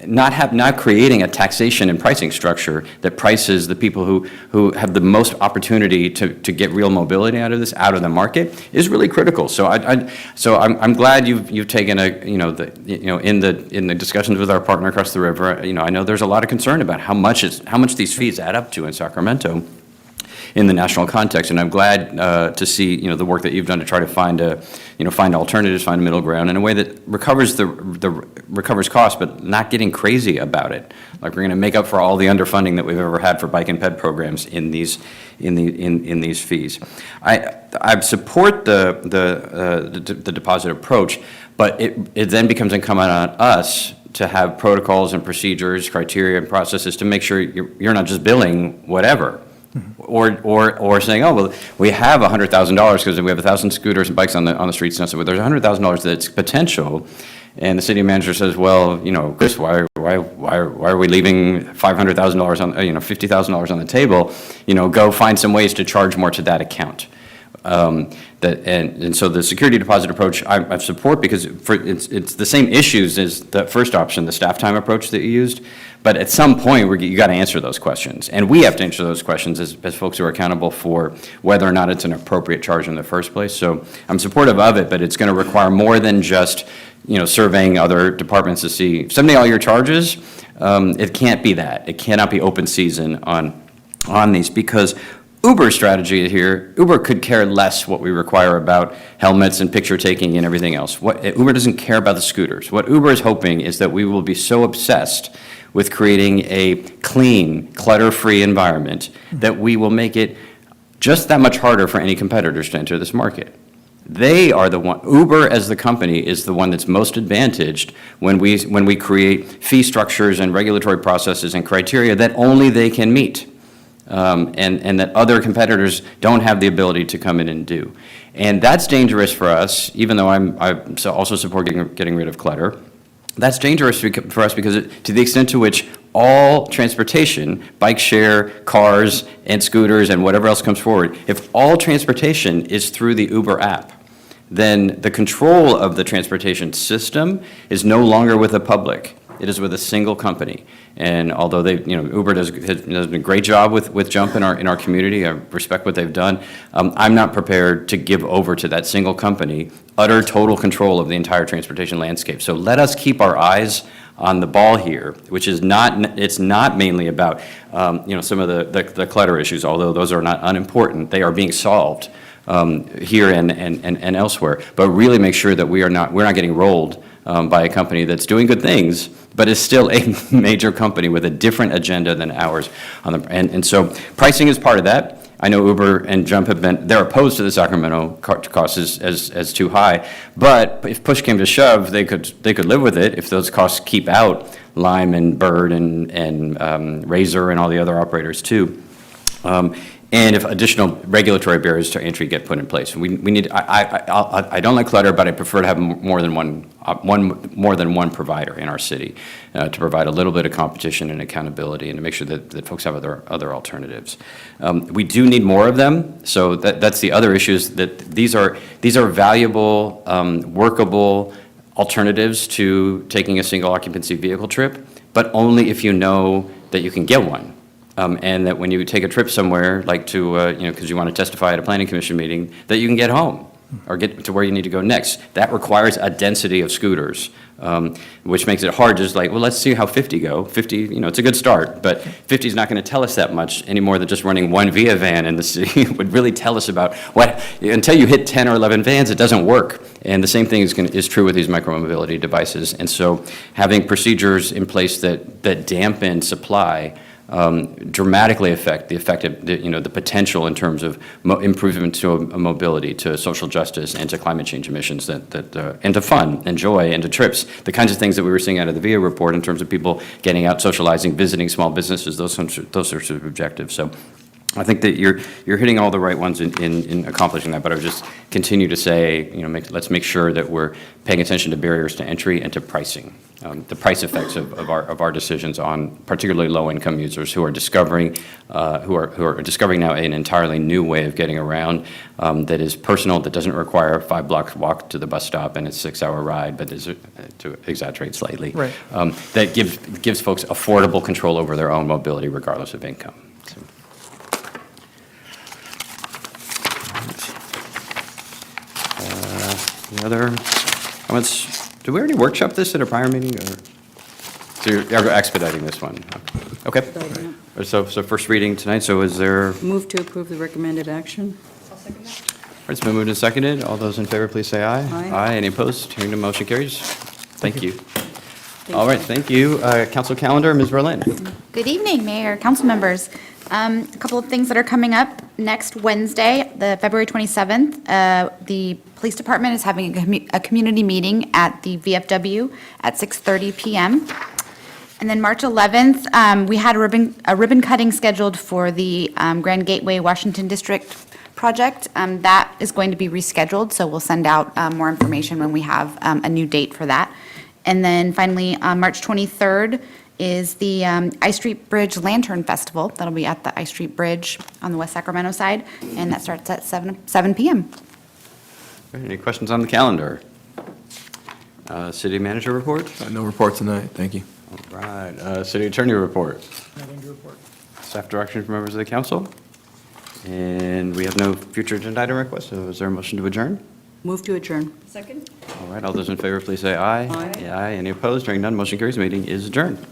not creating a taxation and pricing structure that prices the people who have the most opportunity to get real mobility out of the market is really critical. So I'm glad you've taken in the discussions with our partner across the river. I know there's a lot of concern about how much these fees add up to in Sacramento in the national context, and I'm glad to see the work that you've done to try to find alternatives, find a middle ground in a way that recovers costs, but not getting crazy about it. Like we're going to make up for all the underfunding that we've ever had for bike and ped programs in these fees. I support the deposit approach, but it then becomes incumbent on us to have protocols and procedures, criteria, and processes to make sure you're not just billing whatever. Or saying, oh, well, we have $100,000 because we have 1,000 scooters and bikes on the streets, and so there's $100,000 that's potential, and the city manager says, well, Chris, why are we leaving $500,000 on, $50,000 on the table? Go find some ways to charge more to that account. And so the security deposit approach I support because it's the same issues as the first option, the staff time approach that you used. But at some point, you got to answer those questions. And we have to answer those questions as folks who are accountable for whether or not it's an appropriate charge in the first place. So I'm supportive of it, but it's going to require more than just, surveying other departments to see, send me all your charges. It can't be that. It cannot be open season on these because Uber's strategy here, Uber could care less what we require about helmets and picture taking and everything else. Uber doesn't care about the scooters. What Uber is hoping is that we will be so obsessed with creating a clean, clutter-free environment that we will make it just that much harder for any competitors to enter this market. They are the one, Uber as the company is the one that's most advantaged when we create fee structures and regulatory processes and criteria that only they can meet. And that other competitors don't have the ability to come in and do. And that's dangerous for us, even though I also support getting rid of clutter. That's dangerous for us because to the extent to which all transportation, bike share, cars, and scooters, and whatever else comes forward, if all transportation is through the Uber app, then the control of the transportation system is no longer with the public. It is with a single company. And although Uber has done a great job with Jump in our community, I respect what they've done, I'm not prepared to give over to that single company utter total control of the entire transportation landscape. So let us keep our eyes on the ball here, which is it's not mainly about some of the clutter issues, although those are not unimportant. They are being solved here and elsewhere. But really make sure that we're not getting rolled by a company that's doing good things, but is still a major company with a different agenda than ours. And so pricing is part of that. I know Uber and Jump they're opposed to the Sacramento costs as too high, but if push came to shove, they could live with it if those costs keep out Lime and Bird and Razor and all the other operators too. And if additional regulatory barriers to entry get put in place. We need, I don't like clutter, but I prefer to have more than one provider in our city to provide a little bit of competition and accountability and to make sure that folks have other alternatives. We do need more of them, so that's the other issue, is that these are valuable, workable alternatives to taking a single occupancy vehicle trip, but only if you know that you can get one. And that when you take a trip somewhere, like to, because you want to testify at a planning commission meeting, that you can get home or get to where you need to go next. That requires a density of scooters, which makes it hard, just like, well, let's see how 50 go. 50, it's a good start, but 50 is not going to tell us that much any more than just running one Via van in the city would really tell us about what, until you hit 10 or 11 vans, it doesn't work. And the same thing is true with these micromobility devices. And so having procedures in place that dampen supply dramatically affect the potential in terms of improvement to mobility, to social justice, and to climate change emissions, and to fun and joy and to trips, the kinds of things that we were seeing out of the VIA report in terms of people getting out, socializing, visiting small businesses, those sorts of objectives. So I think that you're hitting all the right ones in accomplishing that, but I would just continue to say, let's make sure that we're paying attention to barriers to entry and to pricing, the price effects of our decisions on particularly low-income users who are discovering now an entirely new way of getting around that is personal, that doesn't require a 5-block walk to the bus stop and a 6-hour ride, but is, to exaggerate slightly, Right. That gives folks affordable control over their own mobility regardless of income. So. Any other comments? Did we already workshop this at a prior meeting, or? So you're expediting this one? Okay. So first reading tonight, so is there? Move to approve the recommended action. All right, it's been moved and seconded. All those in favor, please say aye. Aye. Any opposed? Hearing none, motion carries. Thank you. All right, thank you. Council calendar, Ms. Berlin. Good evening, Mayor, council members. A couple of things that are coming up. Next Wednesday, the February 27th, the police department is having a community meeting at the VFW at 6:30 p.m. And then March 11th, we had a ribbon cutting scheduled for the Grand Gateway Washington District project. That is going to be rescheduled, so we'll send out more information when we have a new date for that. And then finally, March 23rd is the I Street Bridge Lantern Festival. That'll be at the I Street Bridge on the West Sacramento side, and that starts at 7 p.m. Any questions on the calendar? City manager report? No report tonight, thank you. All right, city attorney report. Nothing to report. Staff direction from members of the council. And we have no future agenda item requests, so is there a motion to adjourn? Move to adjourn. Second. All right, all those in favor, please say aye. Aye. Aye. Any opposed? Hearing none, motion carries. Meeting is adjourned.